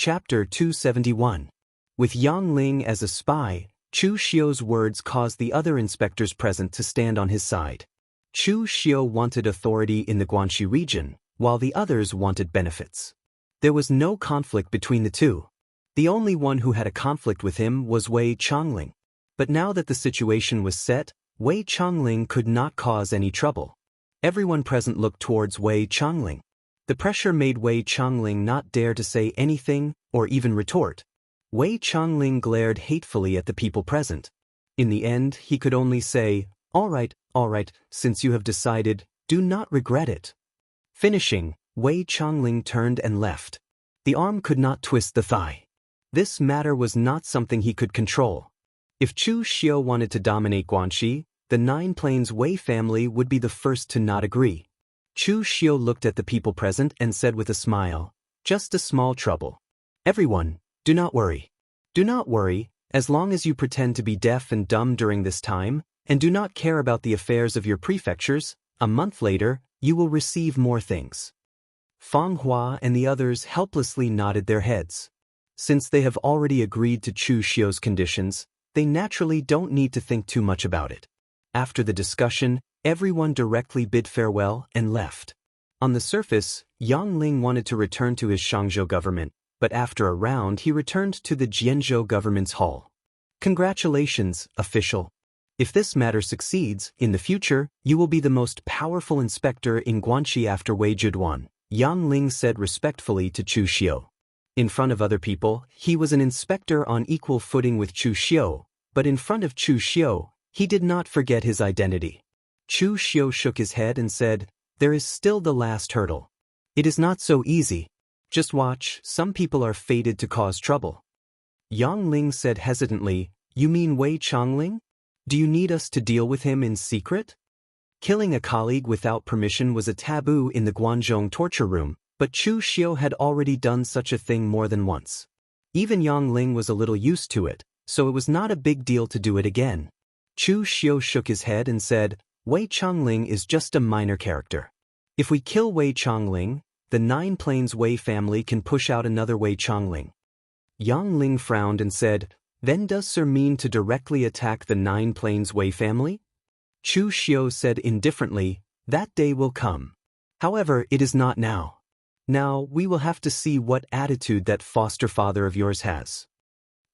Chapter 271. With Yang Ling as a spy, Chu Xiu's words caused the other inspectors present to stand on his side. Chu Xiu wanted authority in the Guanxi region, while the others wanted benefits. There was no conflict between the two. The only one who had a conflict with him was Wei Changling. But now that the situation was set, Wei Changling could not cause any trouble. Everyone present looked towards Wei Changling. The pressure made Wei Changling not dare to say anything or even retort. Wei Changling glared hatefully at the people present. In the end, he could only say, all right, since you have decided, do not regret it." Finishing, Wei Changling turned and left. The arm could not twist the thigh. This matter was not something he could control. If Chu Xiu wanted to dominate Guanxi, the Nine Plains Wei family would be the first to not agree. Chu Xiu looked at the people present and said with a smile, "Just a small trouble. Everyone, do not worry. Do not worry, as long as you pretend to be deaf and dumb during this time, and do not care about the affairs of your prefectures, a month later, you will receive more things." Fang Hua and the others helplessly nodded their heads. Since they have already agreed to Chu Xiu's conditions, they naturally don't need to think too much about it. After the discussion, everyone directly bid farewell and left. On the surface, Yang Ling wanted to return to his Shangzhou government, but after a round he returned to the Jianghu government's hall. "Congratulations, official. If this matter succeeds, in the future, you will be the most powerful inspector in Guanxi after Wei Zhiduan," Yang Ling said respectfully to Chu Xiu. In front of other people, he was an inspector on equal footing with Chu Xiu, but in front of Chu Xiu, he did not forget his identity. Chu Xiu shook his head and said, "There is still the last hurdle. It is not so easy. Just watch, some people are fated to cause trouble." Yang Ling said hesitantly, "You mean Wei Changling? Do you need us to deal with him in secret?" Killing a colleague without permission was a taboo in the Guanzhong torture room, but Chu Xiu had already done such a thing more than once. Even Yang Ling was a little used to it, so it was not a big deal to do it again. Chu Xiu shook his head and said, "Wei Changling is just a minor character. If we kill Wei Changling, the Nine Plains Wei family can push out another Wei Changling." Yang Ling frowned and said, "Then does Sir mean to directly attack the Nine Plains Wei family?" Chu Xiu said indifferently, "That day will come. However, it is not now. Now, we will have to see what attitude that foster father of yours has."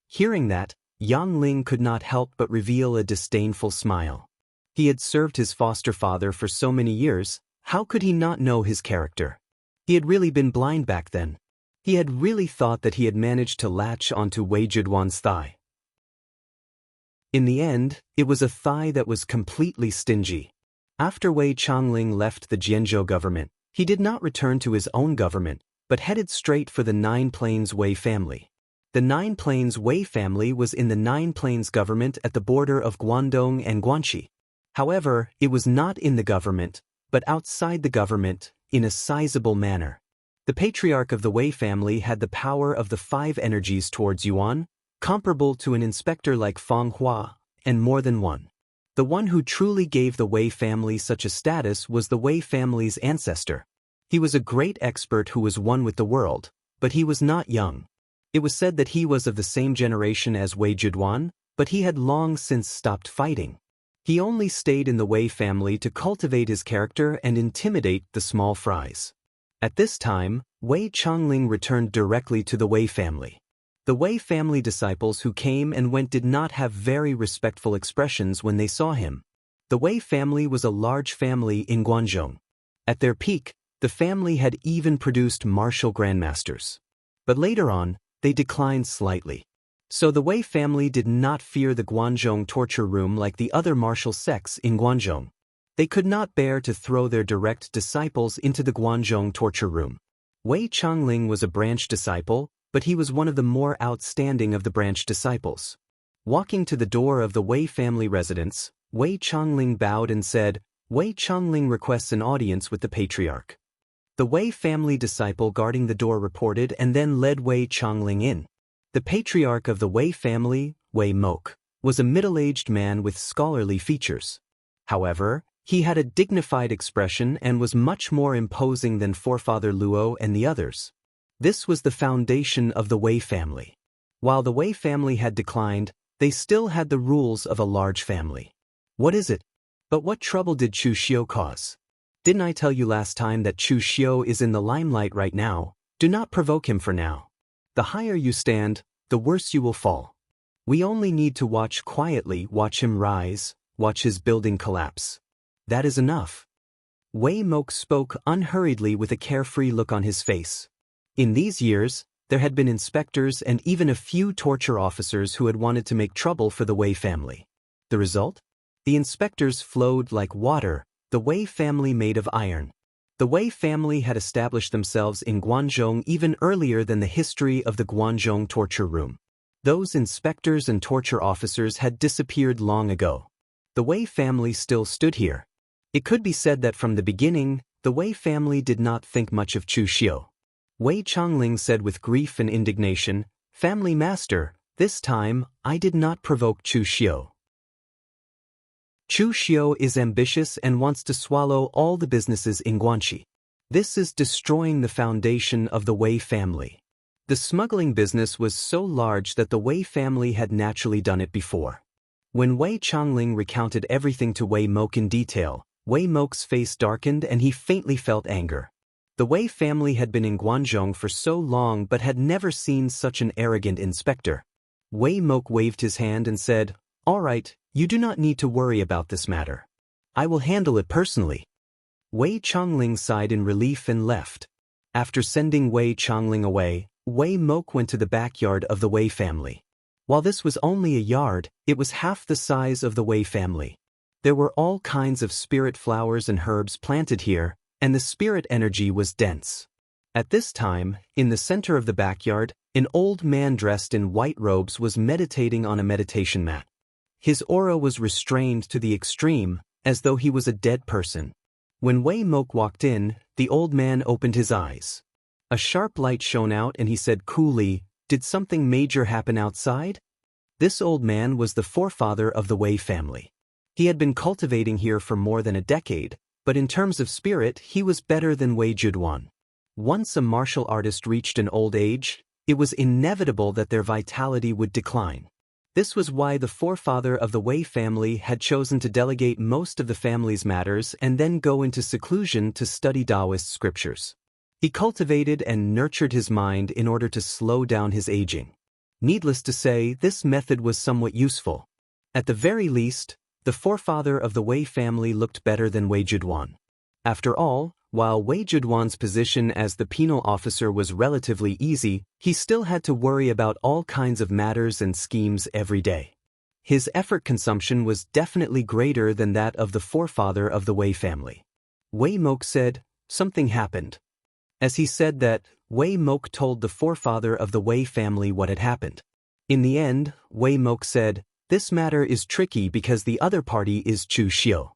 Hearing that, Yang Ling could not help but reveal a disdainful smile. He had served his foster father for so many years, how could he not know his character? He had really been blind back then. He had really thought that he had managed to latch onto Wei Zhiduan's thigh. In the end, it was a thigh that was completely stingy. After Wei Changling left the Jianghu government, he did not return to his own government, but headed straight for the Nine Plains Wei family. The Nine Plains Wei family was in the Nine Plains government at the border of Guangdong and Guanxi. However, it was not in the government, but outside the government, in a sizable manner. The patriarch of the Wei family had the power of the five energies towards Yuan, comparable to an inspector like Fang Hua, and more than one. The one who truly gave the Wei family such a status was the Wei family's ancestor. He was a great expert who was one with the world, but he was not young. It was said that he was of the same generation as Wei Zhiduan, but he had long since stopped fighting. He only stayed in the Wei family to cultivate his character and intimidate the small fries. At this time, Wei Changling returned directly to the Wei family. The Wei family disciples who came and went did not have very respectful expressions when they saw him. The Wei family was a large family in Guangzhong. At their peak, the family had even produced martial grandmasters. But later on, they declined slightly. So the Wei family did not fear the Guangzhong torture room like the other martial sects in Guangzhong. They could not bear to throw their direct disciples into the Guangzhong torture room. Wei Changling was a branch disciple, but he was one of the more outstanding of the branch disciples. Walking to the door of the Wei family residence, Wei Changling bowed and said, "Wei Changling requests an audience with the patriarch." The Wei family disciple guarding the door reported and then led Wei Changling in. The patriarch of the Wei family, Wei Mok, was a middle-aged man with scholarly features. However, he had a dignified expression and was much more imposing than forefather Luo and the others. This was the foundation of the Wei family. While the Wei family had declined, they still had the rules of a large family. What is it? But what trouble did Chu Xiu cause? Didn't I tell you last time that Chu Xiu is in the limelight right now? Do not provoke him for now. The higher you stand, the worse you will fall. We only need to watch quietly, watch him rise, watch his building collapse. That is enough. Wei Mok spoke unhurriedly with a carefree look on his face. In these years, there had been inspectors and even a few torture officers who had wanted to make trouble for the Wei family. The result? The inspectors flowed like water, the Wei family made of iron. The Wei family had established themselves in Guanzhong even earlier than the history of the Guanzhong torture room. Those inspectors and torture officers had disappeared long ago. The Wei family still stood here. It could be said that from the beginning, the Wei family did not think much of Chu Xiu. Wei Changling said with grief and indignation, "Family master, this time, I did not provoke Chu Xiu. Chu Xiu is ambitious and wants to swallow all the businesses in Guanxi. This is destroying the foundation of the Wei family." The smuggling business was so large that the Wei family had naturally done it before. When Wei Changling recounted everything to Wei Mok in detail, Wei Mok's face darkened and he faintly felt anger. The Wei family had been in Guanzhong for so long but had never seen such an arrogant inspector. Wei Mok waved his hand and said, "All right, you do not need to worry about this matter. I will handle it personally." Wei Changling sighed in relief and left. After sending Wei Changling away, Wei Mok went to the backyard of the Wei family. While this was only a yard, it was half the size of the Wei family. There were all kinds of spirit flowers and herbs planted here, and the spirit energy was dense. At this time, in the center of the backyard, an old man dressed in white robes was meditating on a meditation mat. His aura was restrained to the extreme, as though he was a dead person. When Wei Mok walked in, the old man opened his eyes. A sharp light shone out and he said coolly, "Did something major happen outside?" This old man was the forefather of the Wei family. He had been cultivating here for more than a decade, but in terms of spirit, he was better than Wei Juduan. Once a martial artist reached an old age, it was inevitable that their vitality would decline. This was why the forefather of the Wei family had chosen to delegate most of the family's matters and then go into seclusion to study Taoist scriptures. He cultivated and nurtured his mind in order to slow down his aging. Needless to say, this method was somewhat useful. At the very least, the forefather of the Wei family looked better than Wei Juduan. After all, while Wei Juduan's position as the penal officer was relatively easy, he still had to worry about all kinds of matters and schemes every day. His effort consumption was definitely greater than that of the forefather of the Wei family. Wei Mok said, "Something happened." As he said that, Wei Mok told the forefather of the Wei family what had happened. In the end, Wei Mok said, "This matter is tricky because the other party is Chu Xiu.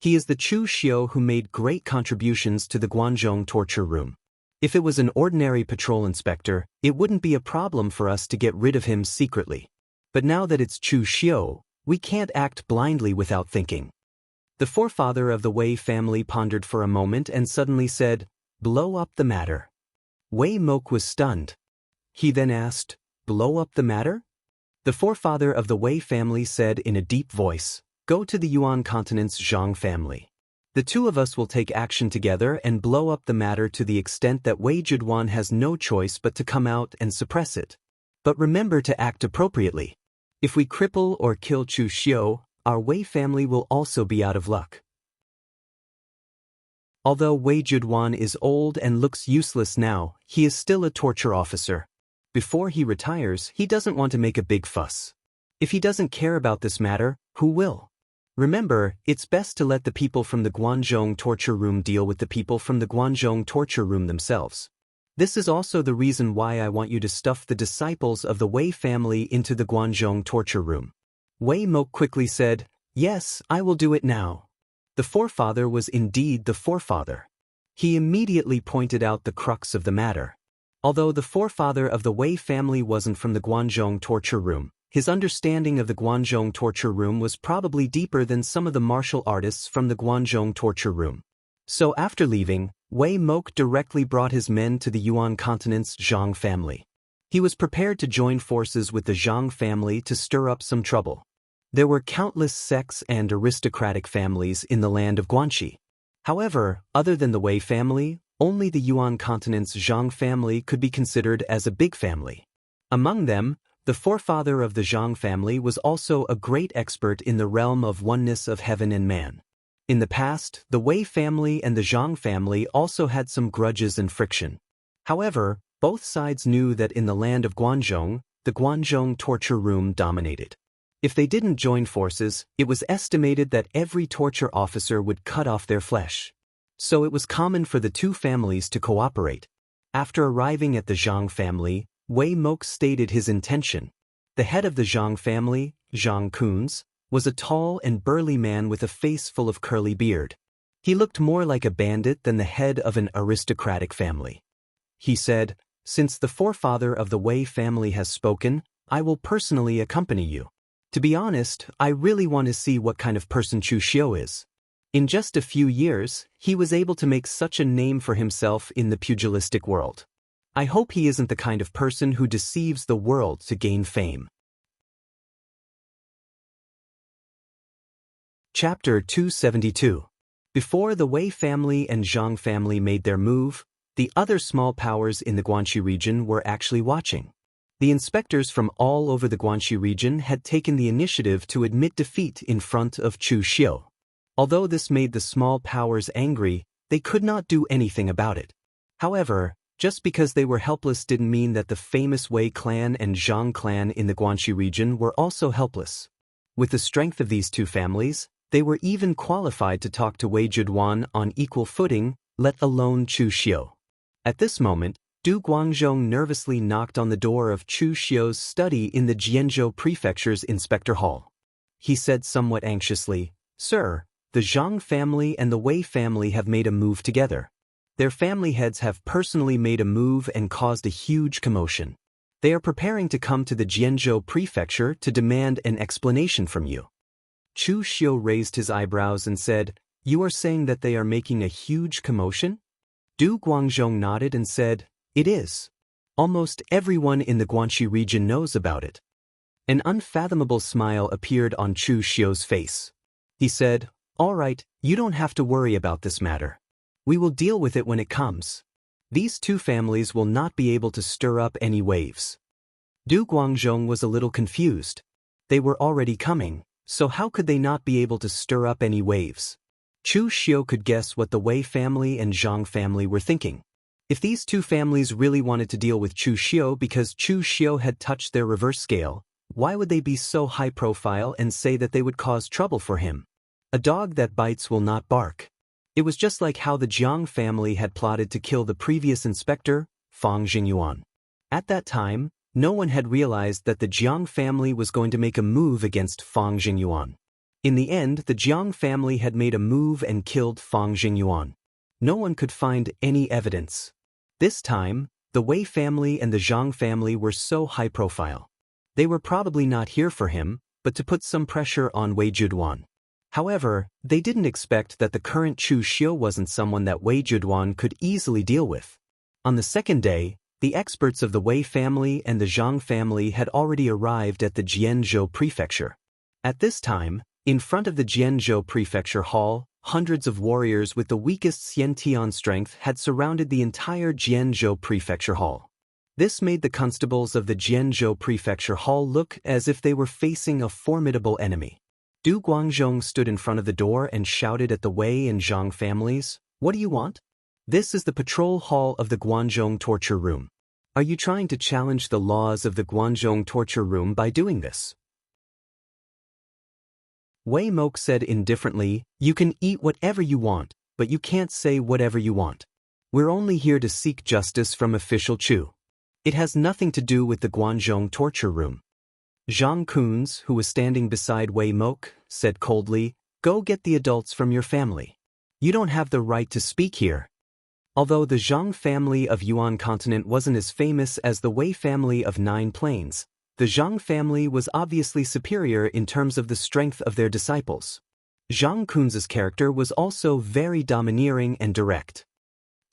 He is the Chu Xiu who made great contributions to the Guanzhong torture room. If it was an ordinary patrol inspector, it wouldn't be a problem for us to get rid of him secretly. But now that it's Chu Xiu, we can't act blindly without thinking." The forefather of the Wei family pondered for a moment and suddenly said, "Blow up the matter." Wei Mok was stunned. He then asked, "Blow up the matter?" The forefather of the Wei family said in a deep voice, "Go to the Yuan continent's Zhang family. The two of us will take action together and blow up the matter to the extent that Wei Juduan has no choice but to come out and suppress it. But remember to act appropriately. If we cripple or kill Chu Xiu, our Wei family will also be out of luck." Although Wei Juduan is old and looks useless now, he is still a torture officer. Before he retires, he doesn't want to make a big fuss. If he doesn't care about this matter, who will? Remember, it's best to let the people from the Guanzhong torture room deal with the people from the Guanzhong torture room themselves. This is also the reason why I want you to stuff the disciples of the Wei family into the Guanzhong torture room. Wei Mok quickly said, "Yes, I will do it now." The forefather was indeed the forefather. He immediately pointed out the crux of the matter. Although the forefather of the Wei family wasn't from the Guanzhong torture room, his understanding of the Guanzhong torture room was probably deeper than some of the martial artists from the Guanzhong torture room. So after leaving, Wei Mok directly brought his men to the Yuan continent's Zhang family. He was prepared to join forces with the Zhang family to stir up some trouble. There were countless sects and aristocratic families in the land of Guanxi. However, other than the Wei family, only the Yuan continent's Zhang family could be considered as a big family. Among them, the forefather of the Zhang family was also a great expert in the realm of oneness of heaven and man. In the past, the Wei family and the Zhang family also had some grudges and friction. However, both sides knew that in the land of Guanzhong, the Guanzhong torture room dominated. If they didn't join forces, it was estimated that every torture officer would cut off their flesh. So it was common for the two families to cooperate. After arriving at the Zhang family, Wei Mok stated his intention. The head of the Zhang family, Zhang Kunz, was a tall and burly man with a face full of curly beard. He looked more like a bandit than the head of an aristocratic family. He said, "Since the forefather of the Wei family has spoken, I will personally accompany you. To be honest, I really want to see what kind of person Chu Xiu is." In just a few years, he was able to make such a name for himself in the pugilistic world. I hope he isn't the kind of person who deceives the world to gain fame. Chapter 272. Before the Wei family and Zhang family made their move, the other small powers in the Guanxi region were actually watching. The inspectors from all over the Guanxi region had taken the initiative to admit defeat in front of Chu Xiu. Although this made the small powers angry, they could not do anything about it. However, just because they were helpless didn't mean that the famous Wei clan and Zhang clan in the Guanxi region were also helpless. With the strength of these two families, they were even qualified to talk to Wei Juduan on equal footing, let alone Chu Xiu. At this moment, Du Guangzhong nervously knocked on the door of Chu Xiu's study in the Jianghu prefecture's inspector hall. He said somewhat anxiously, "Sir, the Zhang family and the Wei family have made a move together. Their family heads have personally made a move and caused a huge commotion. They are preparing to come to the Jianghu prefecture to demand an explanation from you." Chu Xiu raised his eyebrows and said, "You are saying that they are making a huge commotion?" Du Guangzhong nodded and said, "It is. Almost everyone in the Guanxi region knows about it." An unfathomable smile appeared on Chu Xiu's face. He said, "All right, you don't have to worry about this matter. We will deal with it when it comes. These two families will not be able to stir up any waves." Du Guangzhong was a little confused. They were already coming, so how could they not be able to stir up any waves? Chu Xiu could guess what the Wei family and Zhang family were thinking. If these two families really wanted to deal with Chu Xiu because Chu Xiu had touched their reverse scale, why would they be so high profile and say that they would cause trouble for him? A dog that bites will not bark. It was just like how the Jiang family had plotted to kill the previous inspector, Fang Jingyuan. At that time, no one had realized that the Jiang family was going to make a move against Fang Jingyuan. In the end, the Jiang family had made a move and killed Fang Jingyuan. No one could find any evidence. This time, the Wei family and the Zhang family were so high profile. They were probably not here for him, but to put some pressure on Wei Juduan. However, they didn't expect that the current Chu Xiu wasn't someone that Wei Juduan could easily deal with. On the second day, the experts of the Wei family and the Zhang family had already arrived at the Jianghu prefecture. At this time, in front of the Jianghu prefecture hall, hundreds of warriors with the weakest Xiantian strength had surrounded the entire Jianghu prefecture hall. This made the constables of the Jianghu prefecture hall look as if they were facing a formidable enemy. Du Guangzhong stood in front of the door and shouted at the Wei and Zhang families, "What do you want? This is the patrol hall of the Guangzhong torture room. Are you trying to challenge the laws of the Guangzhong torture room by doing this?" Wei Mok said indifferently, "You can eat whatever you want, but you can't say whatever you want. We're only here to seek justice from official Chu. It has nothing to do with the Guangzhong torture room." Zhang Kunz, who was standing beside Wei Mok, said coldly, "Go get the adults from your family. You don't have the right to speak here." Although the Zhang family of Yuan continent wasn't as famous as the Wei family of Nine Plains, the Zhang family was obviously superior in terms of the strength of their disciples. Zhang Kunz's character was also very domineering and direct.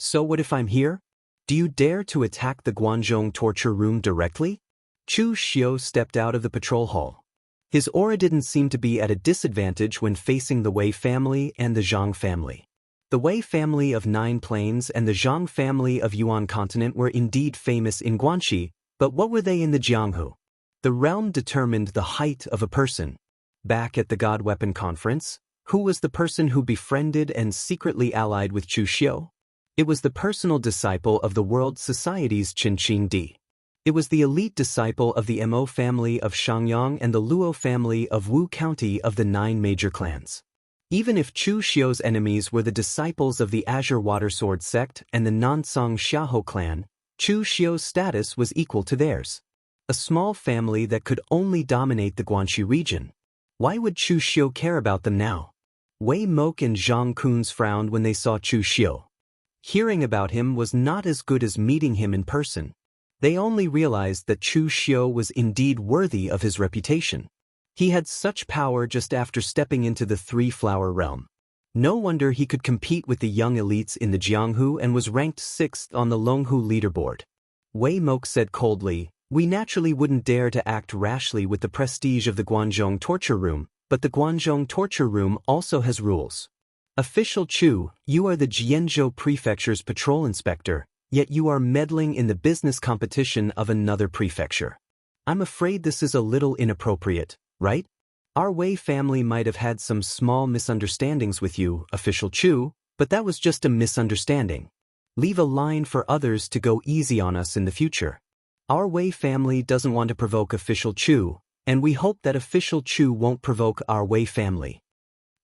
So what if I'm here? Do you dare to attack the Guanzhong torture room directly? Chu Xiu stepped out of the patrol hall. His aura didn't seem to be at a disadvantage when facing the Wei family and the Zhang family. The Wei family of Nine Plains and the Zhang family of Yuan continent were indeed famous in Guanxi, but what were they in the Jianghu? The realm determined the height of a person. Back at the God Weapon Conference, who was the person who befriended and secretly allied with Chu Xiu? It was the personal disciple of the World Society's Qin Qing Di. It was the elite disciple of the Mo family of Shangyang and the Luo family of Wu County of the 9 major clans. Even if Chu Xiu's enemies were the disciples of the Azure Water Sword sect and the Nansong Xiahou clan, Chu Xiu's status was equal to theirs. A small family that could only dominate the Guanxi region. Why would Chu Xiu care about them now? Wei Mok and Zhang Kunz frowned when they saw Chu Xiu. Hearing about him was not as good as meeting him in person. They only realized that Chu Xiu was indeed worthy of his reputation. He had such power just after stepping into the Three-Flower realm. No wonder he could compete with the young elites in the Jianghu and was ranked 6th on the Longhu leaderboard. Wei Mok said coldly, "We naturally wouldn't dare to act rashly with the prestige of the Guanzhong torture room, but the Guanzhong torture room also has rules. Official Chu, you are the Jianzhou prefecture's patrol inspector, yet you are meddling in the business competition of another prefecture. I'm afraid this is a little inappropriate, right? Our Wei family might have had some small misunderstandings with you, Official Chu, but that was just a misunderstanding. Leave a line for others to go easy on us in the future. Our Wei family doesn't want to provoke Official Chu, and we hope that Official Chu won't provoke our Wei family."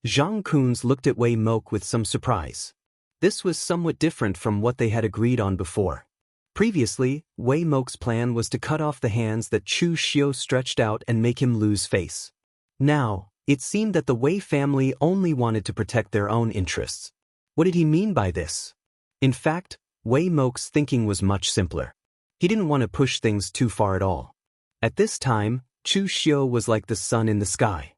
Zhang Kunz looked at Wei Mok with some surprise. This was somewhat different from what they had agreed on before. Previously, Wei Mok's plan was to cut off the hands that Chu Xiu stretched out and make him lose face. Now, it seemed that the Wei family only wanted to protect their own interests. What did he mean by this? In fact, Wei Mok's thinking was much simpler. He didn't want to push things too far at all. At this time, Chu Xiu was like the sun in the sky.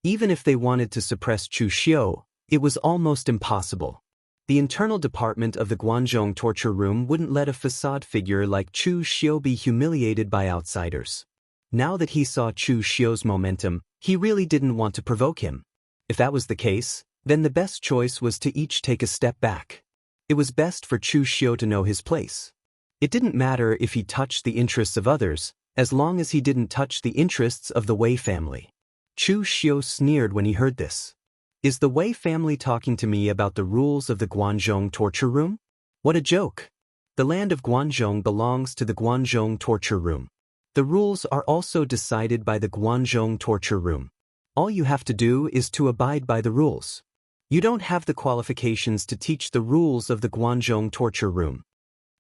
Even if they wanted to suppress Chu Xiu, it was almost impossible. The internal department of the Guanzhong torture room wouldn't let a facade figure like Chu Xiu be humiliated by outsiders. Now that he saw Chu Xiu's momentum, he really didn't want to provoke him. If that was the case, then the best choice was to each take a step back. It was best for Chu Xiu to know his place. It didn't matter if he touched the interests of others, as long as he didn't touch the interests of the Wei family. Chu Xiu sneered when he heard this. Is the Wei family talking to me about the rules of the Guanzhong torture room? What a joke! The land of Guanzhong belongs to the Guanzhong torture room. The rules are also decided by the Guanzhong torture room. All you have to do is to abide by the rules. You don't have the qualifications to teach the rules of the Guanzhong torture room.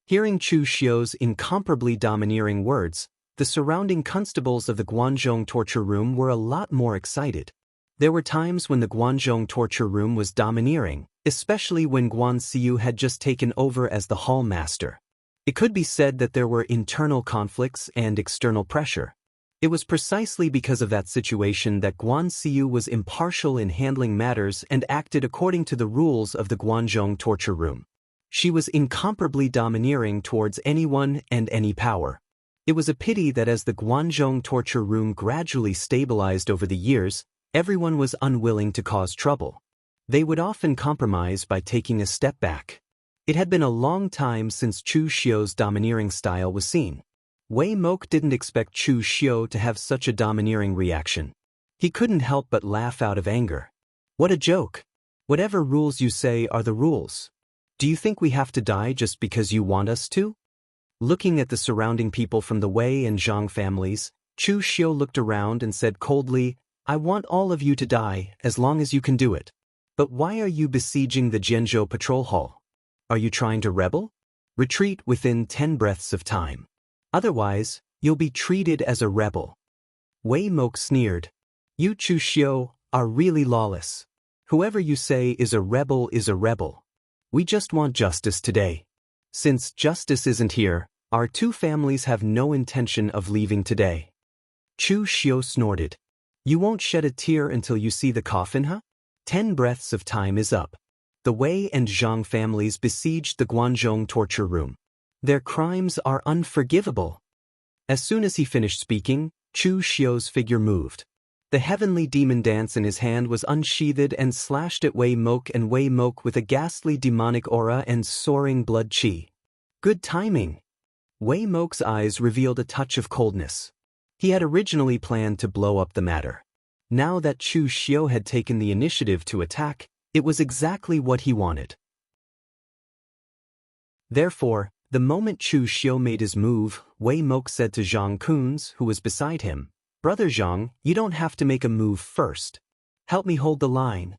Hearing Chu Xiu's incomparably domineering words, the surrounding constables of the Guanzhong torture room were a lot more excited. There were times when the Guanzhong torture room was domineering, especially when Guan Xiu had just taken over as the hall master. It could be said that there were internal conflicts and external pressure. It was precisely because of that situation that Guan Xiu was impartial in handling matters and acted according to the rules of the Guanzhong torture room. She was incomparably domineering towards anyone and any power. It was a pity that as the Guanzhong torture room gradually stabilized over the years, everyone was unwilling to cause trouble. They would often compromise by taking a step back. It had been a long time since Chu Xiu's domineering style was seen. Wei Mok didn't expect Chu Xiu to have such a domineering reaction. He couldn't help but laugh out of anger. What a joke! Whatever rules you say are the rules. Do you think we have to die just because you want us to? Looking at the surrounding people from the Wei and Zhang families, Chu Xiu looked around and said coldly, "I want all of you to die as long as you can do it. But why are you besieging the Jianzhou patrol hall? Are you trying to rebel? Retreat within 10 breaths of time. Otherwise, you'll be treated as a rebel." Wei Mok sneered. "You Chu Xiu are really lawless. Whoever you say is a rebel is a rebel. We just want justice today. Since justice isn't here, our two families have no intention of leaving today." Chu Xiu snorted. "You won't shed a tear until you see the coffin, huh? 10 breaths of time is up. The Wei and Zhang families besieged the Guanzhong torture room. Their crimes are unforgivable. As soon as he finished speaking, Chu Xiu's figure moved. The heavenly demon dance in his hand was unsheathed and slashed at Wei Mok and Wei Mok with a ghastly demonic aura and soaring blood qi. Good timing. Wei Mok's eyes revealed a touch of coldness. He had originally planned to blow up the matter. Now that Chu Xiu had taken the initiative to attack, it was exactly what he wanted. Therefore, the moment Chu Xiu made his move, Wei Mok said to Zhang Kunz, who was beside him, "Brother Zhang, you don't have to make a move first. Help me hold the line."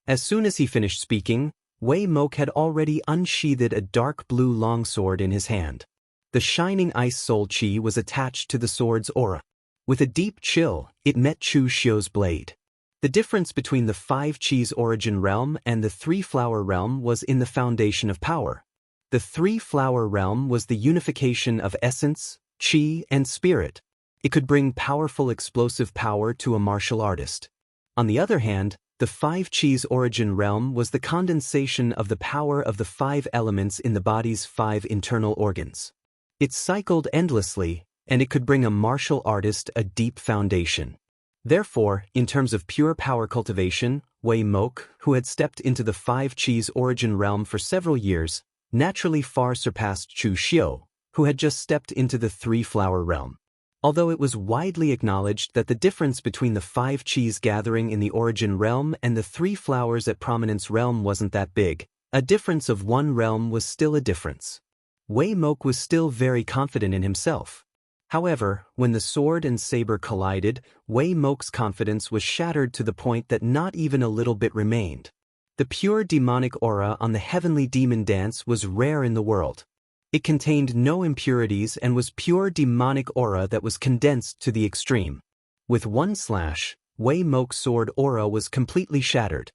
As soon as he finished speaking, Wei Mok had already unsheathed a dark blue longsword in his hand. The shining ice soul qi was attached to the sword's aura. With a deep chill, it met Chu Xiu's blade. The difference between the 5 qi's origin realm and the 3-flower realm was in the foundation of power. The 3-flower realm was the unification of essence, qi, and spirit. It could bring powerful explosive power to a martial artist. On the other hand, the 5 qi's origin realm was the condensation of the power of the 5 elements in the body's 5 internal organs. It cycled endlessly, and it could bring a martial artist a deep foundation. Therefore, in terms of pure power cultivation, Wei Mok, who had stepped into the 5 qi's origin realm for several years, naturally far surpassed Chu Xiu, who had just stepped into the 3-flower realm. Although it was widely acknowledged that the difference between the 5 qi's gathering in the origin realm and the 3 flowers at prominence realm wasn't that big, a difference of 1 realm was still a difference. Wei Mok was still very confident in himself. However, when the sword and saber collided, Wei Mok's confidence was shattered to the point that not even a little bit remained. The pure demonic aura on the heavenly demon dance was rare in the world. It contained no impurities and was pure demonic aura that was condensed to the extreme. With one slash, Wei Mok's sword aura was completely shattered.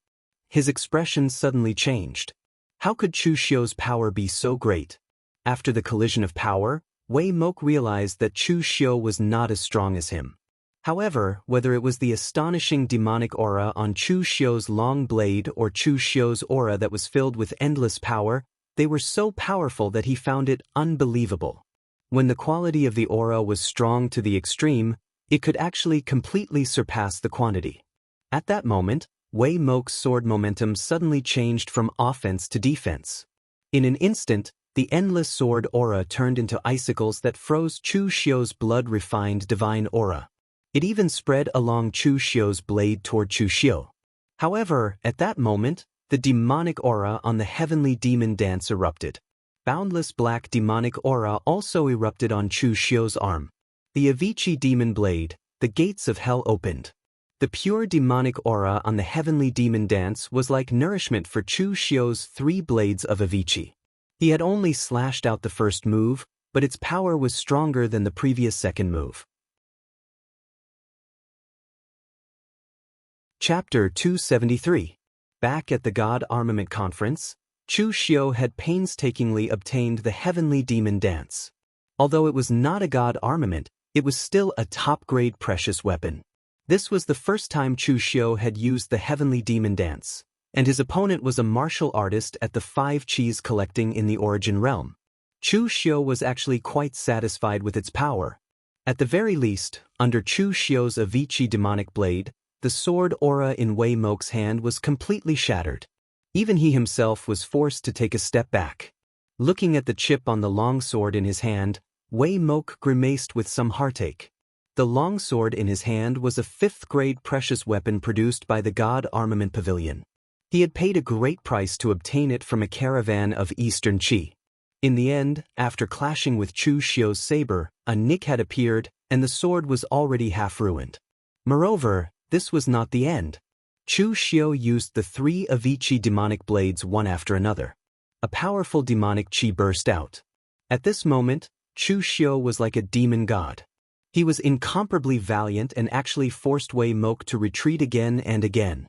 His expression suddenly changed. How could Chu Xiu's power be so great? After the collision of power, Wei Mok realized that Chu Xiu was not as strong as him. However, whether it was the astonishing demonic aura on Chu Xiu's long blade or Chu Xiu's aura that was filled with endless power, they were so powerful that he found it unbelievable. When the quality of the aura was strong to the extreme, it could actually completely surpass the quantity. At that moment, Wei Mok's sword momentum suddenly changed from offense to defense. In an instant, the endless sword aura turned into icicles that froze Chu Xiu's blood-refined divine aura. It even spread along Chu Xiu's blade toward Chu Xiu. However, at that moment, the demonic aura on the heavenly demon dance erupted. Boundless black demonic aura also erupted on Chu Xiu's arm. The Avicii demon blade, the gates of hell opened. The pure demonic aura on the heavenly demon dance was like nourishment for Chu Xiu's 3 blades of Avicii. He had only slashed out the first move, but its power was stronger than the previous second move. Chapter 273. Back at the God Armament Conference, Chu Xiu had painstakingly obtained the heavenly demon dance. Although it was not a God armament, it was still a top-grade precious weapon. This was the first time Chu Xiu had used the heavenly demon dance, and his opponent was a martial artist at the 5 qi's collecting in the origin realm. Chu Xiu was actually quite satisfied with its power. At the very least, under Chu Xiu's Avicii demonic blade, the sword aura in Wei Mok's hand was completely shattered. Even he himself was forced to take a step back. Looking at the chip on the longsword in his hand, Wei Mok grimaced with some heartache. The longsword in his hand was a 5th-grade precious weapon produced by the God Armament Pavilion. He had paid a great price to obtain it from a caravan of Eastern Qi. In the end, after clashing with Chu Xiu's saber, a nick had appeared, and the sword was already half ruined. Moreover, this was not the end. Chu Xiu used the 3 Avicii demonic blades one after another. A powerful demonic qi burst out. At this moment, Chu Xiu was like a demon god. He was incomparably valiant and actually forced Wei Mok to retreat again and again.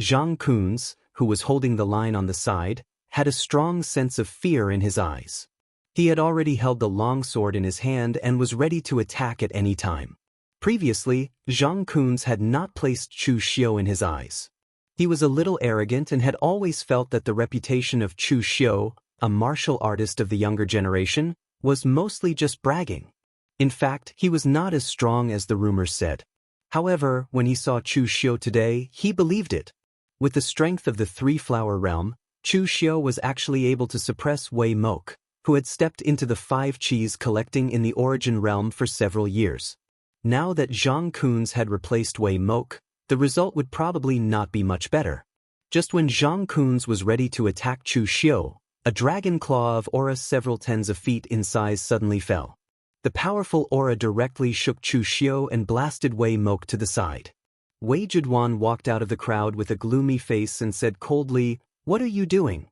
Zhang Kunz, who was holding the line on the side, had a strong sense of fear in his eyes. He had already held the longsword in his hand and was ready to attack at any time. Previously, Zhang Kunz had not placed Chu Xiu in his eyes. He was a little arrogant and had always felt that the reputation of Chu Xiu, a martial artist of the younger generation, was mostly just bragging. In fact, he was not as strong as the rumors said. However, when he saw Chu Xiu today, he believed it. With the strength of the three-flower realm, Chu Xiu was actually able to suppress Wei Mok, who had stepped into the five qis collecting in the origin realm for several years. Now that Zhang Kun's had replaced Wei Mok, the result would probably not be much better. Just when Zhang Kun's was ready to attack Chu Xiu, a dragon claw of aura several tens of feet in size suddenly fell. The powerful aura directly shook Chu Xiu and blasted Wei Mok to the side. Wei Jieduan walked out of the crowd with a gloomy face and said coldly, "What are you doing?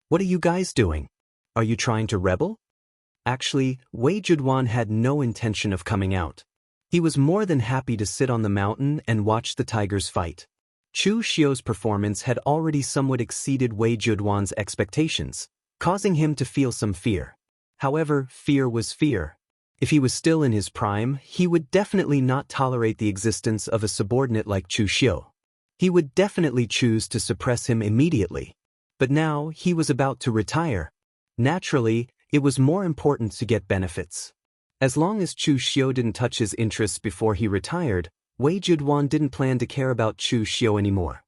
What are you guys doing? Are you trying to rebel?" Actually, Wei Jieduan had no intention of coming out. He was more than happy to sit on the mountain and watch the tigers fight. Chu Xiu's performance had already somewhat exceeded Wei Jieduan's expectations, causing him to feel some fear. However, fear was fear. If he was still in his prime, he would definitely not tolerate the existence of a subordinate like Chu Xiu. He would definitely choose to suppress him immediately. But now, he was about to retire. Naturally, it was more important to get benefits. As long as Chu Xiu didn't touch his interests before he retired, Wei Jieduan didn't plan to care about Chu Xiu anymore.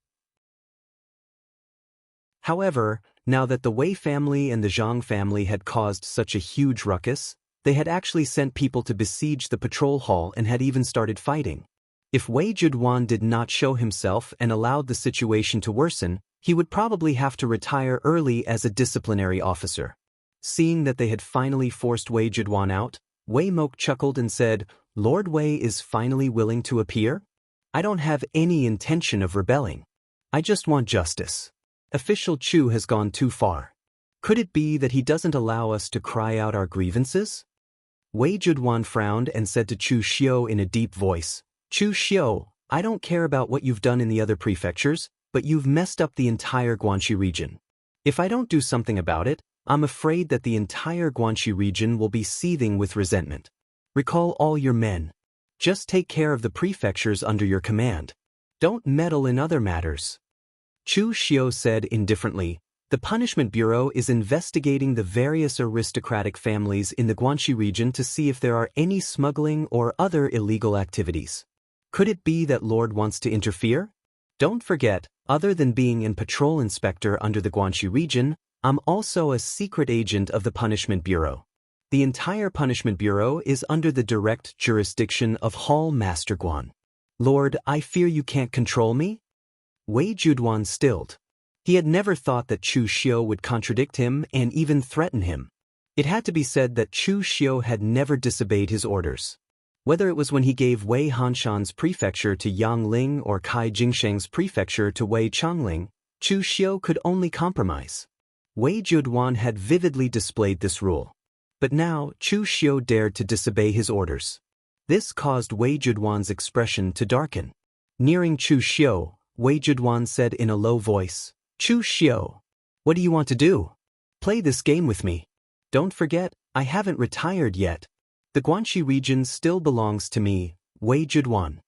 However, now that the Wei family and the Zhang family had caused such a huge ruckus, they had actually sent people to besiege the patrol hall and had even started fighting. If Wei Jieduan did not show himself and allowed the situation to worsen, he would probably have to retire early as a disciplinary officer. Seeing that they had finally forced Wei Jieduan out, Wei Mok chuckled and said, "Lord Wei is finally willing to appear? I don't have any intention of rebelling. I just want justice. Official Chu has gone too far. Could it be that he doesn't allow us to cry out our grievances?" Wei Jieduan frowned and said to Chu Xiu in a deep voice, "Chu Xiu, I don't care about what you've done in the other prefectures, but you've messed up the entire Guanxi region. If I don't do something about it, I'm afraid that the entire Guanxi region will be seething with resentment. Recall all your men. Just take care of the prefectures under your command. Don't meddle in other matters." Chu Xiu said indifferently, "The Punishment Bureau is investigating the various aristocratic families in the Guanxi region to see if there are any smuggling or other illegal activities. Could it be that Lord wants to interfere? Don't forget, other than being an patrol inspector under the Guanxi region, I'm also a secret agent of the Punishment Bureau. The entire Punishment Bureau is under the direct jurisdiction of Hall Master Guan. Lord, I fear you can't control me?" Wei Jieduan stilled. He had never thought that Chu Xiu would contradict him and even threaten him. It had to be said that Chu Xiu had never disobeyed his orders. Whether it was when he gave Wei Hanshan's prefecture to Yang Ling or Kai Jingsheng's prefecture to Wei Changling, Chu Xiu could only compromise. Wei Jieduan had vividly displayed this rule. But now, Chu Xiu dared to disobey his orders. This caused Wei Jieduan's expression to darken. Nearing Chu Xiu, Wei Jieduan said in a low voice, "Chu Xiu, what do you want to do? Play this game with me. Don't forget, I haven't retired yet. The Guanxi region still belongs to me, Wei Jieduan."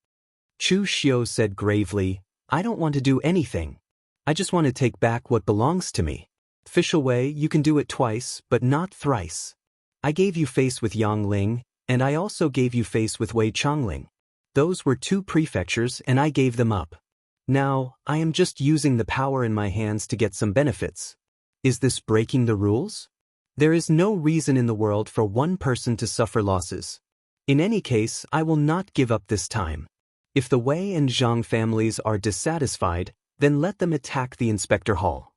Chu Xiu said gravely, "I don't want to do anything. I just want to take back what belongs to me. Official Wei, you can do it twice, but not thrice. I gave you face with Yang Ling, and I also gave you face with Wei Changling. Those were two prefectures and I gave them up. Now, I am just using the power in my hands to get some benefits. Is this breaking the rules? There is no reason in the world for one person to suffer losses. In any case, I will not give up this time. If the Wei and Zhang families are dissatisfied, then let them attack the inspector hall.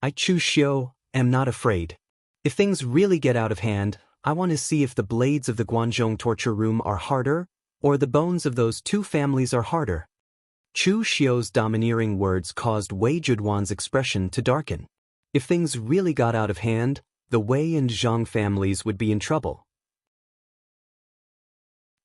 I, Chu Xiu, am not afraid. If things really get out of hand, I want to see if the blades of the Guanzhong torture room are harder, or the bones of those two families are harder." Chu Xiu's domineering words caused Wei Jieduan's expression to darken. If things really got out of hand, the Wei and Zhang families would be in trouble.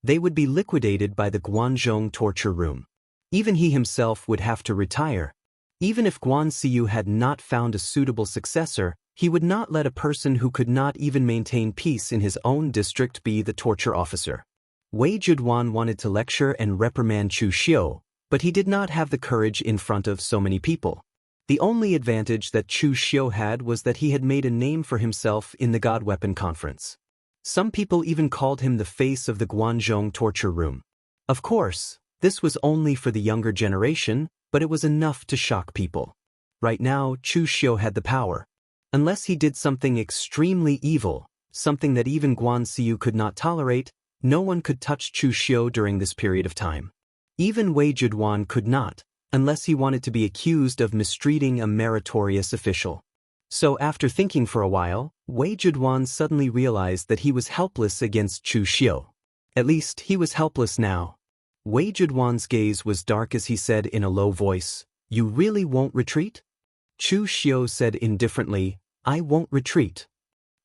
They would be liquidated by the Guanzhong torture room. Even he himself would have to retire. Even if Guan Xiu had not found a suitable successor, he would not let a person who could not even maintain peace in his own district be the torture officer. Wei Jieduan wanted to lecture and reprimand Chu Xiu, But he did not have the courage in front of so many people. The only advantage that Chu Xiu had was that he had made a name for himself in the God Weapon Conference. Some people even called him the face of the Guanzhong torture room. Of course, this was only for the younger generation, but it was enough to shock people. Right now, Chu Xiu had the power. Unless he did something extremely evil, something that even Guan Xiu could not tolerate, no one could touch Chu Xiu during this period of time. Even Wei Zhiduan could not, unless he wanted to be accused of mistreating a meritorious official. So after thinking for a while, Wei Zhiduan suddenly realized that he was helpless against Chu Xiu. At least, he was helpless now. Wei Zhiduan's gaze was dark as he said in a low voice, "You really won't retreat?" Chu Xiu said indifferently, "I won't retreat."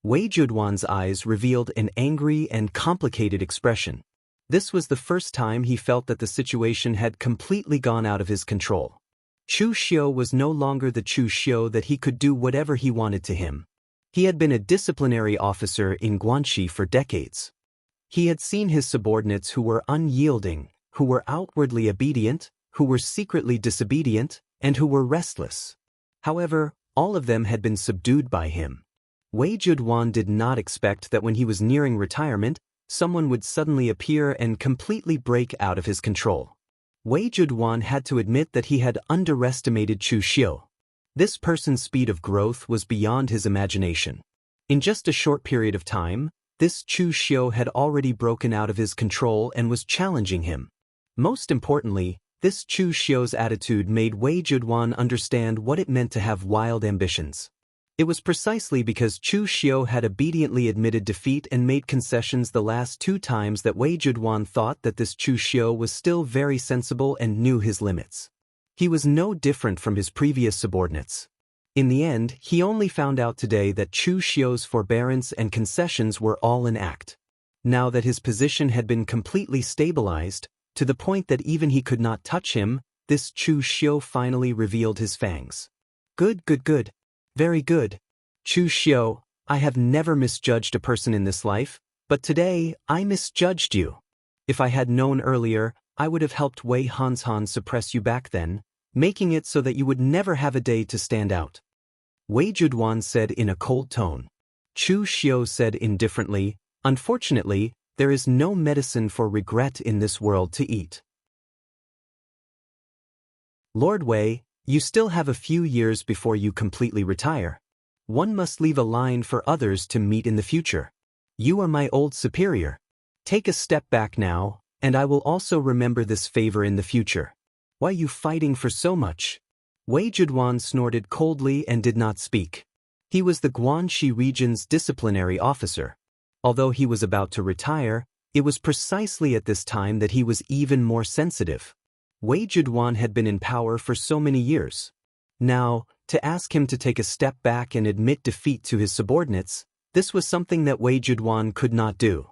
Wei Zhiduan's eyes revealed an angry and complicated expression. This was the first time he felt that the situation had completely gone out of his control. Chu Xiu was no longer the Chu Xiu that he could do whatever he wanted to him. He had been a disciplinary officer in Guanxi for decades. He had seen his subordinates who were unyielding, who were outwardly obedient, who were secretly disobedient, and who were restless. However, all of them had been subdued by him. Wei Zhiduan did not expect that when he was nearing retirement, someone would suddenly appear and completely break out of his control. Wei Zhiduan had to admit that he had underestimated Chu Xiu. This person's speed of growth was beyond his imagination. In just a short period of time, this Chu Xiu had already broken out of his control and was challenging him. Most importantly, this Chu Xiu's attitude made Wei Zhiduan understand what it meant to have wild ambitions. It was precisely because Chu Xiu had obediently admitted defeat and made concessions the last 2 times that Wei Zhiduan thought that this Chu Xiu was still very sensible and knew his limits. He was no different from his previous subordinates. In the end, he only found out today that Chu Xiu's forbearance and concessions were all an act. Now that his position had been completely stabilized, to the point that even he could not touch him, this Chu Xiu finally revealed his fangs. Good. Very good. Chu Xiu, I have never misjudged a person in this life, but today, I misjudged you. If I had known earlier, I would have helped Wei Hanshan suppress you back then, making it so that you would never have a day to stand out. Wei Zhiduan said in a cold tone. Chu Xiu said indifferently, "Unfortunately, there is no medicine for regret in this world to eat." Lord Wei, you still have a few years before you completely retire. One must leave a line for others to meet in the future. You are my old superior. Take a step back now, and I will also remember this favor in the future. Why are you fighting for so much? Wei Zhiduan snorted coldly and did not speak. He was the Guanxi region's disciplinary officer. Although he was about to retire, it was precisely at this time that he was even more sensitive. Wei Zhiduan had been in power for so many years. Now, to ask him to take a step back and admit defeat to his subordinates, this was something that Wei Zhiduan could not do.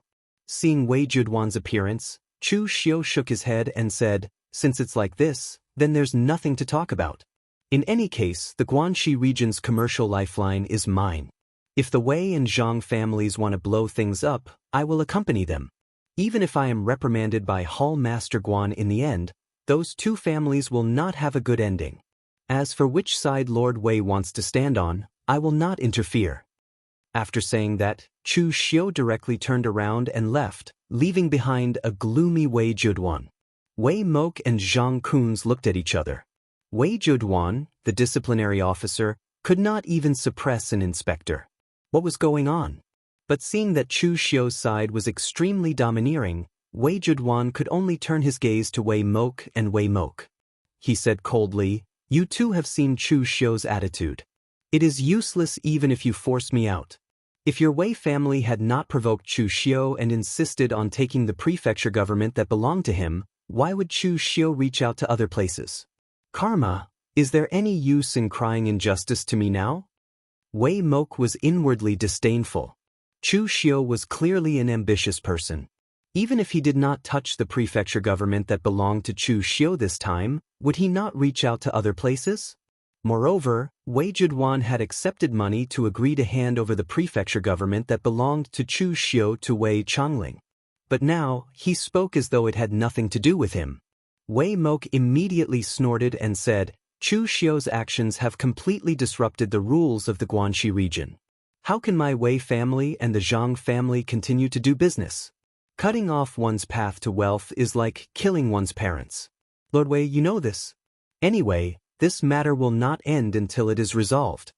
Seeing Wei Zhiduan's appearance, Chu Xiu shook his head and said, "Since it's like this, then there's nothing to talk about. In any case, the Guanxi region's commercial lifeline is mine. If the Wei and Zhang families want to blow things up, I will accompany them. Even if I am reprimanded by Hall Master Guan in the end, those 2 families will not have a good ending. As for which side Lord Wei wants to stand on, I will not interfere." After saying that, Chu Xiu directly turned around and left, leaving behind a gloomy Wei Zhiduan. Wei Mok and Zhang Kunz looked at each other. Wei Zhiduan, the disciplinary officer, could not even suppress an inspector. What was going on? But seeing that Chu Xiu's side was extremely domineering, Wei Zhiduan could only turn his gaze to Wei Mok and Wei Mok. He said coldly, "You too have seen Chu Xiu's attitude. It is useless even if you force me out. If your Wei family had not provoked Chu Xiu and insisted on taking the prefecture government that belonged to him, why would Chu Xiu reach out to other places? Karma, is there any use in crying injustice to me now?" Wei Mok was inwardly disdainful. Chu Xiu was clearly an ambitious person. Even if he did not touch the prefecture government that belonged to Chu Xiu this time, would he not reach out to other places? Moreover, Wei Zhiduan had accepted money to agree to hand over the prefecture government that belonged to Chu Xiu to Wei Changling. But now, he spoke as though it had nothing to do with him. Wei Mok immediately snorted and said, Chu Xiu's actions have completely disrupted the rules of the Guanxi region. How can my Wei family and the Zhang family continue to do business? Cutting off one's path to wealth is like killing one's parents. Lord Wei, you know this. Anyway, this matter will not end until it is resolved.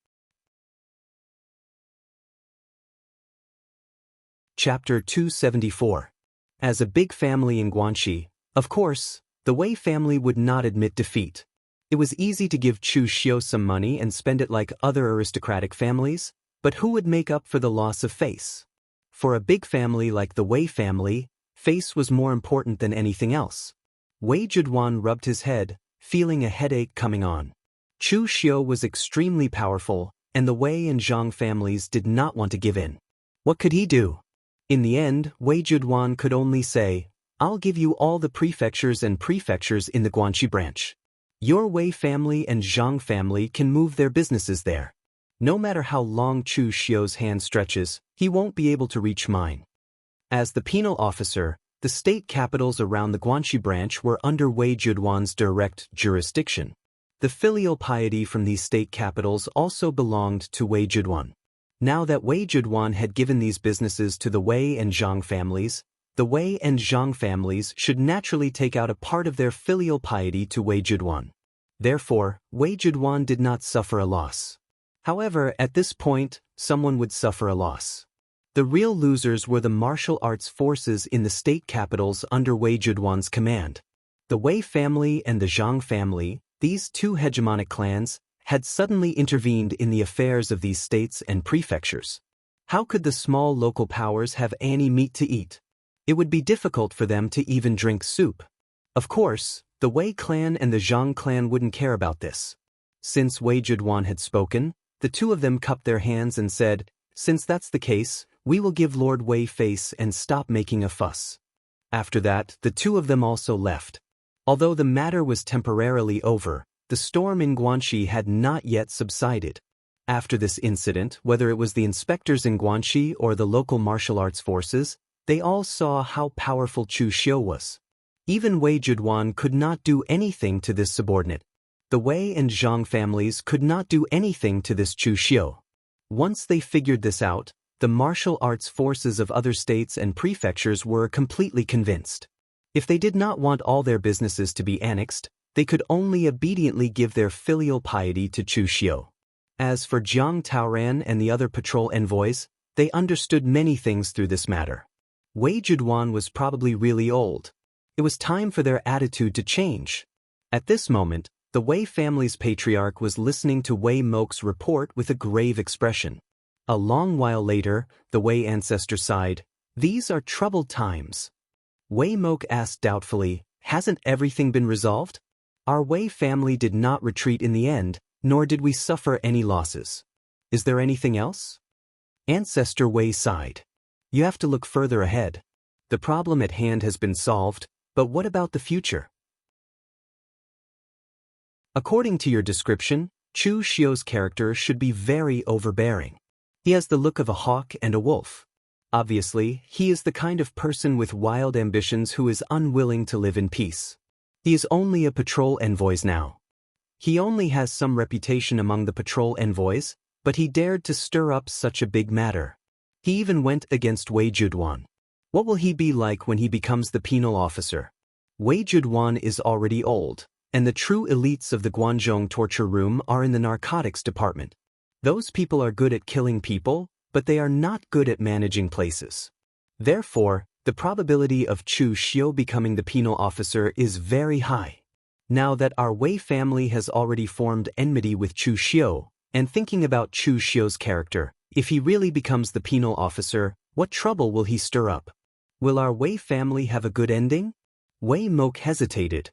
Chapter 274. As a big family in Guanxi, of course, the Wei family would not admit defeat. It was easy to give Chu Xiu some money and spend it like other aristocratic families, but who would make up for the loss of face? For a big family like the Wei family, face was more important than anything else. Wei Zhiduan rubbed his head, feeling a headache coming on. Chu Xiu was extremely powerful, and the Wei and Zhang families did not want to give in. What could he do? In the end, Wei Zhiduan could only say, I'll give you all the prefectures in the Guanxi branch. Your Wei family and Zhang family can move their businesses there. No matter how long Chu Xiu's hand stretches, he won't be able to reach mine. As the penal officer, the state capitals around the Guanxi branch were under Wei Zhiduan's direct jurisdiction. The filial piety from these state capitals also belonged to Wei Zhiduan. Now that Wei Zhiduan had given these businesses to the Wei and Zhang families, the Wei and Zhang families should naturally take out a part of their filial piety to Wei Zhiduan. Therefore, Wei Zhiduan did not suffer a loss. However, at this point, someone would suffer a loss. The real losers were the martial arts forces in the state capitals under Wei Zhiduan's command. The Wei family and the Zhang family, these two hegemonic clans, had suddenly intervened in the affairs of these states and prefectures. How could the small local powers have any meat to eat? It would be difficult for them to even drink soup. Of course, the Wei clan and the Zhang clan wouldn't care about this. Since Wei Zhiduan had spoken, the two of them cupped their hands and said, Since that's the case, we will give Lord Wei face and stop making a fuss. After that, the two of them also left. Although the matter was temporarily over, the storm in Guanxi had not yet subsided. After this incident, whether it was the inspectors in Guanxi or the local martial arts forces, they all saw how powerful Chu Xiu was. Even Wei Zhiduan could not do anything to this subordinate. The Wei and Zhang families could not do anything to this Chu Xiu. Once they figured this out, the martial arts forces of other states and prefectures were completely convinced. If they did not want all their businesses to be annexed, they could only obediently give their filial piety to Chu Xiu. As for Jiang Taoran and the other patrol envoys, they understood many things through this matter. Wei Zhiduan was probably really old. It was time for their attitude to change. At this moment, the Wei family's patriarch was listening to Wei Mok's report with a grave expression. A long while later, the Wei ancestor sighed, These are troubled times. Wei Mok asked doubtfully, Hasn't everything been resolved? Our Wei family did not retreat in the end, nor did we suffer any losses. Is there anything else? Ancestor Wei sighed. You have to look further ahead. The problem at hand has been solved, but what about the future? According to your description, Chu Xiu's character should be very overbearing. He has the look of a hawk and a wolf. Obviously, he is the kind of person with wild ambitions who is unwilling to live in peace. He is only a patrol envoy now. He only has some reputation among the patrol envoys, but he dared to stir up such a big matter. He even went against Wei Zhiduan. What will he be like when he becomes the penal officer? Wei Zhiduan is already old, and the true elites of the Guanzhong torture room are in the narcotics department. Those people are good at killing people, but they are not good at managing places. Therefore, the probability of Chu Xiu becoming the penal officer is very high. Now that our Wei family has already formed enmity with Chu Xiu, and thinking about Chu Xiu's character, if he really becomes the penal officer, what trouble will he stir up? Will our Wei family have a good ending? Wei Mok hesitated.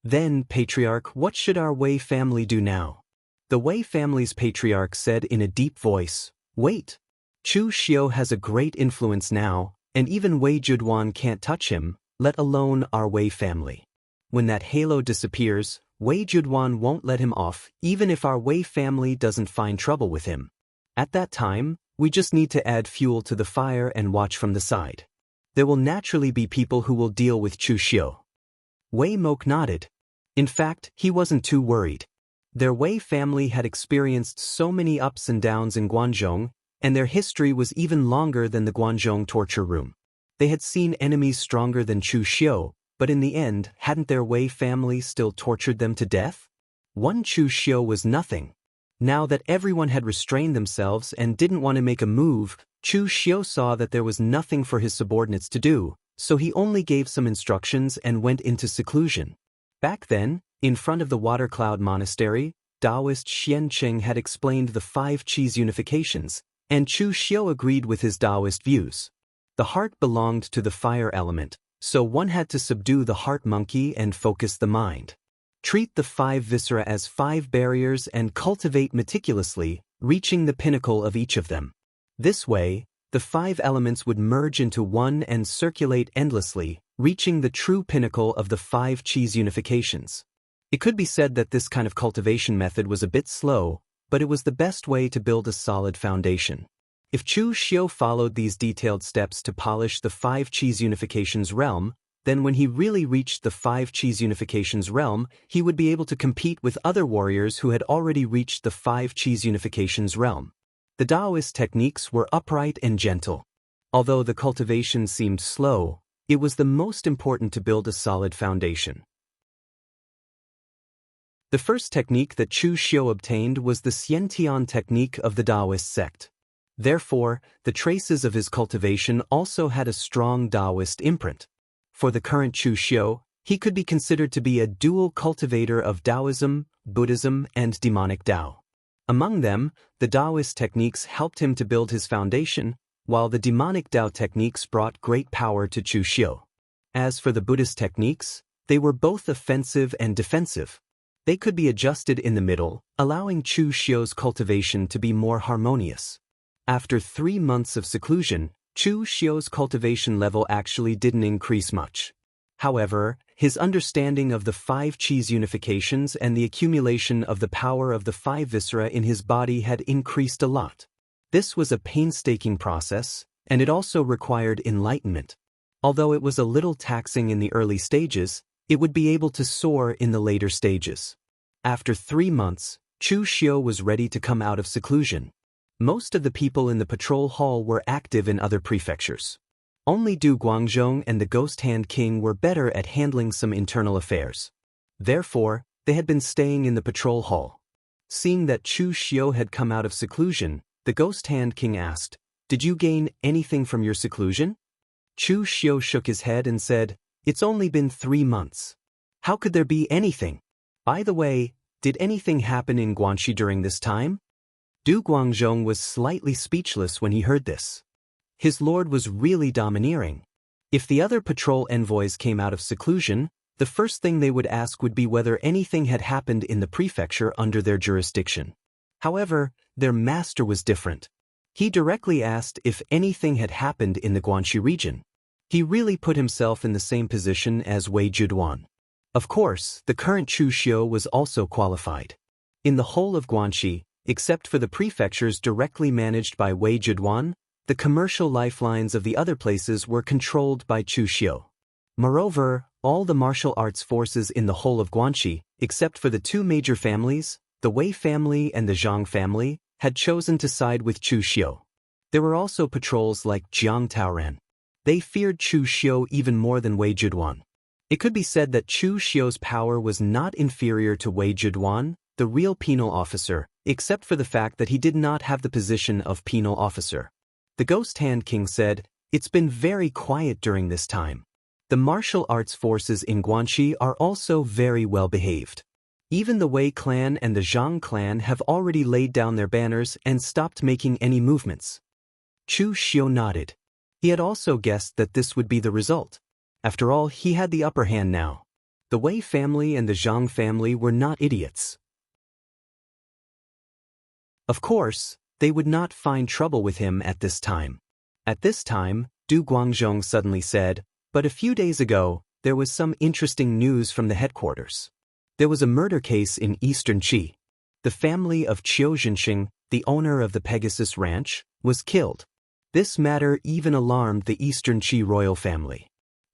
Then, Patriarch, what should our Wei family do now? The Wei family's patriarch said in a deep voice, Wait. Chu Xiu has a great influence now, and even Wei Zhiduan can't touch him, let alone our Wei family. When that halo disappears, Wei Zhiduan won't let him off, even if our Wei family doesn't find trouble with him. At that time, we just need to add fuel to the fire and watch from the side. There will naturally be people who will deal with Chu Xiu. Wei Mok nodded. In fact, he wasn't too worried. Their Wei family had experienced so many ups and downs in Guanzhong, and their history was even longer than the Guanzhong torture room. They had seen enemies stronger than Chu Xiu, but in the end, hadn't their Wei family still tortured them to death? One Chu Xiu was nothing. Now that everyone had restrained themselves and didn't want to make a move, Chu Xiu saw that there was nothing for his subordinates to do, so he only gave some instructions and went into seclusion. Back then, in front of the Water Cloud Monastery, Taoist Xianqing had explained the 5 Qis unifications, and Chu Xiu agreed with his Taoist views. The heart belonged to the fire element, so one had to subdue the heart monkey and focus the mind. Treat the 5 viscera as 5 barriers and cultivate meticulously, reaching the pinnacle of each of them. This way, the 5 elements would merge into one and circulate endlessly, reaching the true pinnacle of the 5 Qis unifications. It could be said that this kind of cultivation method was a bit slow, but it was the best way to build a solid foundation. If Chu Xiu followed these detailed steps to polish the 5 Qis unifications realm, then when he really reached the 5 Qis unifications realm, he would be able to compete with other warriors who had already reached the 5 Qis unifications realm. The Taoist techniques were upright and gentle. Although the cultivation seemed slow, it was the most important to build a solid foundation. The first technique that Chu Xiu obtained was the Xiantian technique of the Taoist sect. Therefore, the traces of his cultivation also had a strong Taoist imprint. For the current Chu Xiu, he could be considered to be a dual cultivator of Taoism, Buddhism, and demonic Tao. Among them, the Taoist techniques helped him to build his foundation, while the demonic Tao techniques brought great power to Chu Xiu. As for the Buddhist techniques, they were both offensive and defensive. They could be adjusted in the middle, allowing Chu Xiu's cultivation to be more harmonious. After 3 months of seclusion, Chu Xiu's cultivation level actually didn't increase much. However, his understanding of the 5 Qis unifications and the accumulation of the power of the 5 viscera in his body had increased a lot. This was a painstaking process, and it also required enlightenment. Although it was a little taxing in the early stages, it would be able to soar in the later stages. After 3 months, Chu Xiu was ready to come out of seclusion. Most of the people in the patrol hall were active in other prefectures. Only Du Guangzhong and the Ghost Hand King were better at handling some internal affairs. Therefore, they had been staying in the patrol hall. Seeing that Chu Xiu had come out of seclusion, the Ghost Hand King asked, "Did you gain anything from your seclusion?" Chu Xiu shook his head and said, "It's only been 3 months. How could there be anything? By the way, did anything happen in Guanxi during this time?" Du Guangzhong was slightly speechless when he heard this. His lord was really domineering. If the other patrol envoys came out of seclusion, the first thing they would ask would be whether anything had happened in the prefecture under their jurisdiction. However, their master was different. He directly asked if anything had happened in the Guanxi region. He really put himself in the same position as Wei Zhiduan. Of course, the current Chu Xiu was also qualified. In the whole of Guanxi, except for the prefectures directly managed by Wei Zhiduan, the commercial lifelines of the other places were controlled by Chu Xiu. Moreover, all the martial arts forces in the whole of Guanxi, except for the 2 major families, the Wei family and the Zhang family, had chosen to side with Chu Xiu. There were also patrols like Jianghu. They feared Chu Xiu even more than Wei Zhiduan. It could be said that Chu Xiu's power was not inferior to Wei Zhiduan, the real penal officer, except for the fact that he did not have the position of penal officer. The Ghost Hand King said, "It's been very quiet during this time. The martial arts forces in Guanxi are also very well behaved. Even the Wei clan and the Zhang clan have already laid down their banners and stopped making any movements." Chu Xiu nodded. He had also guessed that this would be the result. After all, he had the upper hand now. The Wei family and the Zhang family were not idiots. Of course, they would not find trouble with him at this time. At this time, Du Guangzhong suddenly said, "But a few days ago, there was some interesting news from the headquarters. There was a murder case in Eastern Qi. The family of Qiu Zhenxing, the owner of the Pegasus Ranch, was killed. This matter even alarmed the Eastern Qi royal family.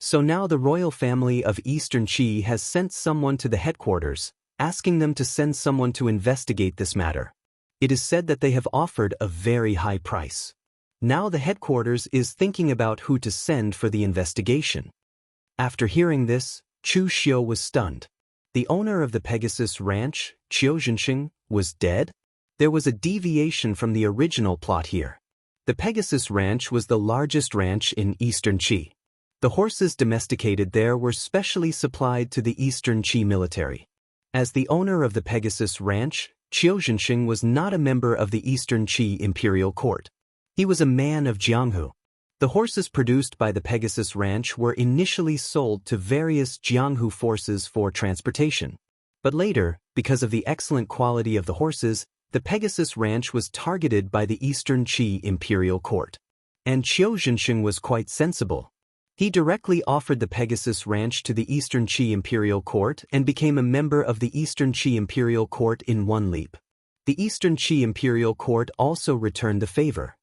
So now the royal family of Eastern Qi has sent someone to the headquarters, asking them to send someone to investigate this matter. It is said that they have offered a very high price. Now the headquarters is thinking about who to send for the investigation. After hearing this, Chu Xiu was stunned. The owner of the Pegasus Ranch, Qiu Zhenxing, was dead? There was a deviation from the original plot here. The Pegasus Ranch was the largest ranch in Eastern Qi. The horses domesticated there were specially supplied to the Eastern Qi military. As the owner of the Pegasus Ranch, Qiu Zhenxing was not a member of the Eastern Qi imperial court. He was a man of Jianghu. The horses produced by the Pegasus Ranch were initially sold to various Jianghu forces for transportation. But later, because of the excellent quality of the horses, the Pegasus Ranch was targeted by the Eastern Qi imperial court. And Qiu Zhenxing was quite sensible. He directly offered the Pegasus Ranch to the Eastern Qi imperial court and became a member of the Eastern Qi imperial court in one leap. The Eastern Qi imperial court also returned the favor.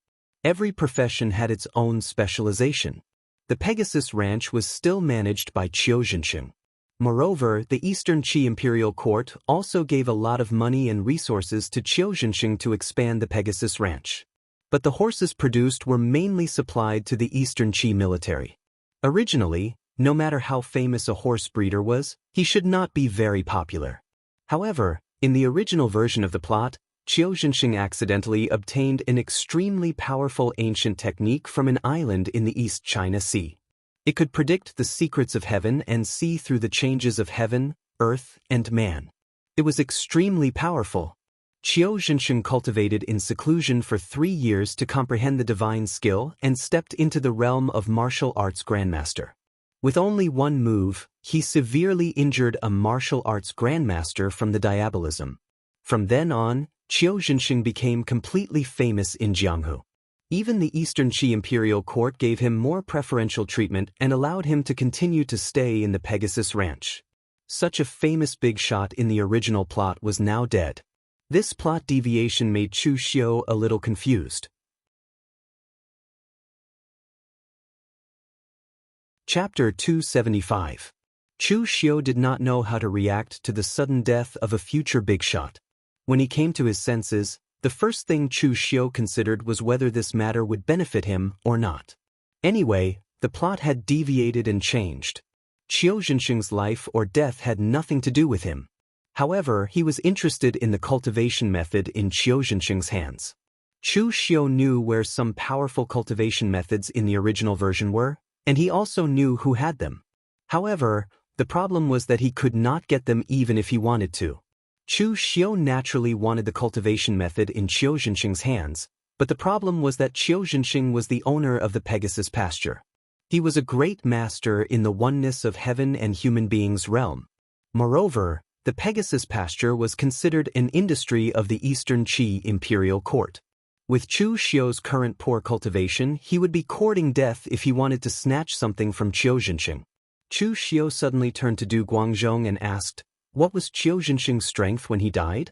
Every profession had its own specialization. The Pegasus Ranch was still managed by Qiu Zhenxing. Moreover, the Eastern Qi imperial court also gave a lot of money and resources to Qiu Zhenxing to expand the Pegasus Ranch. But the horses produced were mainly supplied to the Eastern Qi military. Originally, no matter how famous a horse breeder was, he should not be very popular. However, in the original version of the plot, Qiu Zhenxing accidentally obtained an extremely powerful ancient technique from an island in the East China Sea. It could predict the secrets of heaven and see through the changes of heaven, earth, and man. It was extremely powerful. Qiu Zhenxing cultivated in seclusion for 3 years to comprehend the divine skill and stepped into the realm of martial arts grandmaster. With only one move, he severely injured a martial arts grandmaster from the diabolism. From then on, Qiu Zhenxing became completely famous in Jianghu. Even the Eastern Qi imperial court gave him more preferential treatment and allowed him to continue to stay in the Pegasus Ranch. Such a famous big shot in the original plot was now dead. This plot deviation made Chu Xiu a little confused. Chapter 275. Chu Xiu did not know how to react to the sudden death of a future big shot. When he came to his senses, the first thing Chu Xiu considered was whether this matter would benefit him or not. Anyway, the plot had deviated and changed. Qiu Zhenxing's life or death had nothing to do with him. However, he was interested in the cultivation method in Qiu Zhenxing's hands. Chu Xiu knew where some powerful cultivation methods in the original version were, and he also knew who had them. However, the problem was that he could not get them even if he wanted to. Chu Xiu naturally wanted the cultivation method in Qiu Zhenxing's hands, but the problem was that Qiu Zhenxing was the owner of the Pegasus pasture. He was a great master in the oneness of heaven and human beings realm. Moreover, the Pegasus pasture was considered an industry of the Eastern Qi imperial court. With Chu Xiu's current poor cultivation, he would be courting death if he wanted to snatch something from Qiu Zhenxing. Chu Xiu suddenly turned to Du Guangzhong and asked, "What was Qiu Zhenxing's strength when he died?"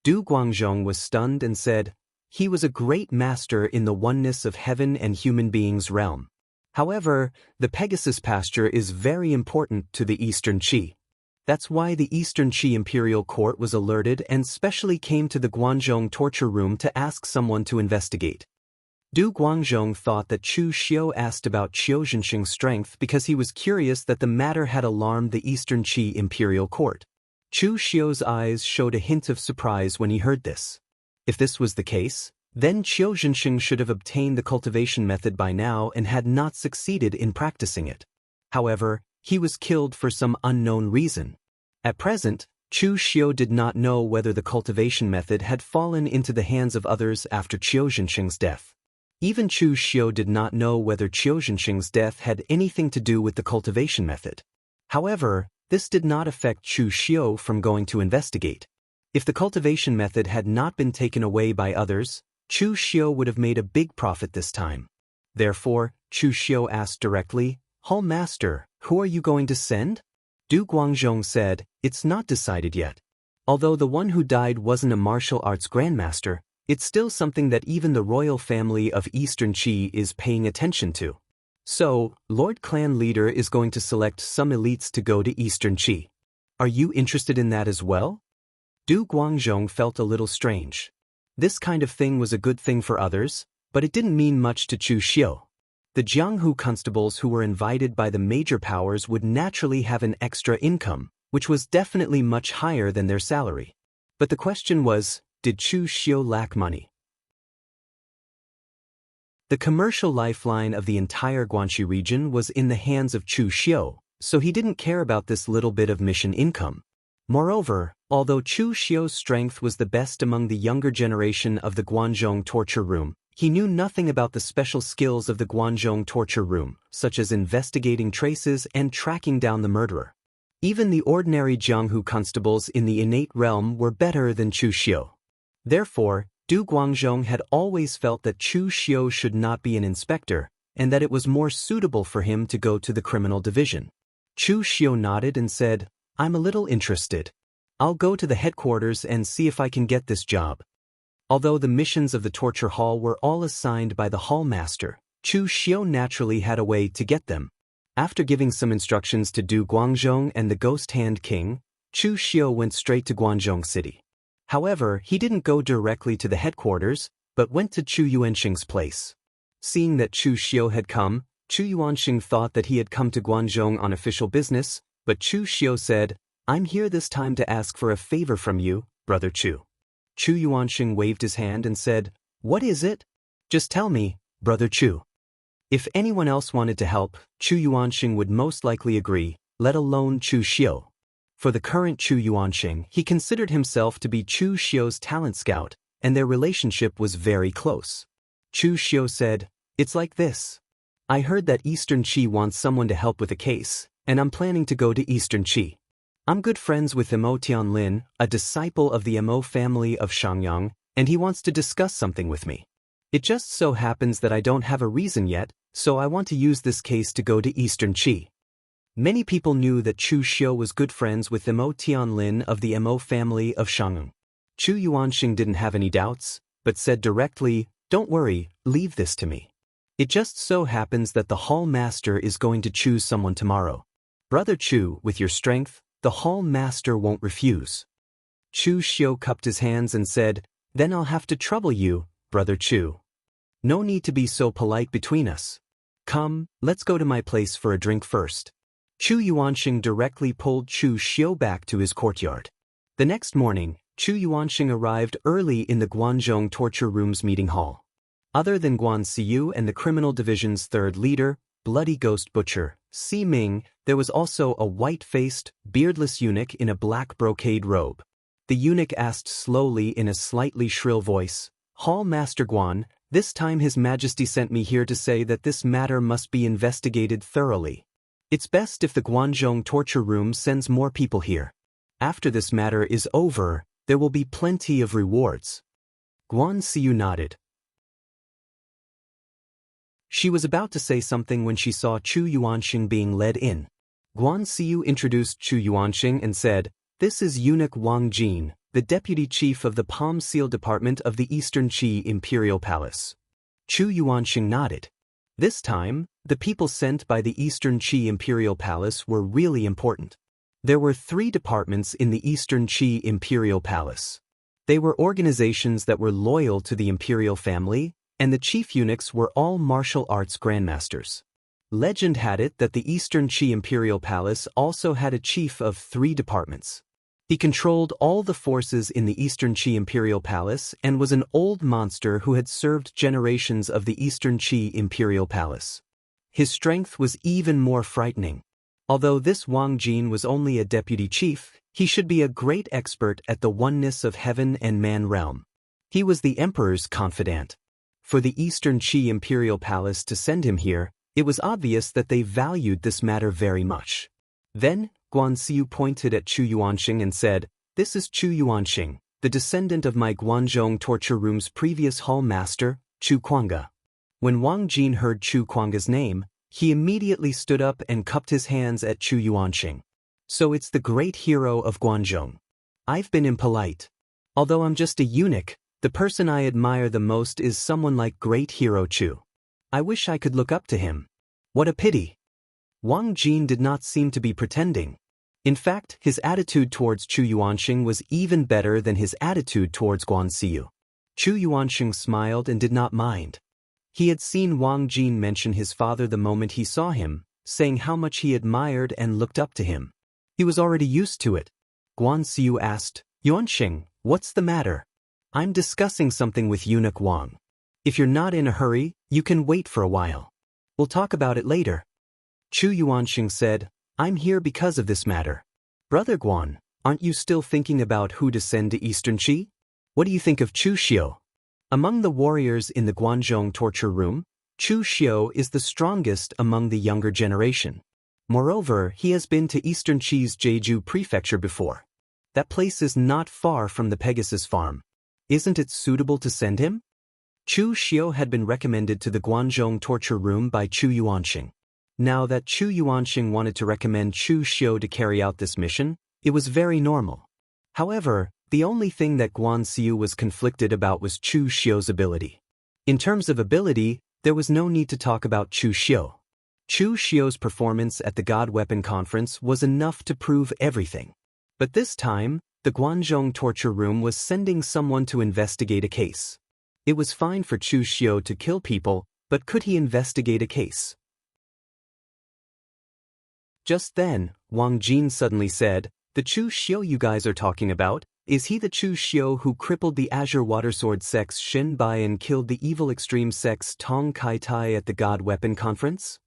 Du Guangzhong was stunned and said, "He was a great master in the oneness of heaven and human beings realm. However, the Pegasus pasture is very important to the Eastern Qi. That's why the Eastern Qi imperial court was alerted and specially came to the Guangzhong torture room to ask someone to investigate." Du Guangzhong thought that Chu Xiu asked about Qiu Zhenxing's strength because he was curious that the matter had alarmed the Eastern Qi imperial court. Chu Xiu's eyes showed a hint of surprise when he heard this. If this was the case, then Qiu Zhenxing should have obtained the cultivation method by now and had not succeeded in practicing it. However, he was killed for some unknown reason. At present, Chu Xiu did not know whether the cultivation method had fallen into the hands of others after Qiu Zhenxing's death. Even Chu Xiu did not know whether Qiu Zhenxing's death had anything to do with the cultivation method. However, this did not affect Chu Xiu from going to investigate. If the cultivation method had not been taken away by others, Chu Xiu would have made a big profit this time. Therefore, Chu Xiu asked directly, "Hall Master, who are you going to send?" Du Guangzhong said, "It's not decided yet. Although the one who died wasn't a martial arts grandmaster, it's still something that even the royal family of Eastern Qi is paying attention to. So, Lord Clan Leader is going to select some elites to go to Eastern Qi. Are you interested in that as well? Du Guangzhong felt a little strange. This kind of thing was a good thing for others, but it didn't mean much to Chu Xiu. The Jianghu constables who were invited by the major powers would naturally have an extra income, which was definitely much higher than their salary. But the question was, did Chu Xiu lack money? The commercial lifeline of the entire Guangxi region was in the hands of Chu Xiu, so he didn't care about this little bit of mission income. Moreover, although Chu Xiu's strength was the best among the younger generation of the Guanzhong torture room, he knew nothing about the special skills of the Guanzhong torture room, such as investigating traces and tracking down the murderer. Even the ordinary Jianghu constables in the innate realm were better than Chu Xiu. Therefore, Du Guangzhong had always felt that Chu Xiu should not be an inspector, and that it was more suitable for him to go to the criminal division. Chu Xiu nodded and said, "I'm a little interested. I'll go to the headquarters and see if I can get this job." Although the missions of the torture hall were all assigned by the hall master, Chu Xiu naturally had a way to get them. After giving some instructions to Du Guangzhong and the Ghost Hand King, Chu Xiu went straight to Guangzhong City. However, he didn't go directly to the headquarters, but went to Chu Yuanxing's place. Seeing that Chu Xiu had come, Chu Yuanxing thought that he had come to Guangzhong on official business, but Chu Xiu said, "I'm here this time to ask for a favor from you, Brother Chu." Chu Yuanxing waved his hand and said, "What is it? Just tell me, Brother Chu." If anyone else wanted to help, Chu Yuanxing would most likely agree, let alone Chu Xiu. For the current Chu Yuanxing, he considered himself to be Chu Xiu's talent scout, and their relationship was very close. Chu Xiu said, "It's like this. I heard that Eastern Qi wants someone to help with a case, and I'm planning to go to Eastern Qi. I'm good friends with Mo Tianlin, a disciple of the Mo family of Shangyang, and he wants to discuss something with me. It just so happens that I don't have a reason yet, so I want to use this case to go to Eastern Qi." Many people knew that Chu Xiu was good friends with Mo Tianlin of the Mo family of Shangyang. Chu Yuanxing didn't have any doubts, but said directly, "Don't worry, leave this to me. It just so happens that the hall master is going to choose someone tomorrow. Brother Chu, with your strength, the hall master won't refuse." Chu Xiu cupped his hands and said, "Then I'll have to trouble you, Brother Chu. No need to be so polite between us. Come, let's go to my place for a drink first." Chu Yuanxing directly pulled Chu Xiu back to his courtyard. The next morning, Chu Yuanxing arrived early in the Guanzhong torture room's meeting hall. Other than Guan Siyu and the criminal division's third leader, Bloody Ghost Butcher, Si Ming, there was also a white-faced, beardless eunuch in a black brocade robe. The eunuch asked slowly in a slightly shrill voice, "Hall Master Guan, this time His Majesty sent me here to say that this matter must be investigated thoroughly. It's best if the Guanzhong torture room sends more people here. After this matter is over, there will be plenty of rewards." Guan Siyu nodded. She was about to say something when she saw Chu Yuanxing being led in. Guan Siyu introduced Chu Yuanxing and said, "This is Eunuch Wang Jin, the deputy chief of the Palm Seal Department of the Eastern Qi Imperial Palace." Chu Yuanxing nodded. This time, the people sent by the Eastern Qi Imperial Palace were really important. There were 3 departments in the Eastern Qi Imperial Palace. They were organizations that were loyal to the imperial family, and the chief eunuchs were all martial arts grandmasters. Legend had it that the Eastern Qi Imperial Palace also had a chief of 3 departments. He controlled all the forces in the Eastern Qi Imperial Palace and was an old monster who had served generations of the Eastern Qi Imperial Palace. His strength was even more frightening. Although this Wang Jin was only a deputy chief, he should be a great expert at the oneness of heaven and man realm. He was the emperor's confidant. For the Eastern Qi Imperial Palace to send him here, it was obvious that they valued this matter very much. Then, Guan Siyu pointed at Chu Yuanxing and said, "This is Chu Yuanxing, the descendant of my Guanzhong torture room's previous hall master, Chu Kuanga." When Wang Jin heard Chu Kuanga's name, he immediately stood up and cupped his hands at Chu Yuanxing. "So it's the great hero of Guanzhong. I've been impolite. Although I'm just a eunuch, the person I admire the most is someone like great hero Chu. I wish I could look up to him." What a pity. Wang Jin did not seem to be pretending. In fact, his attitude towards Chu Yuanxing was even better than his attitude towards Guan Xiu. Chu Yuanxing smiled and did not mind. He had seen Wang Jin mention his father the moment he saw him, saying how much he admired and looked up to him. He was already used to it. Guan Xiu asked, Yuanxing, what's the matter? I'm discussing something with eunuch Wang. If you're not in a hurry, you can wait for a while. We'll talk about it later. Chu Yuanxing said, I'm here because of this matter. Brother Guan, aren't you still thinking about who to send to Eastern Qi? What do you think of Chu Xiu? Among the warriors in the Guanzhong torture room, Chu Xiu is the strongest among the younger generation. Moreover, he has been to Eastern Qi's Jeju prefecture before. That place is not far from the Pegasus farm. Isn't it suitable to send him? Chu Xiu had been recommended to the Guanzhong torture room by Chu Yuanxing. Now that Chu Yuanxing wanted to recommend Chu Xiu to carry out this mission, it was very normal. However, the only thing that Guan Xiu was conflicted about was Chu Xiu's ability. In terms of ability, there was no need to talk about Chu Xiu. Chu Xiu's performance at the God Weapon Conference was enough to prove everything. But this time, the Guanzhong torture room was sending someone to investigate a case. It was fine for Chu Xiu to kill people, but could he investigate a case? Just then, Wang Jin suddenly said, the Chu Xiu you guys are talking about, is he the Chu Xiu who crippled the Azure Watersword sect's Shen Bai and killed the evil extreme sect's Tong Kai Tai at the God Weapon Conference?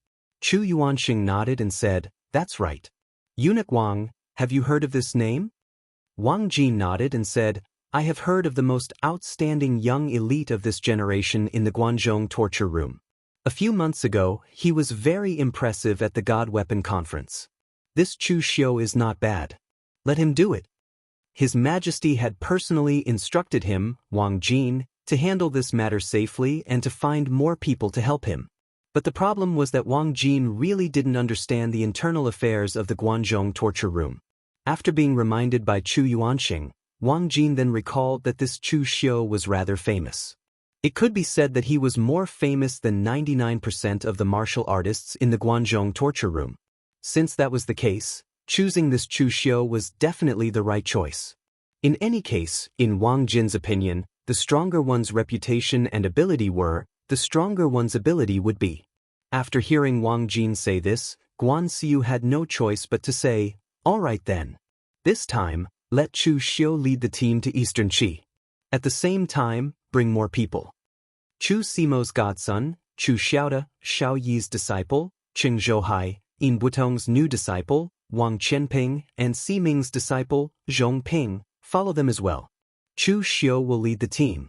Chu Yuanxing nodded and said, that's right. Eunuch Wang, have you heard of this name? Wang Jin nodded and said, I have heard of the most outstanding young elite of this generation in the Guanzhong torture room. A few months ago, he was very impressive at the God Weapon Conference. This Chu Xiu is not bad. Let him do it. His Majesty had personally instructed him, Wang Jin, to handle this matter safely and to find more people to help him. But the problem was that Wang Jin really didn't understand the internal affairs of the Guanzhong torture room. After being reminded by Chu Yuanxing, Wang Jin then recalled that this Chu Xiu was rather famous. It could be said that he was more famous than 99% of the martial artists in the Guanzhong torture room. Since that was the case, choosing this Chu Xiu was definitely the right choice. In any case, in Wang Jin's opinion, the stronger one's reputation and ability were, the stronger one's ability would be. After hearing Wang Jin say this, Guan Xiu had no choice but to say, all right then. This time, let Chu Xiu lead the team to Eastern Qi. At the same time, bring more people. Chu Simo's godson, Chu Xiaoda, Xiao Yi's disciple, Qing Zhouhai, Yin Butong's new disciple, Wang Qianping, and Ximing's disciple, Zhong Ping, follow them as well. Chu Xiu will lead the team.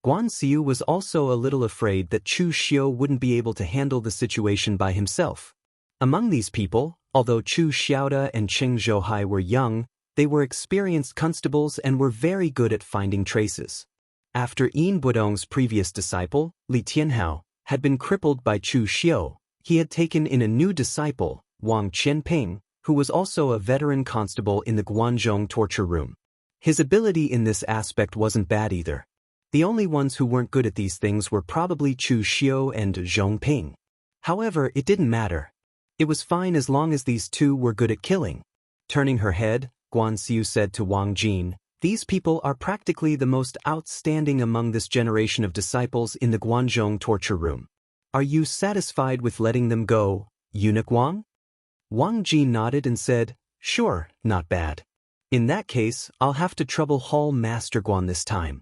Guan Xiu was also a little afraid that Chu Xiu wouldn't be able to handle the situation by himself. Among these people, although Chu Xiaoda and Qing Zhouhai were young, they were experienced constables and were very good at finding traces. After Yin Budong's previous disciple, Li Tianhao, had been crippled by Chu Xiu, he had taken in a new disciple, Wang Qianping, who was also a veteran constable in the Guanzhong torture room. His ability in this aspect wasn't bad either. The only ones who weren't good at these things were probably Chu Xiu and Zhong Ping. However, it didn't matter. It was fine as long as these two were good at killing. Turning her head, Guan Xiu said to Wang Jin, these people are practically the most outstanding among this generation of disciples in the Guanzhong torture room. Are you satisfied with letting them go, Eunuch Wang? Wang Jin nodded and said, sure, not bad. In that case, I'll have to trouble Hall Master Guan this time.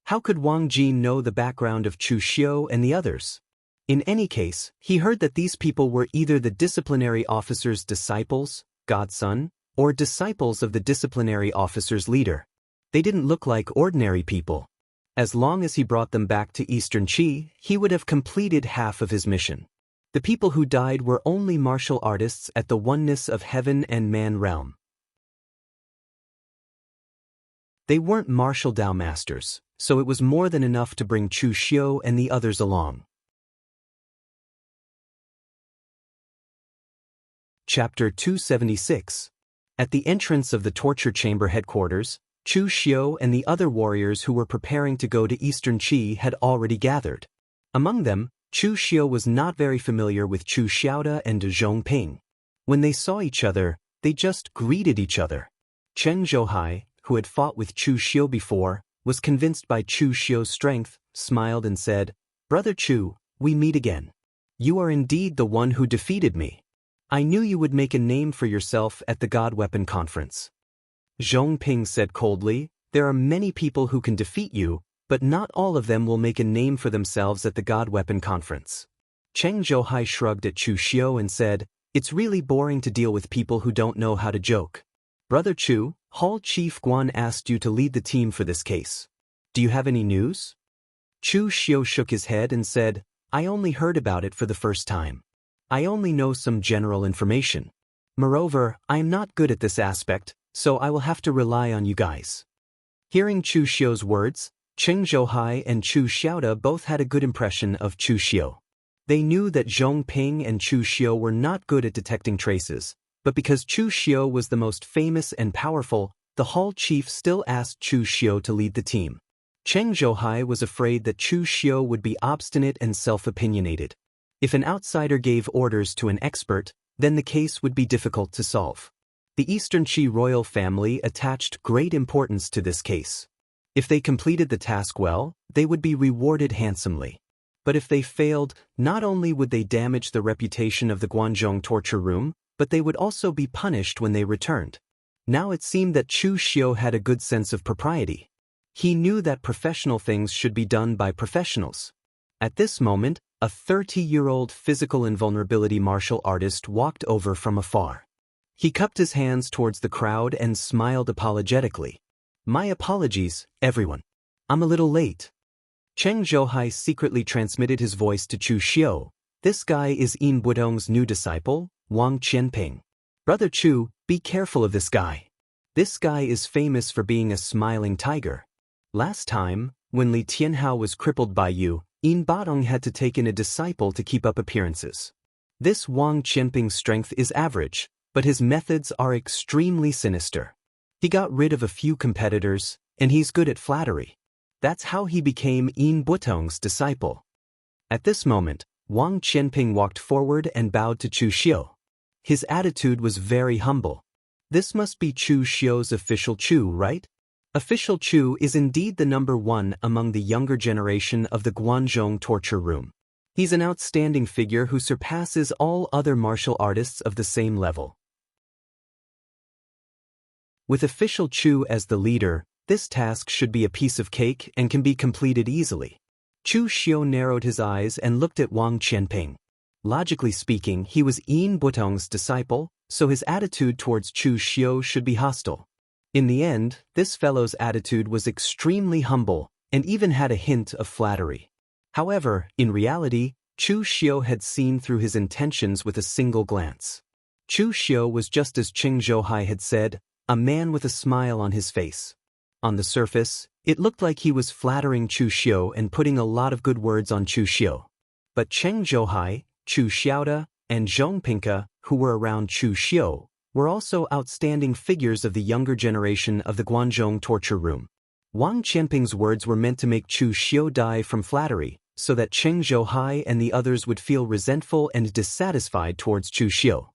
How could Wang Jin know the background of Chu Xiu and the others? In any case, he heard that these people were either the disciplinary officer's disciples, godson, or disciples of the disciplinary officer's leader. They didn't look like ordinary people. As long as he brought them back to Eastern Qi, he would have completed half of his mission. The people who died were only martial artists at the oneness of heaven and man realm. They weren't martial Dao masters, so it was more than enough to bring Chu Xiu and the others along. Chapter 276. At the entrance of the torture chamber headquarters, Chu Xiu and the other warriors who were preparing to go to Eastern Qi had already gathered. Among them, Chu Xiu was not very familiar with Chu Xiaoda and Zhong Ping. When they saw each other, they just greeted each other. Chen Zhouhai, who had fought with Chu Xiu before, was convinced by Chu Xiu's strength, smiled and said, "Brother Chu, we meet again. You are indeed the one who defeated me. I knew you would make a name for yourself at the God Weapon Conference." Zhong Ping said coldly, "There are many people who can defeat you, but not all of them will make a name for themselves at the God Weapon Conference." Cheng Zhouhai shrugged at Chu Xiu and said, "It's really boring to deal with people who don't know how to joke. Brother Chu, Hall Chief Guan asked you to lead the team for this case. Do you have any news?" Chu Xiu shook his head and said, "I only heard about it for the first time. I only know some general information. Moreover, I am not good at this aspect, so I will have to rely on you guys." Hearing Chu Xiu's words, Cheng Zhouhai and Chu Xiaoda both had a good impression of Chu Xiu. They knew that Zhong Ping and Chu Xiu were not good at detecting traces, but because Chu Xiu was the most famous and powerful, the Hall Chief still asked Chu Xiu to lead the team. Cheng Zhouhai was afraid that Chu Xiu would be obstinate and self-opinionated. If an outsider gave orders to an expert, then the case would be difficult to solve. The Eastern Qi royal family attached great importance to this case. If they completed the task well, they would be rewarded handsomely. But if they failed, not only would they damage the reputation of the Guanzhong torture room, but they would also be punished when they returned. Now it seemed that Chu Xiu had a good sense of propriety. He knew that professional things should be done by professionals. At this moment, a 30-year-old physical invulnerability martial artist walked over from afar. He cupped his hands towards the crowd and smiled apologetically. "My apologies, everyone. I'm a little late." Cheng Zhouhai secretly transmitted his voice to Chu Xiu. "This guy is Yin Budong's new disciple, Wang Qianping. Brother Chu, be careful of this guy. This guy is famous for being a smiling tiger. Last time, when Li Tianhao was crippled by you, Yin Budong had to take in a disciple to keep up appearances. This Wang Qianping's strength is average, but his methods are extremely sinister. He got rid of a few competitors, and he's good at flattery. That's how he became Yin Budong's disciple." At this moment, Wang Qianping walked forward and bowed to Chu Xiu. His attitude was very humble. This must be Chu Xiu's official Chu, right? Official Chu is indeed the number one among the younger generation of the Guanzhong torture room. He's an outstanding figure who surpasses all other martial artists of the same level. With official Chu as the leader, this task should be a piece of cake and can be completed easily. Chu Xiu narrowed his eyes and looked at Wang Qianping. Logically speaking, he was Yin Budong's disciple, so his attitude towards Chu Xiu should be hostile. In the end, this fellow's attitude was extremely humble and even had a hint of flattery. However, in reality, Chu Xiu had seen through his intentions with a single glance. Chu Xiu was just as Cheng Zhouhai had said, a man with a smile on his face. On the surface, it looked like he was flattering Chu Xiu and putting a lot of good words on Chu Xiu. But Cheng Zhouhai, Chu Xiaoda, and Zhong Ping, who were around Chu Xiu, were also outstanding figures of the younger generation of the Guanzhong torture room. Wang Qianping's words were meant to make Chu Xiu die from flattery, so that Cheng Zhouhai and the others would feel resentful and dissatisfied towards Chu Xiu.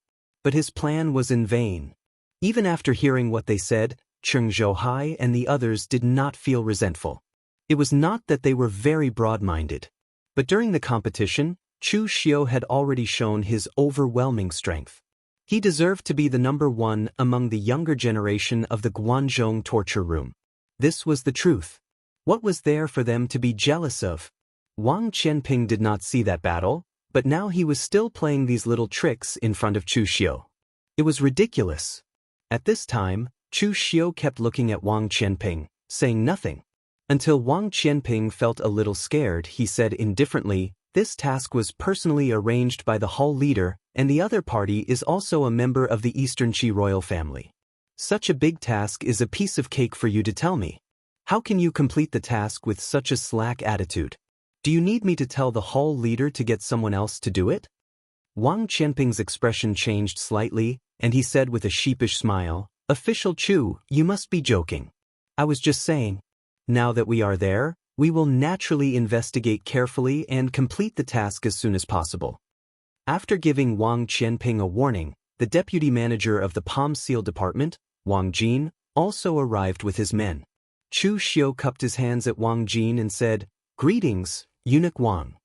But his plan was in vain. Even after hearing what they said, Cheng Zhouhai and the others did not feel resentful. It was not that they were very broad-minded. But during the competition, Chu Xiu had already shown his overwhelming strength. He deserved to be the number one among the younger generation of the Guanzhong torture room. This was the truth. What was there for them to be jealous of? Wang Qianping did not see that battle, but now he was still playing these little tricks in front of Chu Xiu. It was ridiculous. At this time, Chu Xiu kept looking at Wang Qianping, saying nothing. Until Wang Qianping felt a little scared, he said indifferently, "This task was personally arranged by the hall leader, and the other party is also a member of the Eastern Qi royal family. Such a big task is a piece of cake for you to tell me. How can you complete the task with such a slack attitude? Do you need me to tell the hall leader to get someone else to do it?" Wang Qianping's expression changed slightly, and he said with a sheepish smile, "Official Chu, you must be joking. I was just saying. Now that we are there, We will naturally investigate carefully and complete the task as soon as possible. After giving Wang Qianping a warning, the deputy manager of the Palm Seal Department, Wang Jin, also arrived with his men. Chu Xiu cupped his hands at Wang Jin and said, "Greetings, eunuch Wang."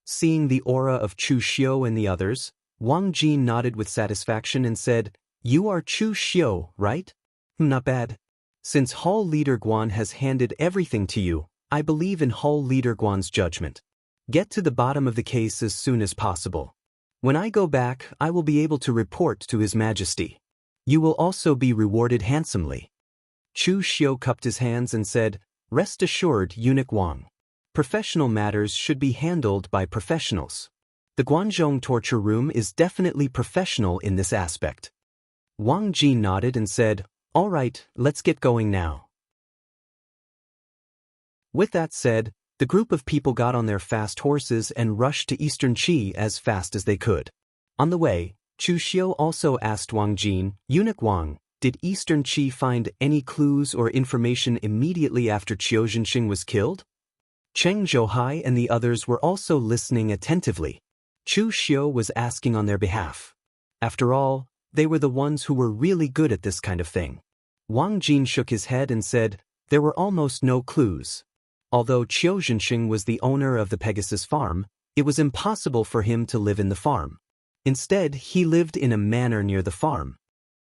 Seeing the aura of Chu Xiu and the others, Wang Jin nodded with satisfaction and said, "You are Chu Xiu, right? Not bad. Since Hall Leader Guan has handed everything to you, I believe in Hall Leader Guan's judgment. Get to the bottom of the case as soon as possible. When I go back, I will be able to report to His Majesty. You will also be rewarded handsomely." Chu Xiu cupped his hands and said, "Rest assured, eunuch Wang. Professional matters should be handled by professionals. The Guanzhong torture room is definitely professional in this aspect." Wang Jin nodded and said, "All right, let's get going now." With that said, the group of people got on their fast horses and rushed to Eastern Qi as fast as they could. On the way, Chu Xiu also asked Wang Jin, "Eunuch Wang, did Eastern Qi find any clues or information immediately after Qiu Zhenxing was killed?" Cheng Zhouhai and the others were also listening attentively. Chu Xiu was asking on their behalf. After all, they were the ones who were really good at this kind of thing. Wang Jin shook his head and said, "There were almost no clues. Although Qiu Zhenxing was the owner of the Pegasus farm, it was impossible for him to live in the farm. Instead, he lived in a manor near the farm.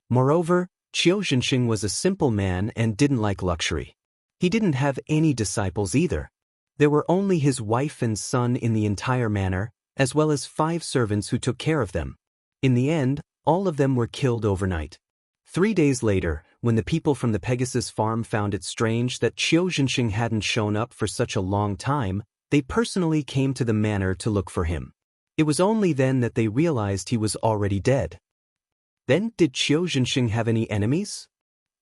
Moreover, Qiu Zhenxing was a simple man and didn't like luxury. He didn't have any disciples either. There were only his wife and son in the entire manor, as well as 5 servants who took care of them. In the end, all of them were killed overnight. 3 days later, when the people from the Pegasus farm found it strange that Qiu Zhenxing hadn't shown up for such a long time, they personally came to the manor to look for him. It was only then that they realized he was already dead. Then, did Qiu Zhenxing have any enemies?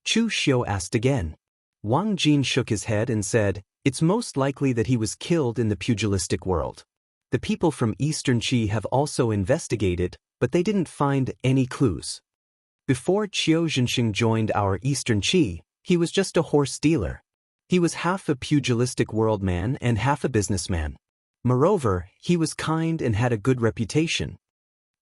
Chu Xiu asked again. Wang Jin shook his head and said, "It's most likely that he was killed in the pugilistic world. The people from Eastern Qi have also investigated, but they didn't find any clues. Before Qiu Zhenxing joined our Eastern Qi, he was just a horse dealer. He was half a pugilistic world man and half a businessman. Moreover, he was kind and had a good reputation.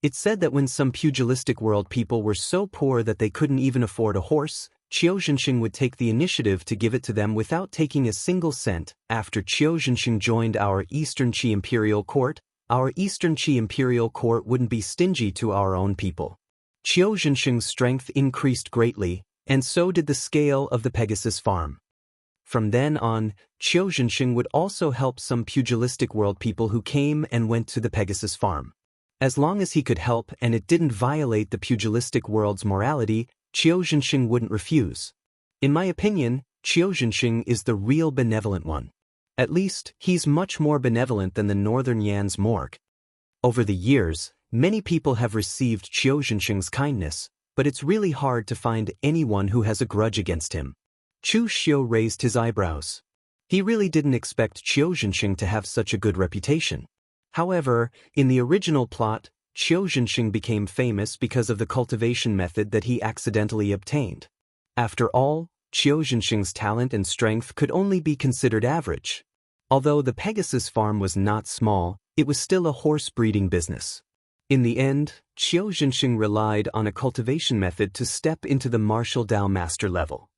It's said that when some pugilistic world people were so poor that they couldn't even afford a horse, Qiu Zhenxing would take the initiative to give it to them without taking a single cent. After Qiu Zhenxing joined our Eastern Qi Imperial Court, our Eastern Qi Imperial Court wouldn't be stingy to our own people. Qiu Zhenxing's strength increased greatly, and so did the scale of the Pegasus farm. From then on, Qiu Zhenxing would also help some pugilistic world people who came and went to the Pegasus farm. As long as he could help and it didn't violate the pugilistic world's morality, Qiu Zhenxing wouldn't refuse. In my opinion, Qiu Zhenxing is the real benevolent one. At least, he's much more benevolent than the Northern Yan's morgue. Over the years, many people have received Qiu Zhenxing's kindness, but it's really hard to find anyone who has a grudge against him. Chu Xiu raised his eyebrows. He really didn't expect Qiu Zhenxing to have such a good reputation. However, in the original plot, Qiu Zhenxing became famous because of the cultivation method that he accidentally obtained. After all, Qiu Zhenxing's talent and strength could only be considered average. Although the Pegasus farm was not small, it was still a horse breeding business. In the end, Qiu Zhenxing relied on a cultivation method to step into the martial Dao master level.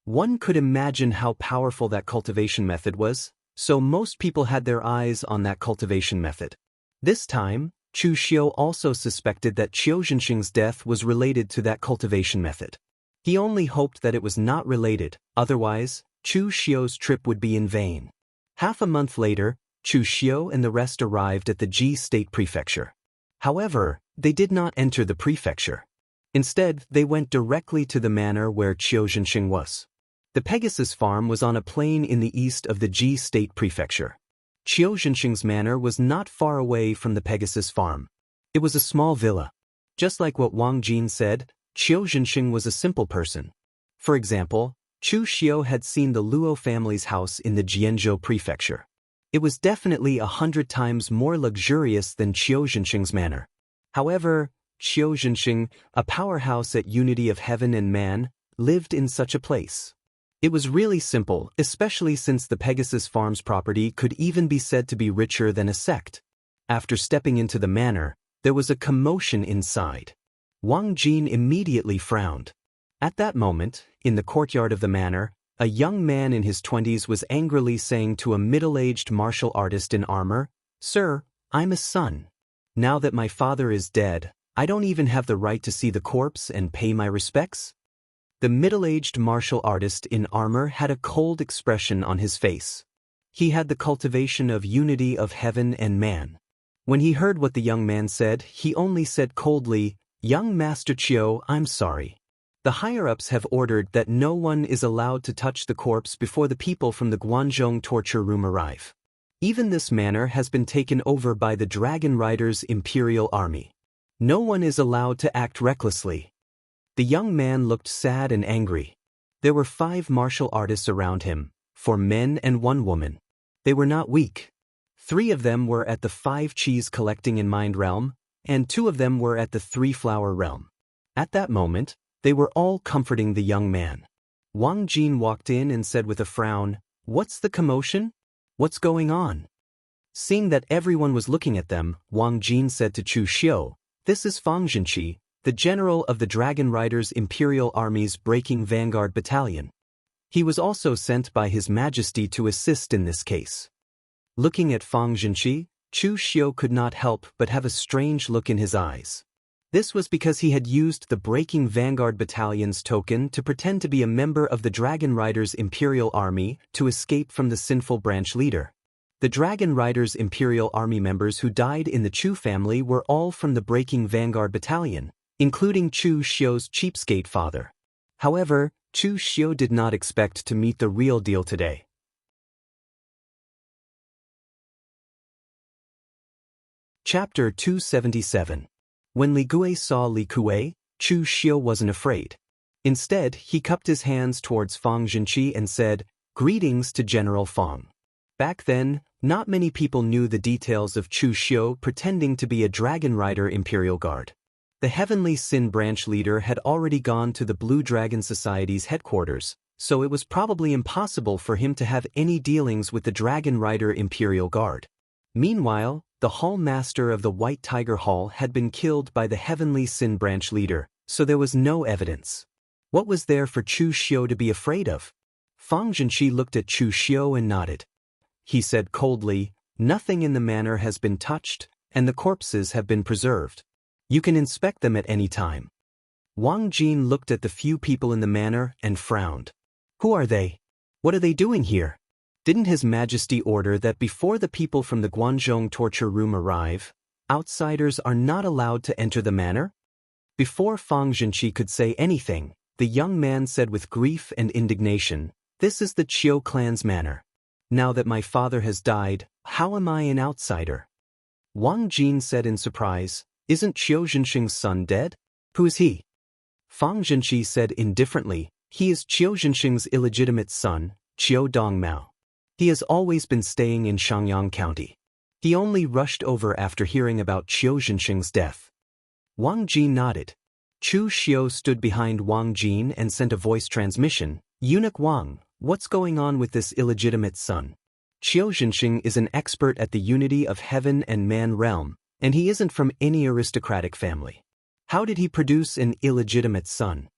One could imagine how powerful that cultivation method was, so most people had their eyes on that cultivation method. This time, Chu Xiu also suspected that Qiu Zhenxing's death was related to that cultivation method. He only hoped that it was not related, otherwise, Chu Xiu's trip would be in vain. Half a month later, Chu Xiu and the rest arrived at the Ji State Prefecture. However, they did not enter the prefecture. Instead, they went directly to the manor where Qiu Zhenxing was. The Pegasus farm was on a plain in the east of the Ji State Prefecture. Qiu Zhenxing's manor was not far away from the Pegasus farm. It was a small villa. Just like what Wang Jin said, Qiu Zhenxing was a simple person. For example, Chu Xiu had seen the Luo family's house in the Jianghu Prefecture. It was definitely 100 times more luxurious than Qiu Zhenxing's manor. However, Qiu Zhenxing, a powerhouse at unity of heaven and man, lived in such a place. It was really simple, especially since the Pegasus Farms property could even be said to be richer than a sect. After stepping into the manor, there was a commotion inside. Wang Jin immediately frowned. At that moment, in the courtyard of the manor, a young man in his 20s was angrily saying to a middle-aged martial artist in armor, "Sir, I'm a son. Now that my father is dead, I don't even have the right to see the corpse and pay my respects?" The middle-aged martial artist in armor had a cold expression on his face. He had the cultivation of unity of heaven and man. When he heard what the young man said, he only said coldly, "Young Master Chiu, I'm sorry. The higher-ups have ordered that no one is allowed to touch the corpse before the people from the Guanzhong torture room arrive. Even this manor has been taken over by the Dragon Riders' Imperial Army. No one is allowed to act recklessly." The young man looked sad and angry. There were 5 martial artists around him, 4 men and 1 woman. They were not weak. 3 of them were at the 5 cheese collecting in Mind Realm, and 2 of them were at the 3 flower realm. At that moment, they were all comforting the young man. Wang Jin walked in and said with a frown, "What's the commotion? What's going on?" Seeing that everyone was looking at them, Wang Jin said to Chu Xiu, "This is Fang Jinqi, the general of the Dragon Riders' Imperial Army's Breaking Vanguard Battalion. He was also sent by His Majesty to assist in this case." Looking at Fang Jinqi, Chu Xiu could not help but have a strange look in his eyes. This was because he had used the Breaking Vanguard Battalion's token to pretend to be a member of the Dragon Riders' Imperial Army to escape from the sinful branch leader. The Dragon Riders' Imperial Army members who died in the Chu family were all from the Breaking Vanguard Battalion, including Chu Xiu's cheapskate father. However, Chu Xiu did not expect to meet the real deal today. Chapter 277. When Li Gui saw Li Kuei, Chu Xiu wasn't afraid. Instead, he cupped his hands towards Fang Jinqi and said, "Greetings to General Fang." Back then, not many people knew the details of Chu Xiu pretending to be a Dragon Rider Imperial Guard. The Heavenly Sin branch leader had already gone to the Blue Dragon Society's headquarters, so it was probably impossible for him to have any dealings with the Dragon Rider Imperial Guard. Meanwhile, the Hall Master of the White Tiger Hall had been killed by the Heavenly Sin branch leader, so there was no evidence. What was there for Chu Xiu to be afraid of? Fang Jinqi looked at Chu Xiu and nodded. He said coldly, "Nothing in the manor has been touched, and the corpses have been preserved. You can inspect them at any time." Wang Jin looked at the few people in the manor and frowned. Who are they? What are they doing here? Didn't His Majesty order that before the people from the Guanzhong torture room arrive, outsiders are not allowed to enter the manor? Before Fang Jinqi could say anything, the young man said with grief and indignation, "This is the Chiu clan's manor. Now that my father has died, how am I an outsider?" Wang Jin said in surprise, "Isn't Chiu Jinxing's son dead? Who is he?" Fang Jinqi said indifferently, "He is Chiu Jinxing's illegitimate son, Chiu Dongmao. He has always been staying in Shangyang County. He only rushed over after hearing about Chiu Jinxing's death." Wang Jin nodded. Chu Xiu stood behind Wang Jin and sent a voice transmission, "Eunuch Wang, what's going on with this illegitimate son? Chiu Jinxing is an expert at the unity of heaven and man realm, and he isn't from any aristocratic family. How did he produce an illegitimate son?"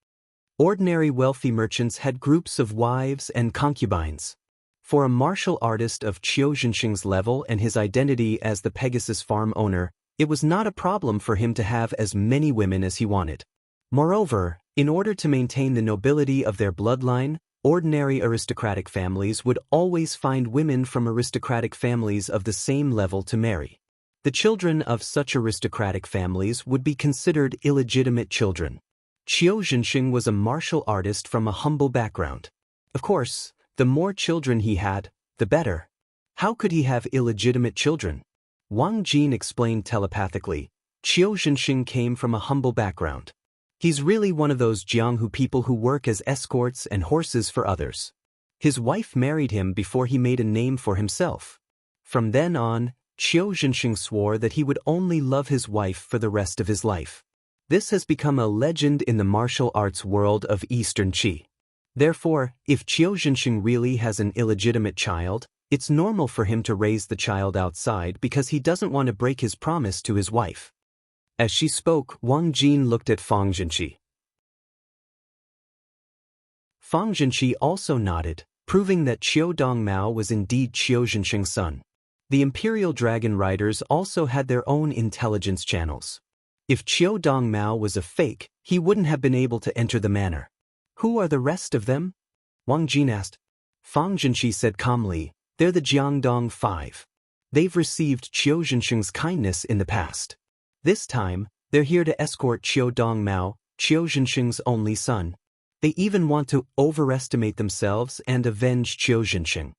Ordinary wealthy merchants had groups of wives and concubines. For a martial artist of Chiu Jinxing's level and his identity as the Pegasus farm owner, it was not a problem for him to have as many women as he wanted. Moreover, in order to maintain the nobility of their bloodline, ordinary aristocratic families would always find women from aristocratic families of the same level to marry. The children of such aristocratic families would be considered illegitimate children. Chiu Jinxing was a martial artist from a humble background. Of course, the more children he had, the better. How could he have illegitimate children? Wang Jin explained telepathically, "Chiu Jinxing came from a humble background. He's really one of those Jianghu people who work as escorts and horses for others. His wife married him before he made a name for himself. From then on, Chiu Jinxing swore that he would only love his wife for the rest of his life. This has become a legend in the martial arts world of Eastern Qi. Therefore, if Qiu Zhenxing really has an illegitimate child, it's normal for him to raise the child outside because he doesn't want to break his promise to his wife. As she spoke, Wang Jin looked at Fang Zhenqi. Fang Zhenqi also nodded, proving that Qiu Dongmao was indeed Qiu Zhenxing's son. The Imperial Dragon Riders also had their own intelligence channels. If Qiu Dongmao was a fake, he wouldn't have been able to enter the manor. Who are the rest of them? Wang Jin asked. Fang Zhenqi said calmly, they're the Jiangdong 5. They've received Qiu Zhenxing's kindness in the past. This time, they're here to escort Qiu Dongmao, Qiu Zhenxing's only son. They even want to overestimate themselves and avenge Qiu Zhenxing.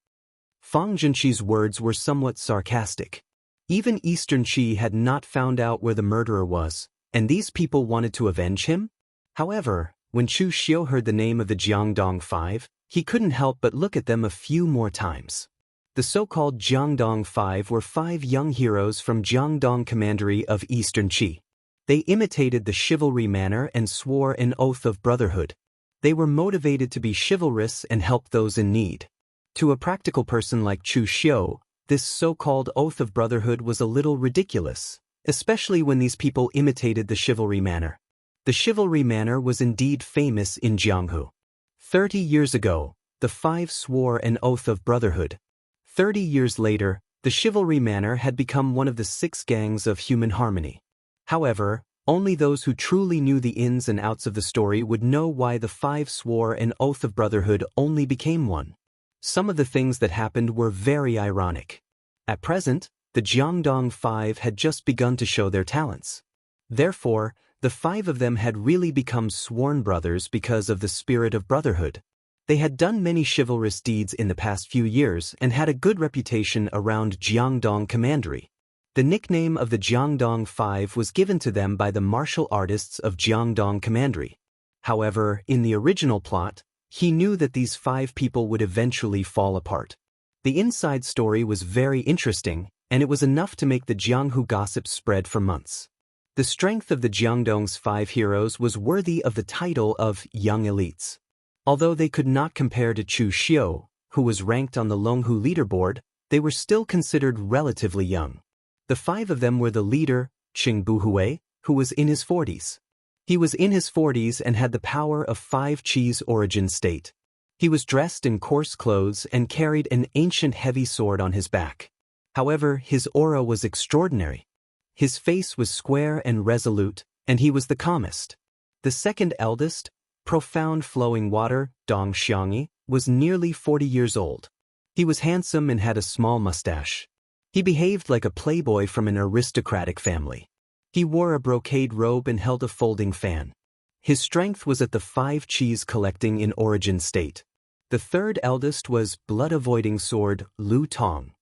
Fang Zhenqi's words were somewhat sarcastic. Even Eastern Qi had not found out where the murderer was, and these people wanted to avenge him? However, when Chu Xiu heard the name of the Jiangdong 5, he couldn't help but look at them a few more times. The so-called Jiangdong 5 were 5 young heroes from Jiangdong Commandery of Eastern Qi. They imitated the chivalry manner and swore an oath of brotherhood. They were motivated to be chivalrous and help those in need. To a practical person like Chu Xiu, this so-called oath of brotherhood was a little ridiculous, especially when these people imitated the chivalry manner. The chivalry manner was indeed famous in Jianghu. 30 years ago, the 5 swore an oath of brotherhood. 30 years later, the chivalry manner had become one of the 6 gangs of human harmony. However, only those who truly knew the ins and outs of the story would know why the 5 swore an oath of brotherhood only became one. Some of the things that happened were very ironic. At present, the Jiangdong 5 had just begun to show their talents. Therefore, the 5 of them had really become sworn brothers because of the spirit of brotherhood. They had done many chivalrous deeds in the past few years and had a good reputation around Jiangdong Commandery. The nickname of the Jiangdong 5 was given to them by the martial artists of Jiangdong Commandery. However, in the original plot, he knew that these 5 people would eventually fall apart. The inside story was very interesting, and it was enough to make the Jianghu gossip spread for months. The strength of the Jiangdong's 5 heroes was worthy of the title of young elites. Although they could not compare to Chu Xiu, who was ranked on the Longhu leaderboard, they were still considered relatively young. The 5 of them were the leader, Qing Buhui, who was in his 40s. He was in his 40s and had the power of 5 Qi's origin state. He was dressed in coarse clothes and carried an ancient heavy sword on his back. However, his aura was extraordinary. His face was square and resolute, and he was the calmest. The second eldest, profound flowing water, Dong Xiangyi, was nearly 40 years old. He was handsome and had a small mustache. He behaved like a playboy from an aristocratic family. He wore a brocade robe and held a folding fan. His strength was at the 5 Qis collecting in origin state. The third eldest was blood-avoiding sword Lu Tong.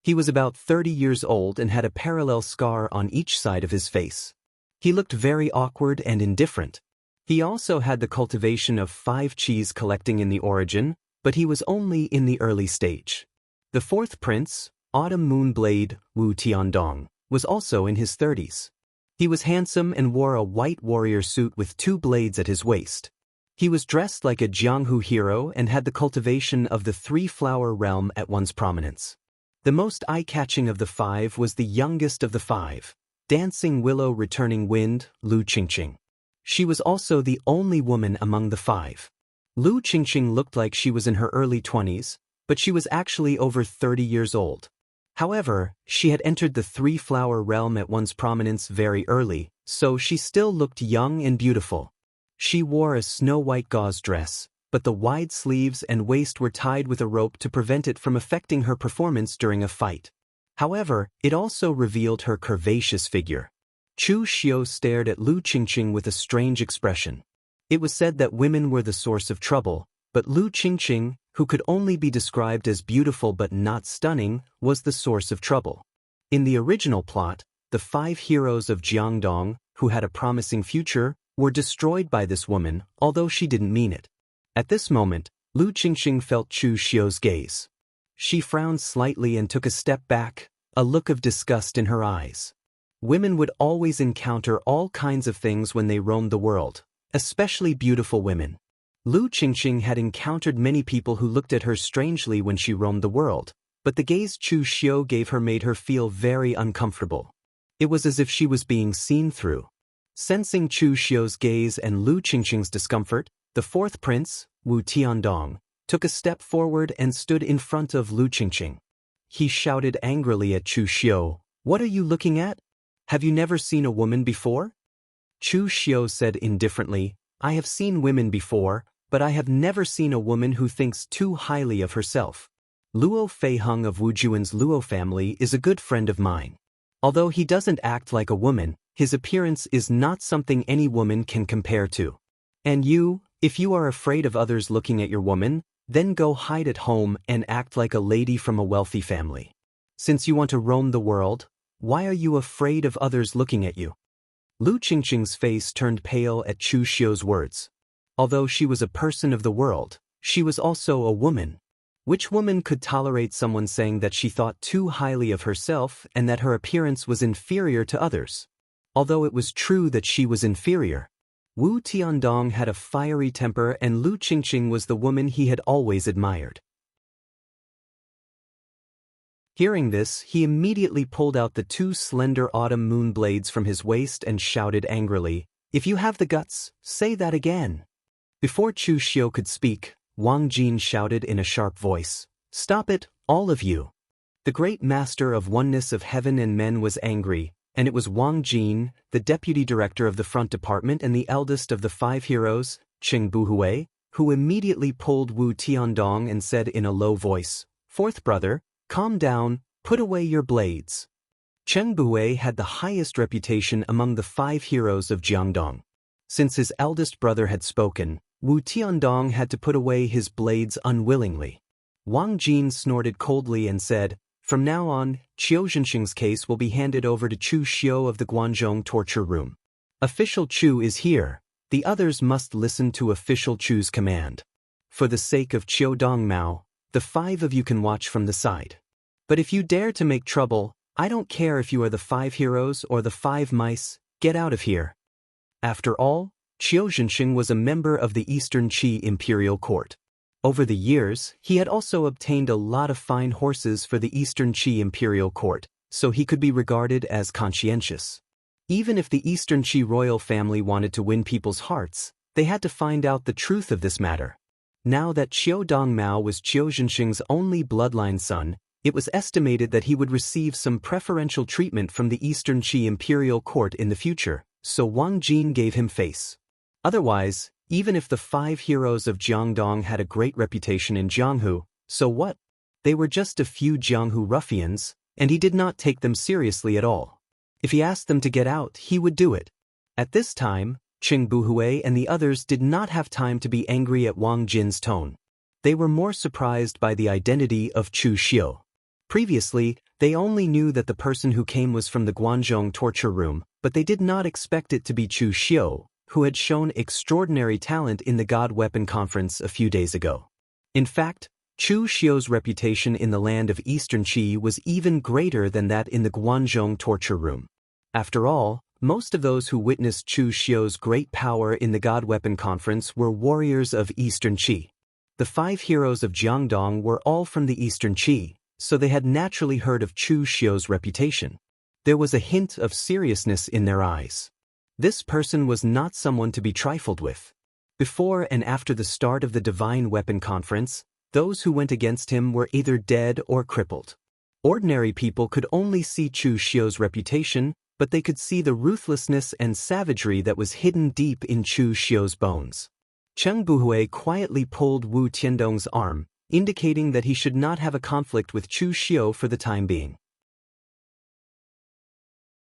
He was about 30 years old and had a parallel scar on each side of his face. He looked very awkward and indifferent. He also had the cultivation of 5 Qis collecting in the origin, but he was only in the early stage. The fourth prince, Autumn Moonblade Wu Tiandong, was also in his 30s. He was handsome and wore a white warrior suit with 2 blades at his waist. He was dressed like a Jianghu hero and had the cultivation of the 3-flower realm at one's prominence. The most eye-catching of the 5 was the youngest of the 5, Dancing Willow Returning Wind, Lu Qingqing. She was also the only woman among the 5. Lu Qingqing looked like she was in her early 20s, but she was actually over 30 years old. However, she had entered the 3-flower realm at one's prominence very early, so she still looked young and beautiful. She wore a snow-white gauze dress, but the wide sleeves and waist were tied with a rope to prevent it from affecting her performance during a fight. However, it also revealed her curvaceous figure. Chu Xiu stared at Lu Qingqing with a strange expression. It was said that women were the source of trouble, but Lu Qingqing, who could only be described as beautiful but not stunning, was the source of trouble. In the original plot, the 5 heroes of Jiangdong, who had a promising future, were destroyed by this woman, although she didn't mean it. At this moment, Lu Qingqing felt Chu Xiu's gaze. She frowned slightly and took a step back, a look of disgust in her eyes. Women would always encounter all kinds of things when they roamed the world, especially beautiful women. Lu Qingqing had encountered many people who looked at her strangely when she roamed the world, but the gaze Chu Xiu gave her made her feel very uncomfortable. It was as if she was being seen through. Sensing Chu Xiu's gaze and Lu Qingqing's discomfort, the fourth prince, Wu Tiandong, took a step forward and stood in front of Lu Qingqing. He shouted angrily at Chu Xiu, "What are you looking at? Have you never seen a woman before?" Chu Xiu said indifferently, "I have seen women before, but I have never seen a woman who thinks too highly of herself. Luo Feiheng of Wu Juan's Luo family is a good friend of mine. Although he doesn't act like a woman, his appearance is not something any woman can compare to. And you, if you are afraid of others looking at your woman, then go hide at home and act like a lady from a wealthy family. Since you want to roam the world, why are you afraid of others looking at you?" Lu Qingqing's face turned pale at Chu Xiu's words. Although she was a person of the world, she was also a woman. Which woman could tolerate someone saying that she thought too highly of herself and that her appearance was inferior to others? Although it was true that she was inferior, Wu Tiandong had a fiery temper and Lu Qingqing was the woman he had always admired. Hearing this, he immediately pulled out the two slender autumn moon blades from his waist and shouted angrily, "If you have the guts, say that again." Before Chu Xiu could speak, Wang Jin shouted in a sharp voice, "Stop it, all of you." The great master of oneness of heaven and men was angry, and it was Wang Jin, the deputy director of the front department and the eldest of the five heroes, Cheng Buhui, who immediately pulled Wu Tiandong and said in a low voice, "Fourth brother, calm down, put away your blades." Cheng Buhui had the highest reputation among the five heroes of Jiangdong. Since his eldest brother had spoken, Wu Tiandong had to put away his blades unwillingly. Wang Jin snorted coldly and said, "From now on, Qiu Zhenxing's case will be handed over to Chu Xiu of the Guanzhong torture room. Official Chu is here. The others must listen to Official Chu's command. For the sake of Qiu Dongmao, the five of you can watch from the side. But if you dare to make trouble, I don't care if you are the five heroes or the five mice, get out of here." After all, Qiu Zhenxing was a member of the Eastern Qi Imperial Court. Over the years, he had also obtained a lot of fine horses for the Eastern Qi Imperial Court, so he could be regarded as conscientious. Even if the Eastern Qi royal family wanted to win people's hearts, they had to find out the truth of this matter. Now that Qiu Dongmao was Qiu Zhenxing's only bloodline son, it was estimated that he would receive some preferential treatment from the Eastern Qi Imperial Court in the future, so Wang Jin gave him face. Otherwise, even if the five heroes of Jiangdong had a great reputation in Jianghu, so what? They were just a few Jianghu ruffians, and he did not take them seriously at all. If he asked them to get out, he would do it. At this time, Cheng Buhui and the others did not have time to be angry at Wang Jin's tone. They were more surprised by the identity of Chu Xiu. Previously, they only knew that the person who came was from the Guanzhong torture room, but they did not expect it to be Chu Xiu, who had shown extraordinary talent in the God Weapon Conference a few days ago. In fact, Chu Xiu's reputation in the land of Eastern Qi was even greater than that in the Guanzhong torture room. After all, most of those who witnessed Chu Xiu's great power in the God Weapon Conference were warriors of Eastern Qi. The five heroes of Jiangdong were all from the Eastern Qi, so they had naturally heard of Chu Xiu's reputation. There was a hint of seriousness in their eyes. This person was not someone to be trifled with. Before and after the start of the Divine Weapon Conference, those who went against him were either dead or crippled. Ordinary people could only see Chu Xiu's reputation, but they could see the ruthlessness and savagery that was hidden deep in Chu Xiu's bones. Cheng Buhui quietly pulled Wu Tiandong's arm, indicating that he should not have a conflict with Chu Xiu for the time being.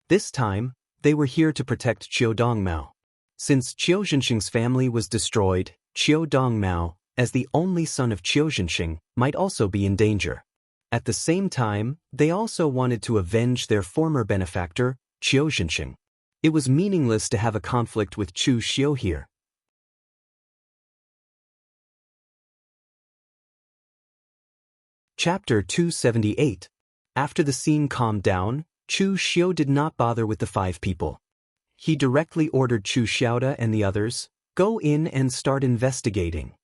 This time, they were here to protect Qiu Dongmao. Since Qiu Zhenxing's family was destroyed, Qiu Dongmao, as the only son of Qiu Zhenxing, might also be in danger. At the same time, they also wanted to avenge their former benefactor, Qiu Zhenxing. It was meaningless to have a conflict with Chu Xiu here. Chapter 278. After the scene calmed down, Chu Xiu did not bother with the five people. He directly ordered Chu Xiaoda and the others, Go in and start investigating.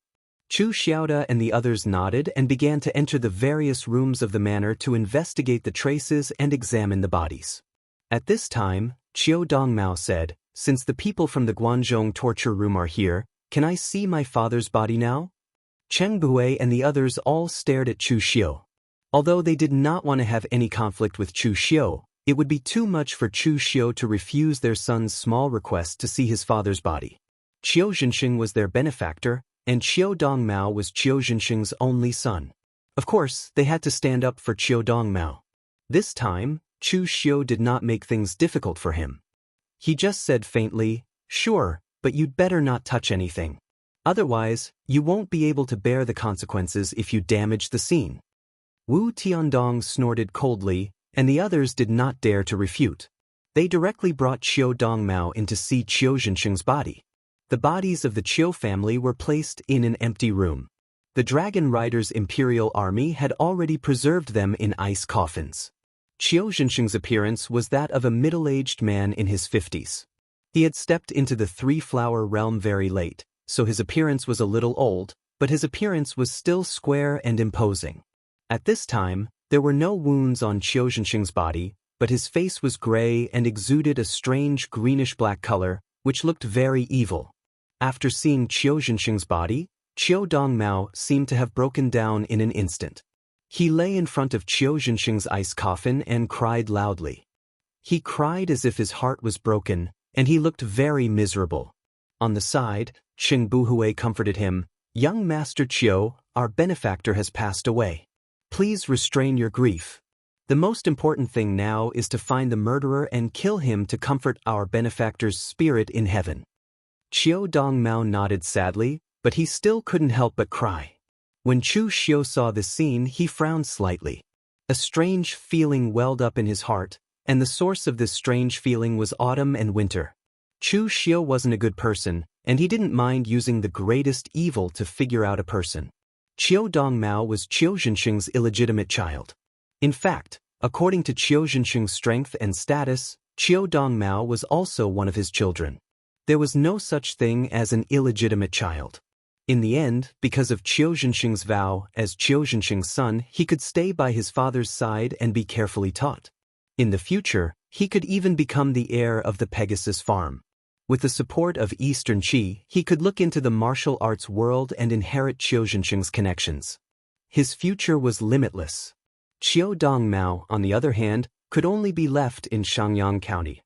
Chu Xiaoda and the others nodded and began to enter the various rooms of the manor to investigate the traces and examine the bodies. At this time, Qiu Dongmao said, "Since the people from the Guanzhong torture room are here, can I see my father's body now?" Cheng Bui and the others all stared at Chu Xiu. Although they did not want to have any conflict with Chu Xiu, it would be too much for Chu Xiu to refuse their son's small request to see his father's body. Qiu Zhenxing was their benefactor, and Qiu Dongmao was Qiu Zhenxing's only son. Of course, they had to stand up for Qiu Dongmao. This time, Chu Xiu did not make things difficult for him. He just said faintly, "Sure, but you'd better not touch anything. Otherwise, you won't be able to bear the consequences if you damage the scene." Wu Tiandong snorted coldly, and the others did not dare to refute. They directly brought Qiu Dongmao in to see Qiu Zhenxing's body. The bodies of the Qiu family were placed in an empty room. The Dragon Rider's imperial army had already preserved them in ice coffins. Qiu Zhenxing's appearance was that of a middle-aged man in his 50s. He had stepped into the three-flower realm very late, so his appearance was a little old, but his appearance was still square and imposing. At this time, there were no wounds on Qiu Zhenxing's body, but his face was gray and exuded a strange greenish-black color, which looked very evil. After seeing Qiu Zhenxing's body, Qiu Dongmao seemed to have broken down in an instant. He lay in front of Qiu Zhenxing's ice coffin and cried loudly. He cried as if his heart was broken, and he looked very miserable. On the side, Cheng Buhui comforted him, "Young Master Qiu, our benefactor has passed away. Please restrain your grief. The most important thing now is to find the murderer and kill him to comfort our benefactor's spirit in heaven." Qiu Dongmao nodded sadly, but he still couldn't help but cry. When Chu Xiu saw this scene, he frowned slightly. A strange feeling welled up in his heart, and the source of this strange feeling was autumn and winter. Chu Xiu wasn't a good person, and he didn't mind using the greatest evil to figure out a person. Qiu Dongmao was Qiu Zhenxing's illegitimate child. In fact, according to Qiu Zhenxing's strength and status, Qiu Dongmao was also one of his children. There was no such thing as an illegitimate child. In the end, because of Qiu Zhenxing's vow as Qiu Zhenxing's son, he could stay by his father's side and be carefully taught. In the future, he could even become the heir of the Pegasus farm. With the support of Eastern Qi, he could look into the martial arts world and inherit Qiu Zhenxing's connections. His future was limitless. Qiu Dongmao, on the other hand, could only be left in Shangyang County.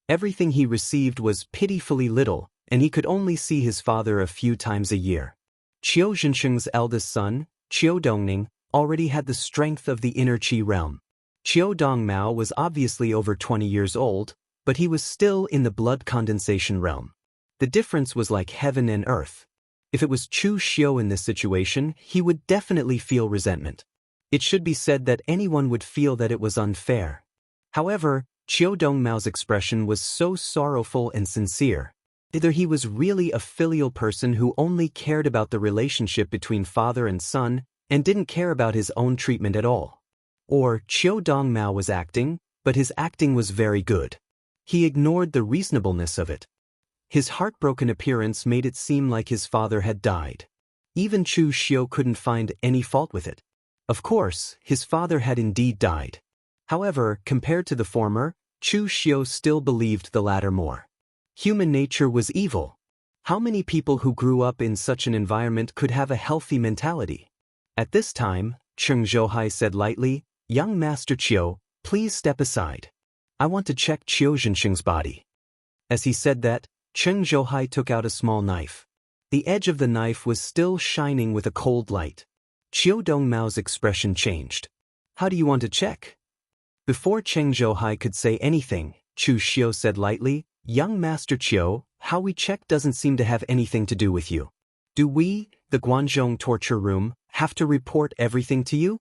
Everything he received was pitifully little, and he could only see his father a few times a year. Qiu Zhenxing's eldest son, Qiu Dongning, already had the strength of the inner Qi realm. Qiu Dongmao was obviously over 20 years old, but he was still in the blood condensation realm. The difference was like heaven and earth. If it was Chu Xiu in this situation, he would definitely feel resentment. It should be said that anyone would feel that it was unfair. However, Qiu Dongmao's expression was so sorrowful and sincere. Either he was really a filial person who only cared about the relationship between father and son and didn't care about his own treatment at all. Or Qiu Dongmao was acting, but his acting was very good. He ignored the reasonableness of it. His heartbroken appearance made it seem like his father had died. Even Chu Xiu couldn't find any fault with it. Of course, his father had indeed died. However, compared to the former, Chu Xiu still believed the latter more. Human nature was evil. How many people who grew up in such an environment could have a healthy mentality? At this time, Cheng Zhouhai said lightly, "Young Master Qiu, please step aside. I want to check Qiu Zhenxing's body." As he said that, Cheng Zhouhai took out a small knife. The edge of the knife was still shining with a cold light. Qiu Dongmao's expression changed. "How do you want to check?" Before Cheng Zhouhai could say anything, Chu Xiu said lightly, "Young Master Qiu, how we check doesn't seem to have anything to do with you. Do we, the Guanzhong torture room, have to report everything to you?"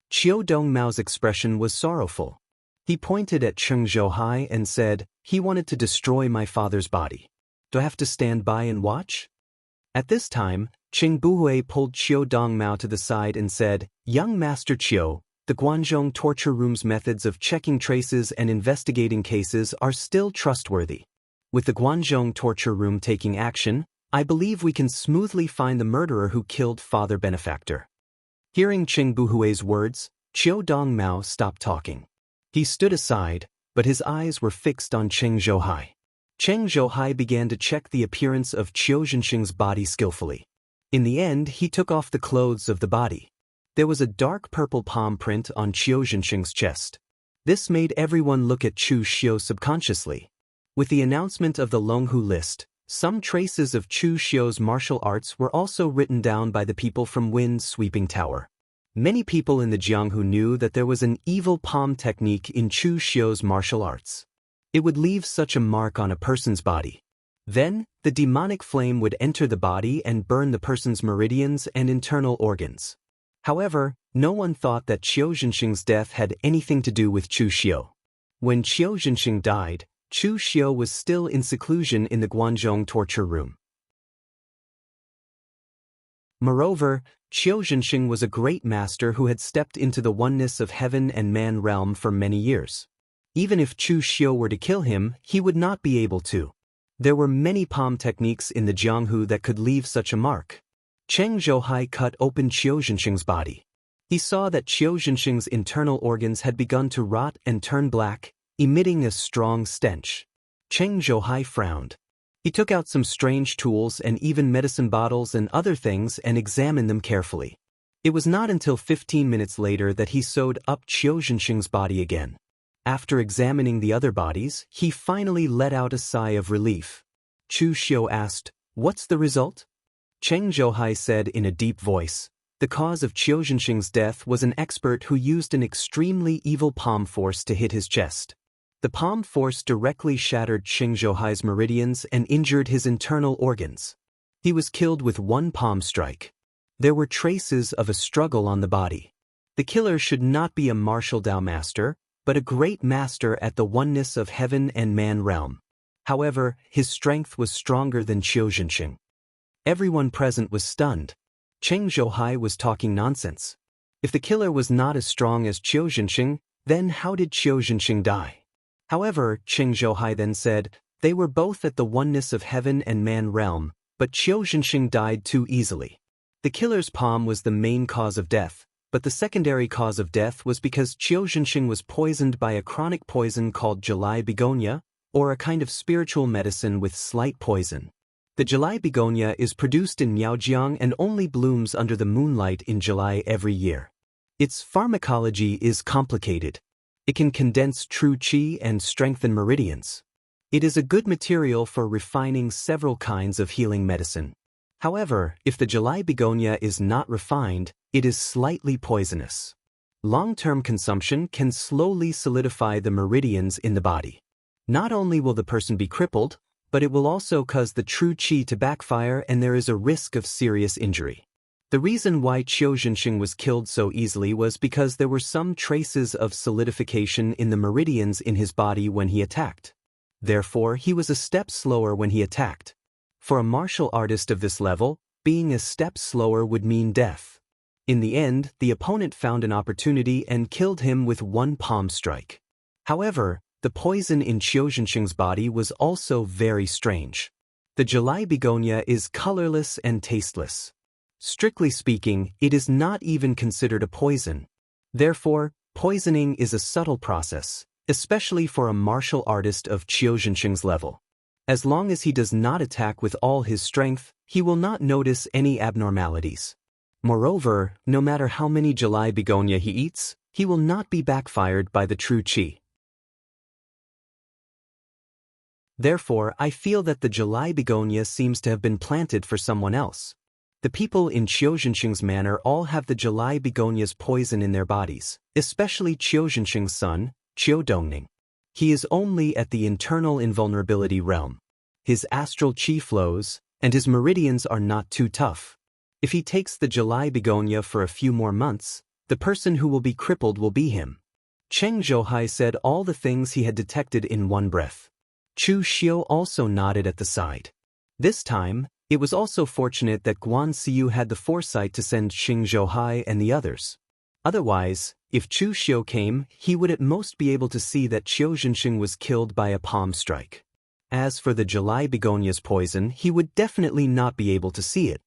Qiu Dongmao's expression was sorrowful. He pointed at Cheng Zhouhai and said, "He wanted to destroy my father's body. Do I have to stand by and watch?" At this time, Cheng Buhui pulled Qiu Dongmao to the side and said, "Young Master Qiu, the Guanzhong torture room's methods of checking traces and investigating cases are still trustworthy. With the Guanzhong torture room taking action, I believe we can smoothly find the murderer who killed Father Benefactor. Hearing Qing Buhui's words, Qiu Dongmao stopped talking. He stood aside, but his eyes were fixed on Cheng Zhouhai. Cheng Zhouhai began to check the appearance of Qiu Zhenxing's body skillfully. In the end, he took off the clothes of the body. There was a dark purple palm print on Qiu Zhenxing's chest. This made everyone look at Chu Xiu subconsciously. With the announcement of the Longhu list, some traces of Chu Xiu's martial arts were also written down by the people from Wind's Sweeping Tower. Many people in the Jianghu knew that there was an evil palm technique in Chu Xiu's martial arts. It would leave such a mark on a person's body. Then, the demonic flame would enter the body and burn the person's meridians and internal organs. However, no one thought that Qiu Zhenxing's death had anything to do with Chu Xiu. When Qiu Zhenxing died, Chu Xiu was still in seclusion in the Guanzhong torture room. Moreover, Qiu Zhenxing was a great master who had stepped into the oneness of heaven and man realm for many years. Even if Chu Xiu were to kill him, he would not be able to. There were many palm techniques in the Jianghu that could leave such a mark. Cheng Zhouhai cut open Qiu Zhenxing's body. He saw that Qiu Zhenxing's internal organs had begun to rot and turn black, emitting a strong stench. Cheng Zhouhai frowned. He took out some strange tools and even medicine bottles and other things and examined them carefully. It was not until 15 minutes later that he sewed up Qiu Zhenxing's body again. After examining the other bodies, he finally let out a sigh of relief. Chu Xiu asked, "What's the result?" Cheng Zhouhai said in a deep voice, "The cause of Qiu Zhenxing's death was an expert who used an extremely evil palm force to hit his chest. The palm force directly shattered Cheng Zhouhai's meridians and injured his internal organs. He was killed with one palm strike. There were traces of a struggle on the body. The killer should not be a martial Dao master, but a great master at the oneness of heaven and man realm. However, his strength was stronger than Qiu Zhenxing." Everyone present was stunned. Cheng Zhouhai was talking nonsense. If the killer was not as strong as Qiu Zhenxing, then how did Qiu Zhenxing die? However, Cheng Zhouhai then said, "They were both at the oneness of heaven and man realm, but Qiu Zhenxing died too easily. The killer's palm was the main cause of death, but the secondary cause of death was because Qiu Zhenxing was poisoned by a chronic poison called July begonia, or a kind of spiritual medicine with slight poison. The July begonia is produced in Miaojiang and only blooms under the moonlight in July every year. Its pharmacology is complicated. It can condense true qi and strengthen meridians. It is a good material for refining several kinds of healing medicine. However, if the July begonia is not refined, it is slightly poisonous. Long-term consumption can slowly solidify the meridians in the body. Not only will the person be crippled, but it will also cause the true qi to backfire and there is a risk of serious injury. The reason why Qiu Zhenxing was killed so easily was because there were some traces of solidification in the meridians in his body when he attacked. Therefore, he was a step slower when he attacked. For a martial artist of this level, being a step slower would mean death. In the end, the opponent found an opportunity and killed him with one palm strike. However, the poison in Qiu Zhenxing's body was also very strange. The July begonia is colorless and tasteless. Strictly speaking, it is not even considered a poison. Therefore, poisoning is a subtle process, especially for a martial artist of Qiu Zhenxing's level. As long as he does not attack with all his strength, he will not notice any abnormalities. Moreover, no matter how many July begonia he eats, he will not be backfired by the true qi. Therefore, I feel that the July begonia seems to have been planted for someone else. The people in Qiu Zhenxing's manor all have the July begonia's poison in their bodies, especially Qiu Zhenxing's son, Qiu Dongning. He is only at the internal invulnerability realm. His astral qi flows, and his meridians are not too tough. If he takes the July begonia for a few more months, the person who will be crippled will be him. Cheng Zhouhai said all the things he had detected in one breath. Chu Xiu also nodded at the side. This time, it was also fortunate that Guan Xiu had the foresight to send Cheng Zhouhai and the others. Otherwise, if Chu Xiu came, he would at most be able to see that Qiu Zhenxing was killed by a palm strike. As for the July begonia's poison, he would definitely not be able to see it.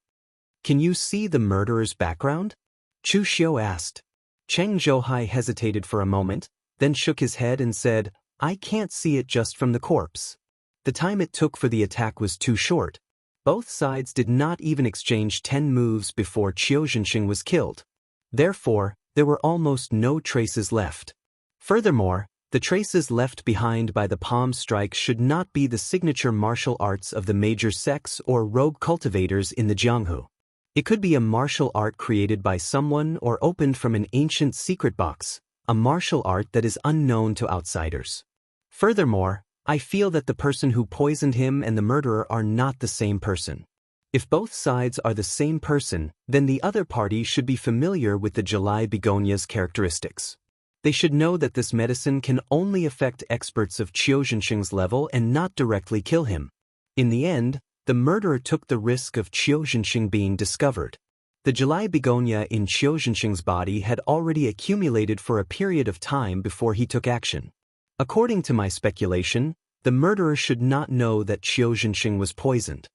Can you see the murderer's background? Chu Xiu asked. Cheng Zhouhai hesitated for a moment, then shook his head and said, I can't see it just from the corpse. The time it took for the attack was too short. Both sides did not even exchange 10 moves before Qiu Zhenxing was killed. Therefore, there were almost no traces left. Furthermore, the traces left behind by the palm strike should not be the signature martial arts of the major sects or rogue cultivators in the Jianghu. It could be a martial art created by someone or opened from an ancient secret box, a martial art that is unknown to outsiders. Furthermore, I feel that the person who poisoned him and the murderer are not the same person. If both sides are the same person, then the other party should be familiar with the July begonia's characteristics. They should know that this medicine can only affect experts of Qiu Zhenxing's level and not directly kill him. In the end, the murderer took the risk of Qiu Zhenxing being discovered. The July begonia in Qiu Zhenxing's body had already accumulated for a period of time before he took action. According to my speculation, the murderer should not know that Qiu Zhenxing was poisoned.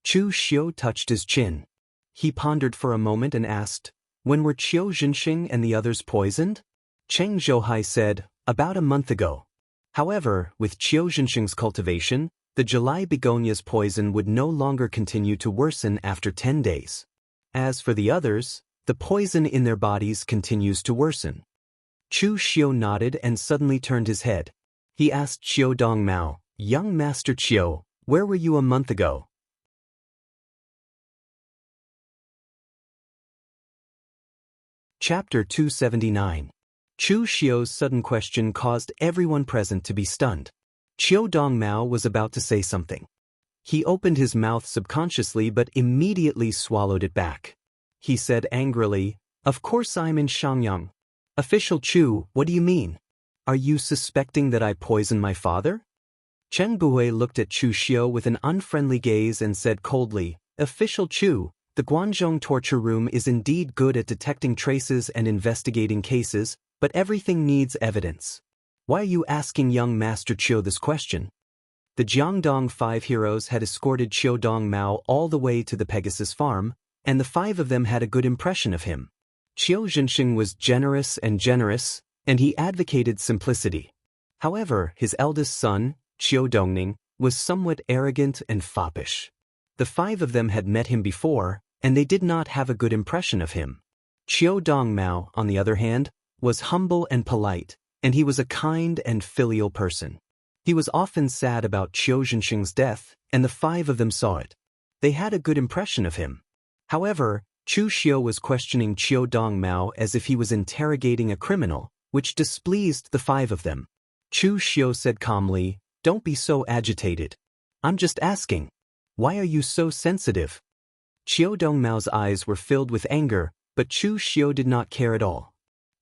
Chu Xiu touched his chin. He pondered for a moment and asked, when were Qiu Zhenxing and the others poisoned? Cheng Zhouhai said, about a month ago. However, with Qiu Zhenxing's cultivation, the July begonia's poison would no longer continue to worsen after 10 days. As for the others, the poison in their bodies continues to worsen. Chu Xiu nodded and suddenly turned his head. He asked Qiu Dongmao, young Master Qiu, where were you a month ago? Chapter 279. Chu Xiu's sudden question caused everyone present to be stunned. Qiu Dongmao was about to say something. He opened his mouth subconsciously but immediately swallowed it back. He said angrily, of course I'm in Shangyang. Official Chu, what do you mean? Are you suspecting that I poisoned my father? Chen Buhui looked at Chu Xiu with an unfriendly gaze and said coldly, Official Chu, the Guangzhong torture room is indeed good at detecting traces and investigating cases, but everything needs evidence. Why are you asking young Master Qiu this question? The Jiangdong 5 heroes had escorted Qiu Dongmao all the way to the Pegasus farm, and the 5 of them had a good impression of him. Qiu Zhenxing was generous, and he advocated simplicity. However, his eldest son, Qiu Dongning, was somewhat arrogant and foppish. The 5 of them had met him before, and they did not have a good impression of him. Qiu Dongmao, on the other hand, was humble and polite, and he was a kind and filial person. He was often sad about Qiu Zhenxing's death, and the 5 of them saw it. They had a good impression of him. However, Chu Xiu was questioning Qiu Dongmao as if he was interrogating a criminal, which displeased the 5 of them. Chu Xiu said calmly, don't be so agitated. I'm just asking. Why are you so sensitive? Qiu Dongmao's eyes were filled with anger, but Chu Xiu did not care at all.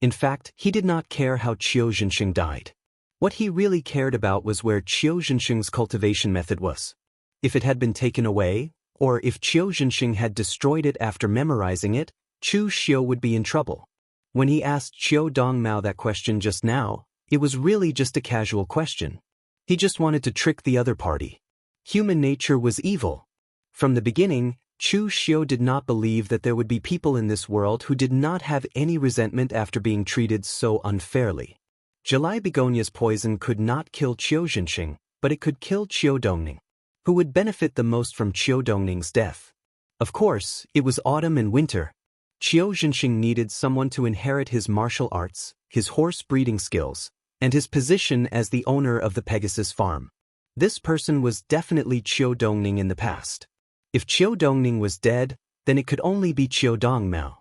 In fact, he did not care how Qiu Zhenxing died. What he really cared about was where Qiu Zhenxing's cultivation method was. If it had been taken away, or if Qiu Zhenxing had destroyed it after memorizing it, Chu Xiu would be in trouble. When he asked Qiu Dongmao that question just now, it was really just a casual question. He just wanted to trick the other party. Human nature was evil. From the beginning, Chu Xiu did not believe that there would be people in this world who did not have any resentment after being treated so unfairly. July begonia's poison could not kill Qiu Zhenxing, but it could kill Qiu Dongning. Who would benefit the most from Qiu Dongning's death? Of course, it was autumn and winter. Qiu Zhenxing needed someone to inherit his martial arts, his horse breeding skills, and his position as the owner of the Pegasus farm. This person was definitely Qiu Dongning in the past. If Qiu Dongning was dead, then it could only be Qiu Dongmao.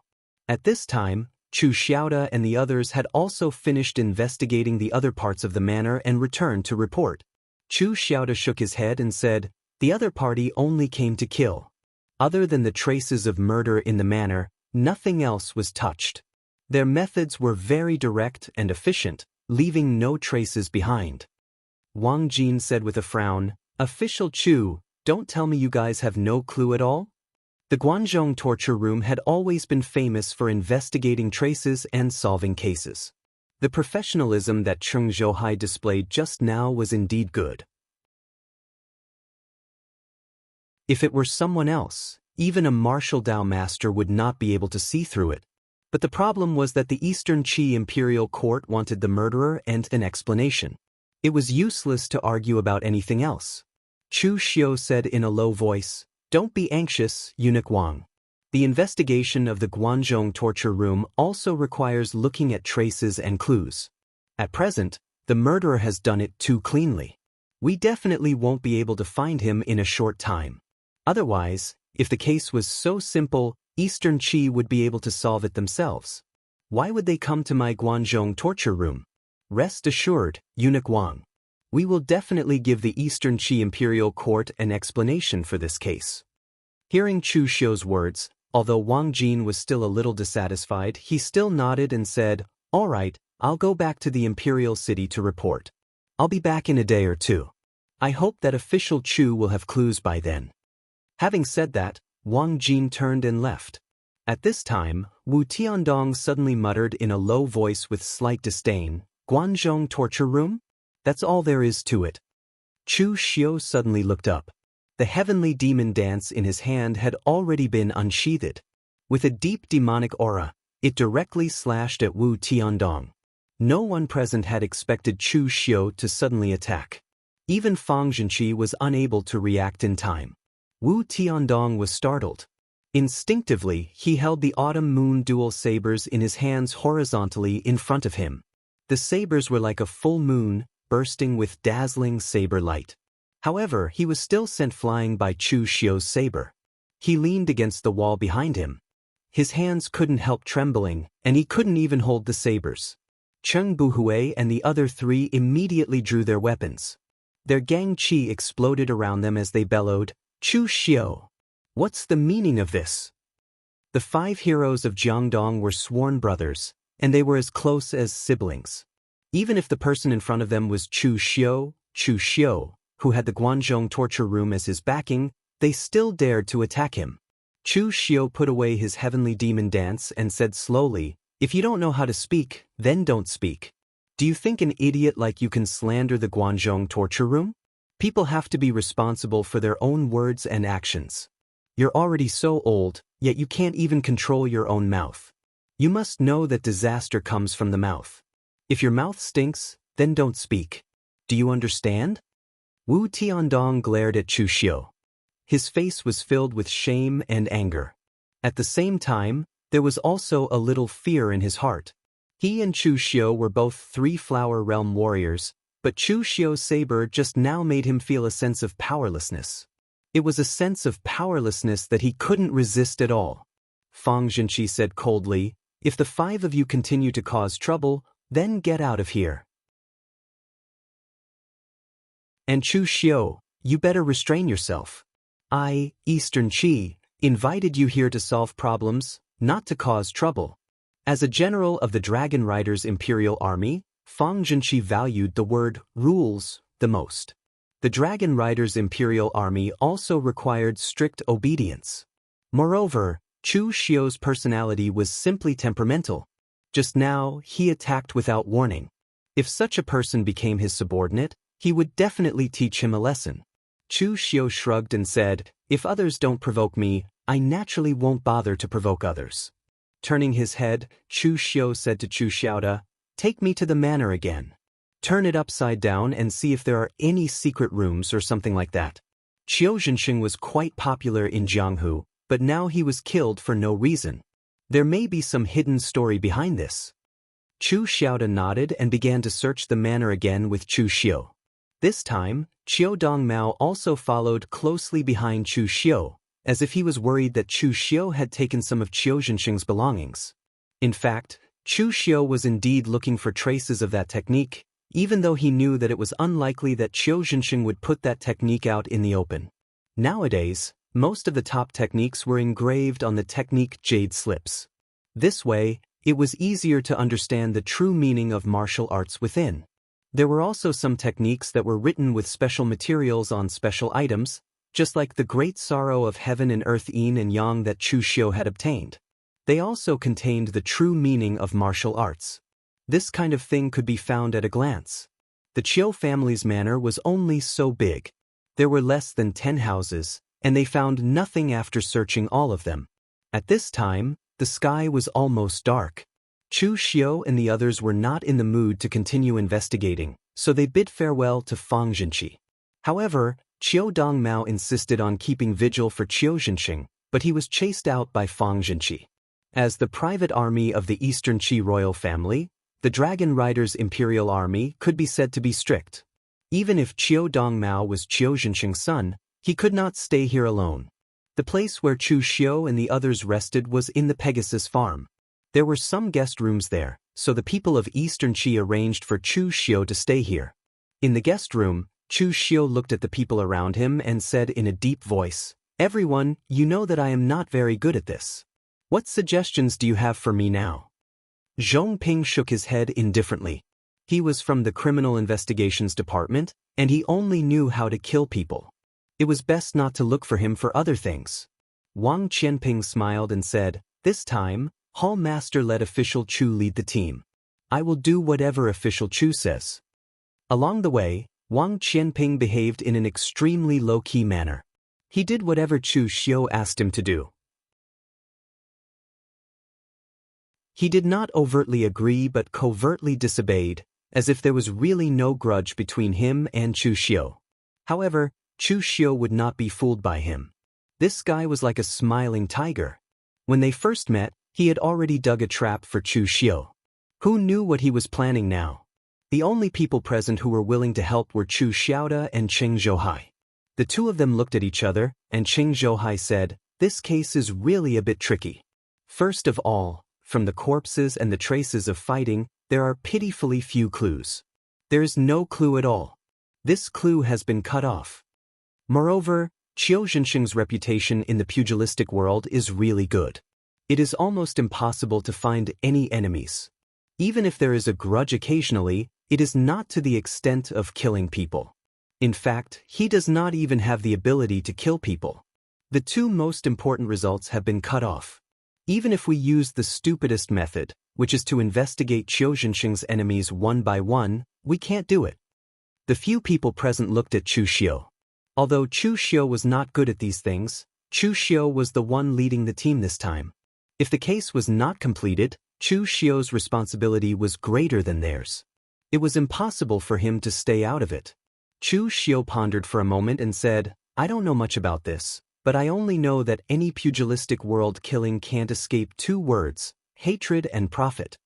At this time, Chu Xiaoda and the others had also finished investigating the other parts of the manor and returned to report. Chu Xiaoda shook his head and said, the other party only came to kill. Other than the traces of murder in the manor, nothing else was touched. Their methods were very direct and efficient, leaving no traces behind. Wang Jin said with a frown, Official Chu, don't tell me you guys have no clue at all? The Guangzhong torture room had always been famous for investigating traces and solving cases. The professionalism that Cheng Zhouhai displayed just now was indeed good. If it were someone else, even a martial Dao master would not be able to see through it. But the problem was that the Eastern Qi Imperial Court wanted the murderer and an explanation. It was useless to argue about anything else. Chu Xiu said in a low voice, "Don't be anxious, Eunuch Wang. The investigation of the Guanzhong torture room also requires looking at traces and clues. At present, the murderer has done it too cleanly. We definitely won't be able to find him in a short time. Otherwise, if the case was so simple, Eastern Qi would be able to solve it themselves. Why would they come to my Guanzhong torture room? Rest assured, Eunuch Wang. We will definitely give the Eastern Qi Imperial Court an explanation for this case." Hearing Chu Xiu's words, although Wang Jin was still a little dissatisfied, he still nodded and said, "All right, I'll go back to the Imperial City to report. I'll be back in a day or two. I hope that official Chu will have clues by then." Having said that, Wang Jin turned and left. At this time, Wu Tiandong suddenly muttered in a low voice with slight disdain, "Guanzhong torture room? That's all there is to it." Chu Xiu suddenly looked up. The heavenly demon dance in his hand had already been unsheathed. With a deep demonic aura, it directly slashed at Wu Tiandong. No one present had expected Chu Xiu to suddenly attack. Even Fang Zhenqi was unable to react in time. Wu Tiandong was startled. Instinctively, he held the autumn moon dual sabers in his hands horizontally in front of him. The sabers were like a full moon, bursting with dazzling saber light. However, he was still sent flying by Chu Xiu's saber. He leaned against the wall behind him. His hands couldn't help trembling, and he couldn't even hold the sabers. Cheng Buhui and the other three immediately drew their weapons. Their gang qi exploded around them as they bellowed, "Chu Xiu! What's the meaning of this?" The 5 heroes of Jiangdong were sworn brothers, and they were as close as siblings. Even if the person in front of them was Chu Xiu, who had the Guanzhong torture room as his backing, they still dared to attack him. Chu Xiu put away his heavenly demon dance and said slowly, "If you don't know how to speak, then don't speak. Do you think an idiot like you can slander the Guanzhong torture room? People have to be responsible for their own words and actions. You're already so old, yet you can't even control your own mouth. You must know that disaster comes from the mouth. If your mouth stinks, then don't speak. Do you understand?" Wu Tiandong glared at Chu Xiu. His face was filled with shame and anger. At the same time, there was also a little fear in his heart. He and Chu Xiu were both 3-flower realm warriors, but Chu Xiu's saber just now made him feel a sense of powerlessness. It was a sense of powerlessness that he couldn't resist at all. Fang Zhenqi said coldly, "If the 5 of you continue to cause trouble, then get out of here. And Chu Xiu, you better restrain yourself. I, Eastern Qi, invited you here to solve problems, not to cause trouble." As a general of the Dragon Riders' Imperial Army, Fang Zhenqi valued the word rules the most. The Dragon Riders' Imperial Army also required strict obedience. Moreover, Chu Xiu's personality was simply temperamental. Just now, he attacked without warning. If such a person became his subordinate, he would definitely teach him a lesson. Chu Xiu shrugged and said, "If others don't provoke me, I naturally won't bother to provoke others." Turning his head, Chu Xiu said to Chu Xiaoda, "Take me to the manor again. Turn it upside down and see if there are any secret rooms or something like that." Qiu Zhenxing was quite popular in Jianghu, but now he was killed for no reason. There may be some hidden story behind this. Chu Xiaoda nodded and began to search the manor again with Chu Xiu. This time, Qiu Dongmao also followed closely behind Chu Xiu, as if he was worried that Chu Xiu had taken some of Qiu Zhenxing's belongings. In fact, Chu Xiu was indeed looking for traces of that technique, even though he knew that it was unlikely that Qiu Zhenxing would put that technique out in the open. Nowadays, most of the top techniques were engraved on the technique jade slips. This way, it was easier to understand the true meaning of martial arts within. There were also some techniques that were written with special materials on special items, just like the great sorrow of heaven and earth yin and yang that Chu Xiu had obtained. They also contained the true meaning of martial arts. This kind of thing could be found at a glance. The Qiu family's manor was only so big. There were less than 10 houses, and they found nothing after searching all of them. At this time, the sky was almost dark. Chu Xiu and the others were not in the mood to continue investigating, so they bid farewell to Fang Jinqi. However, Qiu Dongmao insisted on keeping vigil for Qiu Jinqing, but he was chased out by Fang Jinqi. As the private army of the Eastern Qi royal family, the Dragon Rider's imperial army could be said to be strict. Even if Qiu Dongmao was Qiu Jinqing's son, he could not stay here alone. The place where Chu Xiu and the others rested was in the Pegasus farm. There were some guest rooms there, so the people of Eastern Qi arranged for Chu Xiu to stay here. In the guest room, Chu Xiu looked at the people around him and said in a deep voice, "Everyone, you know that I am not very good at this. What suggestions do you have for me now?" Zhongping shook his head indifferently. He was from the Criminal Investigations Department, and he only knew how to kill people. It was best not to look for him for other things. Wang Qianping smiled and said, "This time, Hall Master let Official Chu lead the team. I will do whatever Official Chu says." Along the way, Wang Qianping behaved in an extremely low-key manner. He did whatever Chu Xiu asked him to do. He did not overtly agree but covertly disobeyed, as if there was really no grudge between him and Chu Xiu. However, Chu Xiu would not be fooled by him. This guy was like a smiling tiger. When they first met, he had already dug a trap for Chu Xiu. Who knew what he was planning now? The only people present who were willing to help were Chu Xiaoda and Cheng Zhouhai. The two of them looked at each other, and Cheng Zhouhai said, "This case is really a bit tricky. First of all, from the corpses and the traces of fighting, there are pitifully few clues. There is no clue at all. This clue has been cut off. Moreover, Qiu Jinqing's reputation in the pugilistic world is really good. It is almost impossible to find any enemies. Even if there is a grudge occasionally, it is not to the extent of killing people. In fact, he does not even have the ability to kill people. The two most important results have been cut off. Even if we use the stupidest method, which is to investigate Qiu Jinqing's enemies one by one, we can't do it." The few people present looked at Chu Xiu. Although Chu Xiu was not good at these things, Chu Xiu was the one leading the team this time. If the case was not completed, Chu Xiu's responsibility was greater than theirs. It was impossible for him to stay out of it. Chu Xiu pondered for a moment and said, "I don't know much about this, but I only know that any pugilistic world killing can't escape two words, hatred and profit.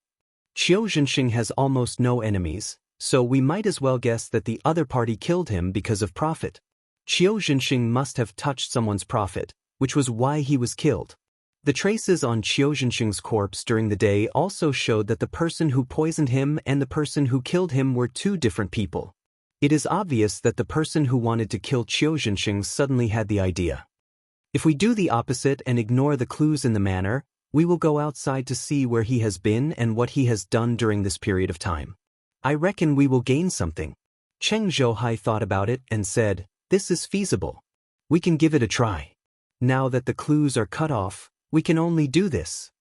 Qiu Jinqing has almost no enemies, so we might as well guess that the other party killed him because of profit. Qiu Jinqing must have touched someone's profit, which was why he was killed." The traces on Qiu Jinqing's corpse during the day also showed that the person who poisoned him and the person who killed him were two different people. It is obvious that the person who wanted to kill Qiu Jinqing suddenly had the idea. If we do the opposite and ignore the clues in the manor, we will go outside to see where he has been and what he has done during this period of time. I reckon we will gain something. Cheng Zhouhai thought about it and said, "This is feasible. We can give it a try. Now that the clues are cut off, we can only do this."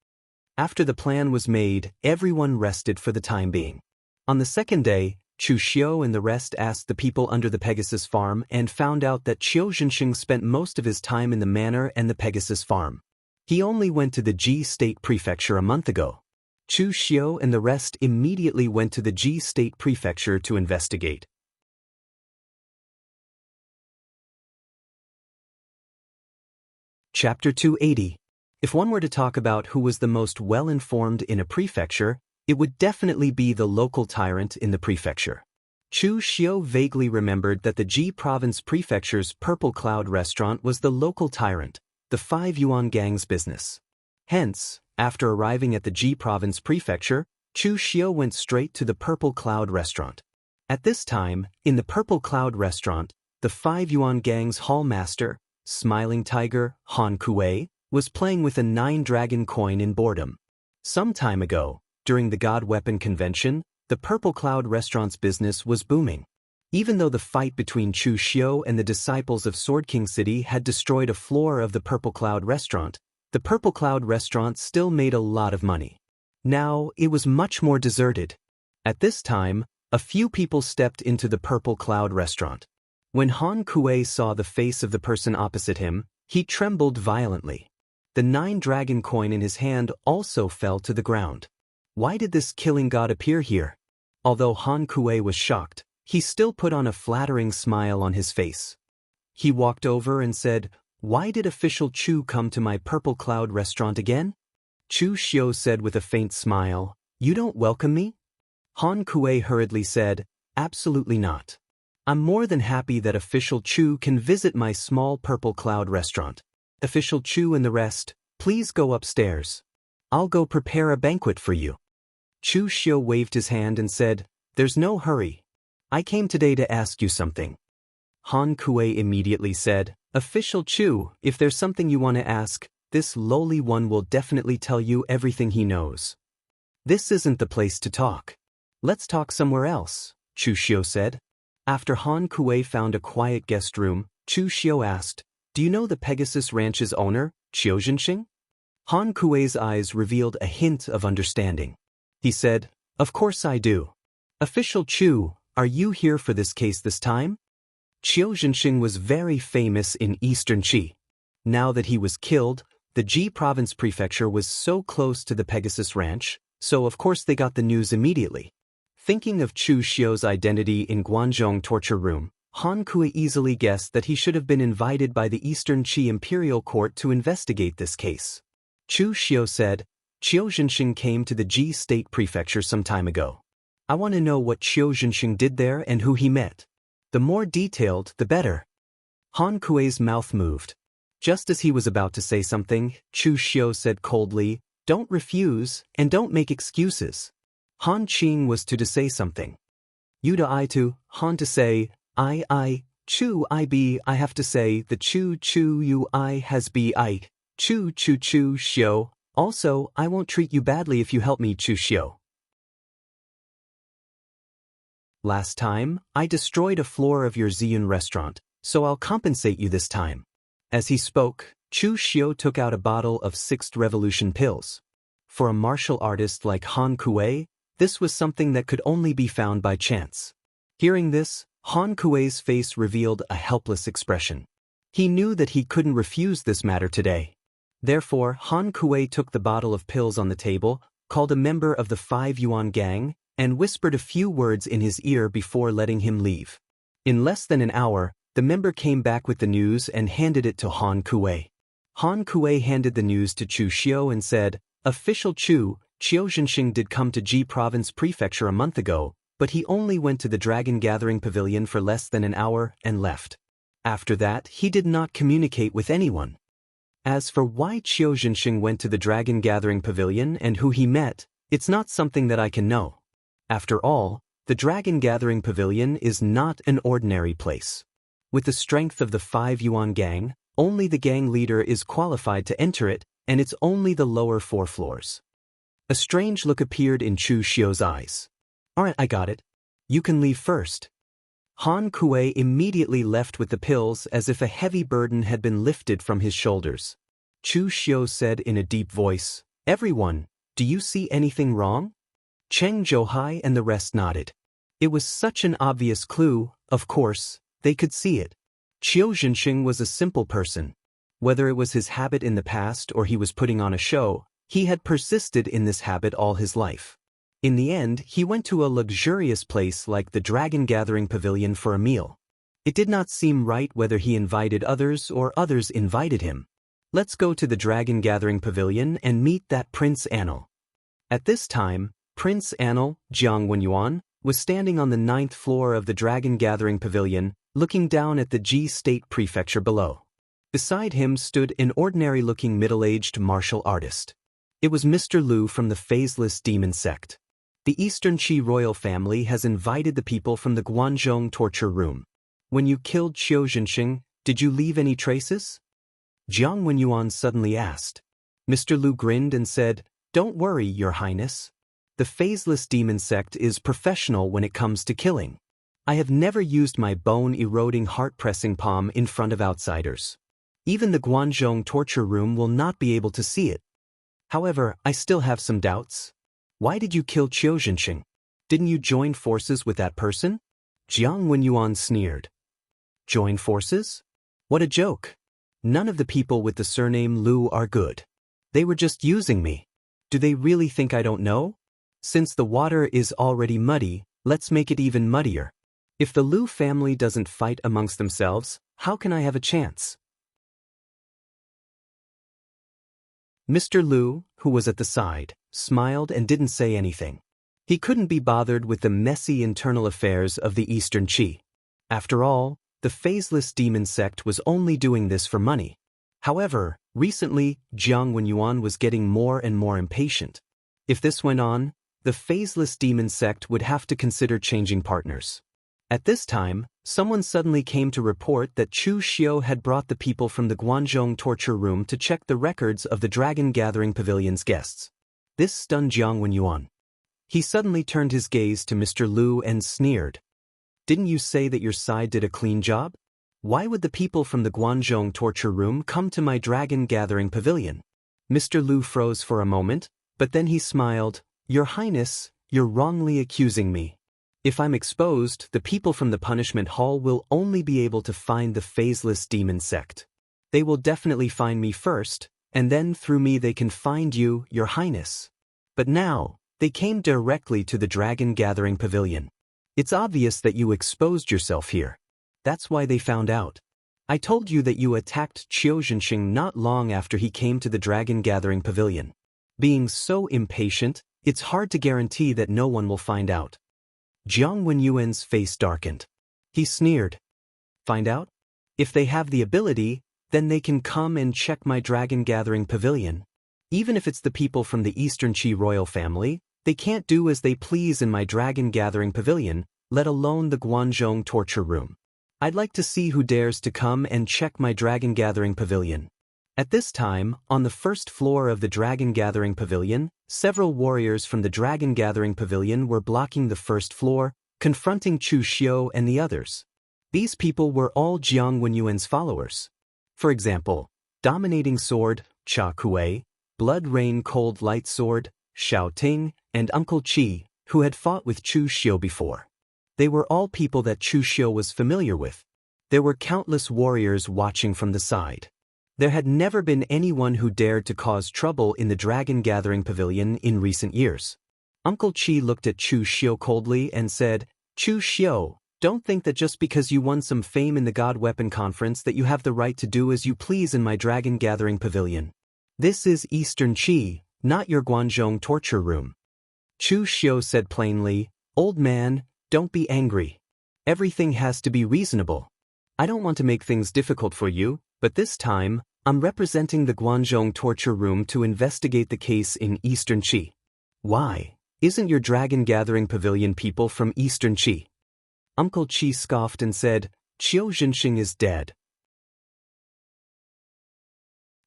After the plan was made, everyone rested for the time being. On the second day, Chu Xiu and the rest asked the people under the Pegasus farm and found out that Qiu Jinqing spent most of his time in the manor and the Pegasus farm. He only went to the Ji State Prefecture a month ago. Chu Xiu and the rest immediately went to the Ji State Prefecture to investigate. Chapter 280. If one were to talk about who was the most well-informed in a prefecture, it would definitely be the local tyrant in the prefecture. Chu Xiu vaguely remembered that the Ji Province Prefecture's Purple Cloud restaurant was the local tyrant, the 5 Yuan Gang's business. Hence, after arriving at the Ji Province Prefecture, Chu Xiu went straight to the Purple Cloud restaurant. At this time, in the Purple Cloud restaurant, the 5 Yuan Gang's hall master, Smiling Tiger, Han Kuei, was playing with a 9-dragon coin in boredom. Some time ago, during the God Weapon Convention, the Purple Cloud restaurant's business was booming. Even though the fight between Chu Xiu and the disciples of Sword King City had destroyed a floor of the Purple Cloud restaurant, the Purple Cloud restaurant still made a lot of money. Now, it was much more deserted. At this time, a few people stepped into the Purple Cloud restaurant. When Han Kuei saw the face of the person opposite him, he trembled violently. The 9-dragon coin in his hand also fell to the ground. Why did this killing god appear here? Although Han Kuei was shocked, he still put on a flattering smile on his face. He walked over and said, "Why did official Chu come to my Purple Cloud restaurant again?" Chu Xiu said with a faint smile, "You don't welcome me?" Han Kuei hurriedly said, "Absolutely not. I'm more than happy that official Chu can visit my small Purple Cloud restaurant. Official Chu and the rest, please go upstairs. I'll go prepare a banquet for you." Chu Xiu waved his hand and said, "There's no hurry. I came today to ask you something." Han Kuei immediately said, "Official Chu, if there's something you want to ask, this lowly one will definitely tell you everything he knows." "This isn't the place to talk. Let's talk somewhere else," Chu Xiu said. After Han Kuei found a quiet guest room, Chu Xiu asked, "Do you know the Pegasus Ranch's owner, Qiu Zhenxing?" Han Kuei's eyes revealed a hint of understanding. He said, "Of course I do. Official Chu, are you here for this case this time?" Qiu Zhenxing was very famous in Eastern Qi. Now that he was killed, the Ji province prefecture was so close to the Pegasus Ranch, so of course they got the news immediately. Thinking of Chu Xiu's identity in Guanzhong torture room, Han Kuei easily guessed that he should have been invited by the Eastern Qi Imperial Court to investigate this case. Chu Xiu said, "Qiu Zhenxing came to the Ji State Prefecture some time ago. I want to know what Qiu Zhenxing did there and who he met. The more detailed, the better." Han Kuei's mouth moved. Just as he was about to say something, Chu Xiu said coldly, "Don't refuse, and don't make excuses." Han Qing was to say something. You to I to, Han to say, I, Chu I be, I have to say, the Chu you I has be I, Chu Xiu. Also, I won't treat you badly if you help me, Chu Xiu. Last time, I destroyed a floor of your Ziyun restaurant, so I'll compensate you this time. As he spoke, Chu Xiu took out a bottle of 6th Revolution pills. For a martial artist like Han Kuei, this was something that could only be found by chance. Hearing this, Han Kuei's face revealed a helpless expression. He knew that he couldn't refuse this matter today. Therefore, Han Kuei took the bottle of pills on the table, called a member of the 5 Yuan gang, and whispered a few words in his ear before letting him leave. In less than an hour, the member came back with the news and handed it to Han Kuei. Han Kuei handed the news to Chu Xiu and said, "Official Chu, Qiu Zhenxing did come to Ji Province Prefecture a month ago, but he only went to the Dragon Gathering Pavilion for less than an hour and left. After that, he did not communicate with anyone. As for why Qiu Zhenxing went to the Dragon Gathering Pavilion and who he met, it's not something that I can know. After all, the Dragon Gathering Pavilion is not an ordinary place. With the strength of the 5 Yuan gang, only the gang leader is qualified to enter it, and it's only the lower 4 floors." A strange look appeared in Chu Xiu's eyes. "Alright, I got it. You can leave first." Han Kuei immediately left with the pills as if a heavy burden had been lifted from his shoulders. Chu Xiu said in a deep voice, "Everyone, do you see anything wrong?" Cheng Zhouhai and the rest nodded. It was such an obvious clue, of course, they could see it. Qiu Zhenxing was a simple person. Whether it was his habit in the past or he was putting on a show, he had persisted in this habit all his life. In the end, he went to a luxurious place like the Dragon Gathering Pavilion for a meal. It did not seem right whether he invited others or others invited him. "Let's go to the Dragon Gathering Pavilion and meet that Prince Anil." At this time, Prince Anil, Jianghu, was standing on the 9th floor of the Dragon Gathering Pavilion, looking down at the Ji State Prefecture below. Beside him stood an ordinary-looking middle-aged martial artist. It was Mr. Liu from the Phaseless Demon Sect. The Eastern Qi royal family has invited the people from the Guanzhong torture room. "When you killed Qiu Zhenxing, did you leave any traces?" Jiang Wenyuan suddenly asked. Mr. Liu grinned and said, "Don't worry, Your Highness. The Phaseless Demon Sect is professional when it comes to killing. I have never used my bone-eroding heart-pressing palm in front of outsiders. Even the Guanzhong torture room will not be able to see it. However, I still have some doubts. Why did you kill Qiu Zhenxing? Didn't you join forces with that person?" Jiang Wenyuan sneered. Join forces? What a joke. None of the people with the surname Lu are good. They were just using me. Do they really think I don't know? Since the water is already muddy, let's make it even muddier. If the Lu family doesn't fight amongst themselves, how can I have a chance? Mr. Lu, who was at the side, smiled and didn't say anything. He couldn't be bothered with the messy internal affairs of the Eastern Qi. After all, the phaseless demon sect was only doing this for money. However, recently, Jianghu was getting more and more impatient. If this went on, the phaseless demon sect would have to consider changing partners. At this time, someone suddenly came to report that Chu Xiu had brought the people from the Guanzhong torture room to check the records of the Dragon Gathering Pavilion's guests. This stunned Jianghu. He suddenly turned his gaze to Mr. Lu and sneered. Didn't you say that your side did a clean job? Why would the people from the Guanzhong torture room come to my Dragon Gathering Pavilion? Mr. Lu froze for a moment, but then he smiled. Your Highness, you're wrongly accusing me. If I'm exposed, the people from the punishment hall will only be able to find the phaseless demon sect. They will definitely find me first, and then through me they can find you, Your Highness. But now, they came directly to the Dragon Gathering Pavilion. It's obvious that you exposed yourself here. That's why they found out. I told you that you attacked Qiu Zhenxing not long after he came to the Dragon Gathering Pavilion. Being so impatient, it's hard to guarantee that no one will find out. Jiang Wenyuan's face darkened. He sneered. Find out? If they have the ability, then they can come and check my Dragon Gathering Pavilion. Even if it's the people from the Eastern Qi royal family, they can't do as they please in my Dragon Gathering Pavilion, let alone the Guanzhong torture room. I'd like to see who dares to come and check my Dragon Gathering Pavilion. At this time, on the first floor of the Dragon Gathering Pavilion, several warriors from the Dragon Gathering Pavilion were blocking the first floor, confronting Chu Xiu and the others. These people were all Jiang Wenyuan's followers. For example, Dominating Sword, Cha Kuei, Blood Rain Cold Light Sword, Shao Ting, and Uncle Qi, who had fought with Chu Xiu before. They were all people that Chu Xiu was familiar with. There were countless warriors watching from the side. There had never been anyone who dared to cause trouble in the Dragon Gathering Pavilion in recent years. Uncle Qi looked at Chu Xiu coldly and said, Chu Xiu, don't think that just because you won some fame in the God Weapon Conference that you have the right to do as you please in my Dragon Gathering Pavilion. This is Eastern Qi, not your Guanzhong torture room. Chu Xiu said plainly, Old man, don't be angry. Everything has to be reasonable. I don't want to make things difficult for you, but this time, I'm representing the Guanzhong torture room to investigate the case in Eastern Qi. Why? Isn't your Dragon Gathering Pavilion people from Eastern Qi? Uncle Qi scoffed and said, Qiu Zhenxing is dead.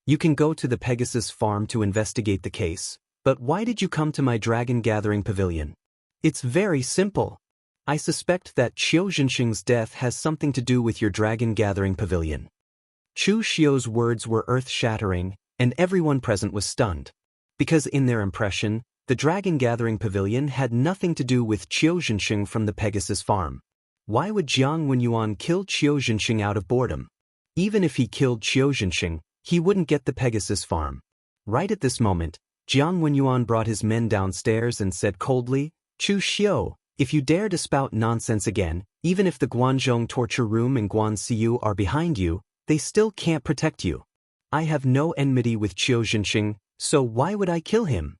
You can go to the Pegasus farm to investigate the case, but why did you come to my Dragon Gathering Pavilion? It's very simple. I suspect that Qiu Zhenxing's death has something to do with your Dragon Gathering Pavilion. Chu Xiu's words were earth-shattering, and everyone present was stunned. Because in their impression, the Dragon Gathering Pavilion had nothing to do with Qiu Zhenxing from the Pegasus farm. Why would Jiang Wenyuan kill Qiu Zhenxing out of boredom? Even if he killed Qiu Zhenxing, he wouldn't get the Pegasus farm. Right at this moment, Jiang Wenyuan brought his men downstairs and said coldly, Chu Xiu, if you dare to spout nonsense again, even if the Guanzhong torture room and Guanxiu are behind you, they still can't protect you. I have no enmity with Qiu Zhenxing, so why would I kill him?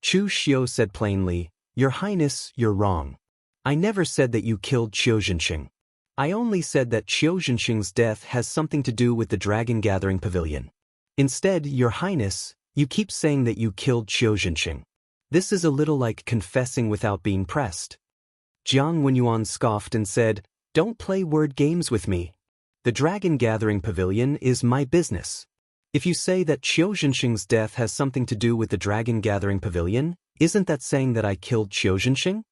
Chu Xiu said plainly, Your Highness, you're wrong. I never said that you killed Qiu Zhenxing. I only said that Qiu Zhenxing's death has something to do with the Dragon Gathering Pavilion. Instead, Your Highness, you keep saying that you killed Qiu Zhenxing. This is a little like confessing without being pressed. Jiang Wenyuan scoffed and said, Don't play word games with me. The Dragon Gathering Pavilion is my business. If you say that Qiu Zhenxing's death has something to do with the Dragon Gathering Pavilion, isn't that saying that I killed Qiu Zhenxing?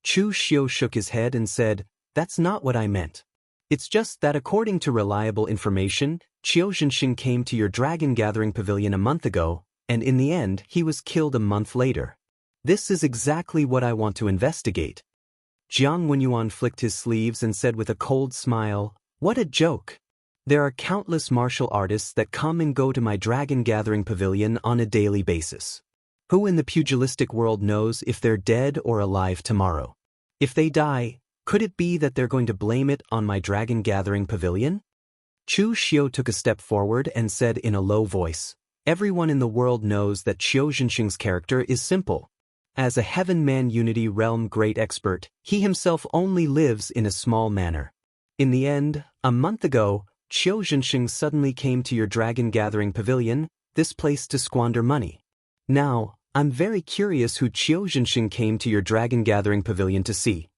Chu Xiu shook his head and said, That's not what I meant. It's just that according to reliable information, Qiu Zhenxing came to your Dragon Gathering Pavilion a month ago, and in the end he was killed a month later. This is exactly what I want to investigate. Jiang Wenyuan flicked his sleeves and said with a cold smile, What a joke! There are countless martial artists that come and go to my dragon gathering pavilion on a daily basis. Who in the pugilistic world knows if they're dead or alive tomorrow? If they die, could it be that they're going to blame it on my dragon gathering pavilion? Chu Xiu took a step forward and said in a low voice, "Everyone in the world knows that Qiu Zhenxing's character is simple. As a Heaven-Man Unity Realm great expert, he himself only lives in a small manner. In the end, a month ago, Qiu Zhenxing suddenly came to your dragon gathering pavilion, this place to squander money. Now, I'm very curious who Qiu Zhenxing came to your dragon gathering pavilion to see.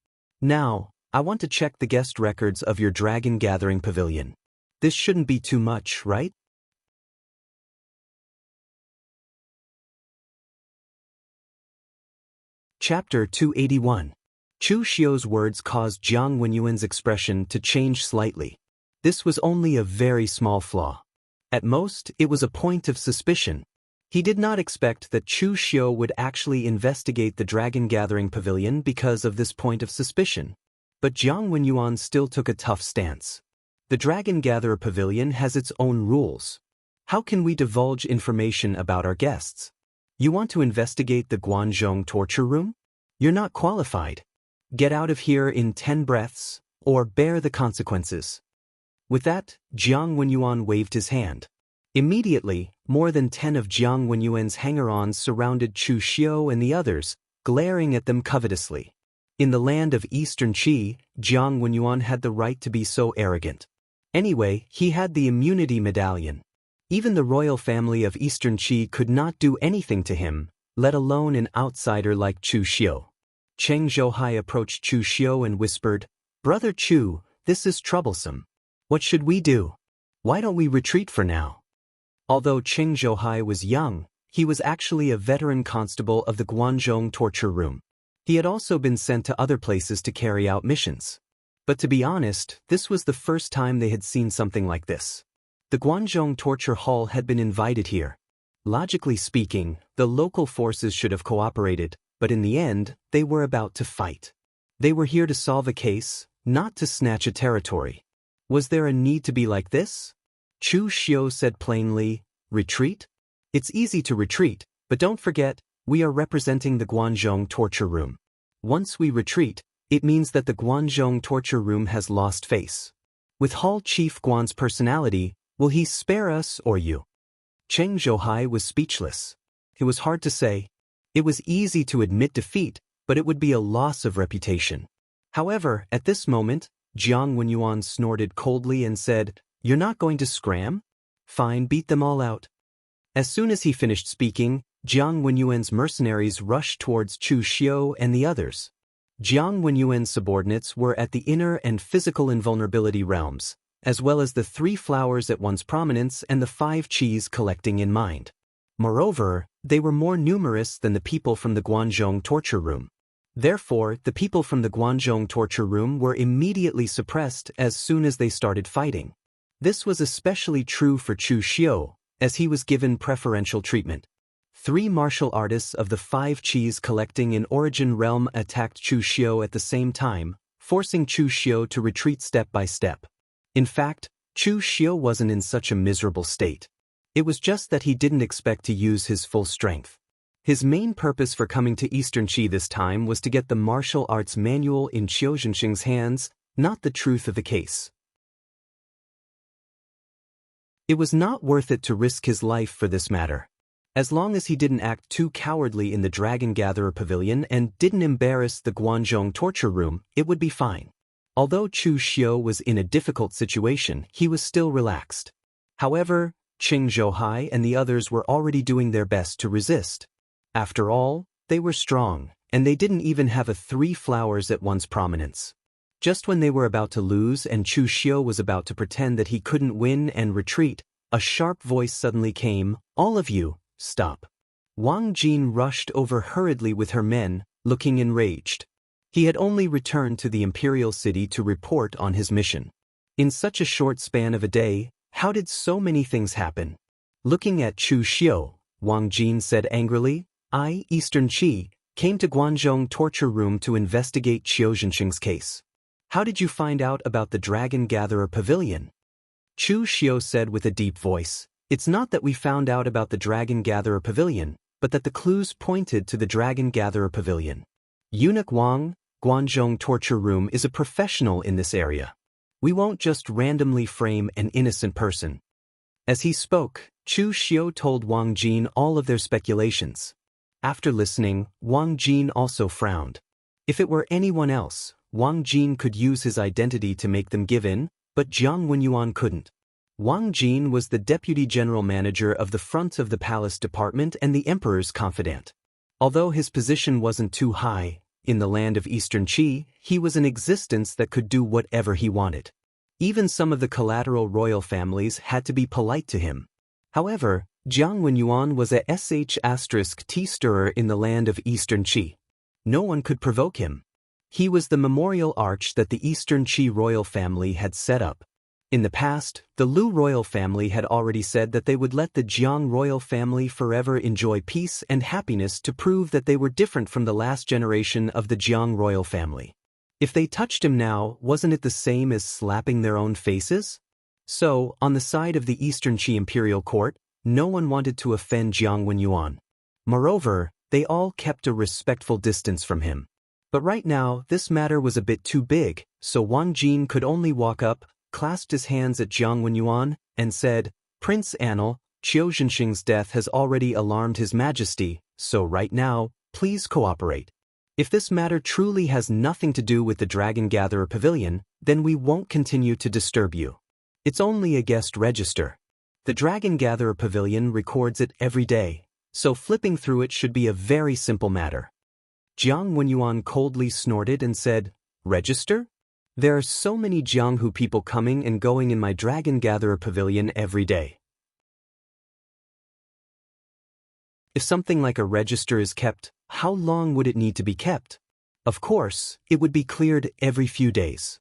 Now, I want to check the guest records of your dragon gathering pavilion. This shouldn't be too much, right?" Chapter 281. Chu Xiu's words caused Jiang Wenyuan's expression to change slightly. This was only a very small flaw. At most, it was a point of suspicion. He did not expect that Chu Xiu would actually investigate the dragon gathering pavilion because of this point of suspicion. But Jiang Wenyuan still took a tough stance. The dragon gatherer pavilion has its own rules. How can we divulge information about our guests? You want to investigate the Guanzhong torture room? You're not qualified. Get out of here in 10 breaths, or bear the consequences. With that, Jiang Wenyuan waved his hand. Immediately, more than 10 of Jiang Wenyuan's hanger-ons surrounded Chu Xiu and the others, glaring at them covetously. In the land of Eastern Qi, Jiang Wenyuan had the right to be so arrogant. Anyway, he had the immunity medallion. Even the royal family of Eastern Qi could not do anything to him, let alone an outsider like Chu Xiu. Cheng Zhouhai approached Chu Xiu and whispered, "Brother Chu, this is troublesome. What should we do? Why don't we retreat for now?" Although Cheng Zhouhai was young, he was actually a veteran constable of the Guanzhong torture room. He had also been sent to other places to carry out missions. But to be honest, this was the first time they had seen something like this. The Guanzhong torture hall had been invited here. Logically speaking, the local forces should have cooperated, but in the end, they were about to fight. They were here to solve a case, not to snatch a territory. Was there a need to be like this? Chu Xiu said plainly, "Retreat? It's easy to retreat, but don't forget, we are representing the Guanzhong torture room. Once we retreat, it means that the Guanzhong torture room has lost face. With Hall Chief Guan's personality, will he spare us or you?" Cheng Zhouhai was speechless. It was hard to say. It was easy to admit defeat, but it would be a loss of reputation. However, at this moment, Jiang Wenyuan snorted coldly and said, "You're not going to scram? Fine, beat them all out." As soon as he finished speaking, Jiang Wenyuan's mercenaries rushed towards Chu Xiu and the others. Jiang Wenyuan's subordinates were at the inner and physical invulnerability realms, as well as the 3 flowers at one's prominence and the 5 qis collecting in mind. Moreover, they were more numerous than the people from the Guanzhong torture room. Therefore, the people from the Guanzhong torture room were immediately suppressed as soon as they started fighting. This was especially true for Chu Xiu, as he was given preferential treatment. 3 martial artists of the 5 qis collecting in Origin Realm attacked Chu Xiu at the same time, forcing Chu Xiu to retreat step by step. In fact, Chu Xiu wasn't in such a miserable state. It was just that he didn't expect to use his full strength. His main purpose for coming to Eastern Qi this time was to get the martial arts manual in Qiu Zhenxing's hands, not the truth of the case. It was not worth it to risk his life for this matter. As long as he didn't act too cowardly in the Dragon Gatherer Pavilion and didn't embarrass the Guanzhong torture room, it would be fine. Although Chu Xiu was in a difficult situation, he was still relaxed. However, Cheng Zhouhai and the others were already doing their best to resist. After all, they were strong, and they didn't even have a 3 flowers at one's prominence. Just when they were about to lose and Chu Xiu was about to pretend that he couldn't win and retreat, a sharp voice suddenly came, "All of you, stop." Wang Jin rushed over hurriedly with her men, looking enraged. He had only returned to the imperial city to report on his mission. In such a short span of a day, how did so many things happen? Looking at Chu Xiu, Wang Jin said angrily, "I, Eastern Qi, came to Guanzhong torture room to investigate Qiu Zhenxing's case. How did you find out about the Dragon Gatherer Pavilion? Chu Xiu said with a deep voice, "It's not that we found out about the Dragon Gatherer Pavilion, but that the clues pointed to the Dragon Gatherer Pavilion. Eunuch Wang, Guanzhong Torture Room is a professional in this area. We won't just randomly frame an innocent person." As he spoke, Chu Xiu told Wang Jin all of their speculations. After listening, Wang Jin also frowned. If it were anyone else, Wang Jin could use his identity to make them give in, but Jiang Wenyuan couldn't. Wang Jin was the deputy general manager of the front of the palace department and the emperor's confidant. Although his position wasn't too high, in the land of Eastern Qi, he was an existence that could do whatever he wanted. Even some of the collateral royal families had to be polite to him. However, Jiang Wenyuan was a *T stirrer in the land of Eastern Qi. No one could provoke him. He was the memorial arch that the Eastern Qi royal family had set up. In the past, the Lu royal family had already said that they would let the Jiang royal family forever enjoy peace and happiness to prove that they were different from the last generation of the Jiang royal family. If they touched him now, wasn't it the same as slapping their own faces? So, on the side of the Eastern Qi imperial court, no one wanted to offend Jiang Wenyuan. Moreover, they all kept a respectful distance from him. But right now, this matter was a bit too big, so Wang Jin could only walk up, clasped his hands at Jiang Wenyuan, and said, "Prince Anil, Qiu Zhenxing's death has already alarmed His Majesty, so right now, please cooperate. If this matter truly has nothing to do with the Dragon Gatherer Pavilion, then we won't continue to disturb you. It's only a guest register. The Dragon Gatherer Pavilion records it every day, so flipping through it should be a very simple matter." Jiang Wenyuan coldly snorted and said, "Register? There are so many Jianghu people coming and going in my Dragon Gatherer Pavilion every day. If something like a register is kept, how long would it need to be kept? Of course, it would be cleared every few days."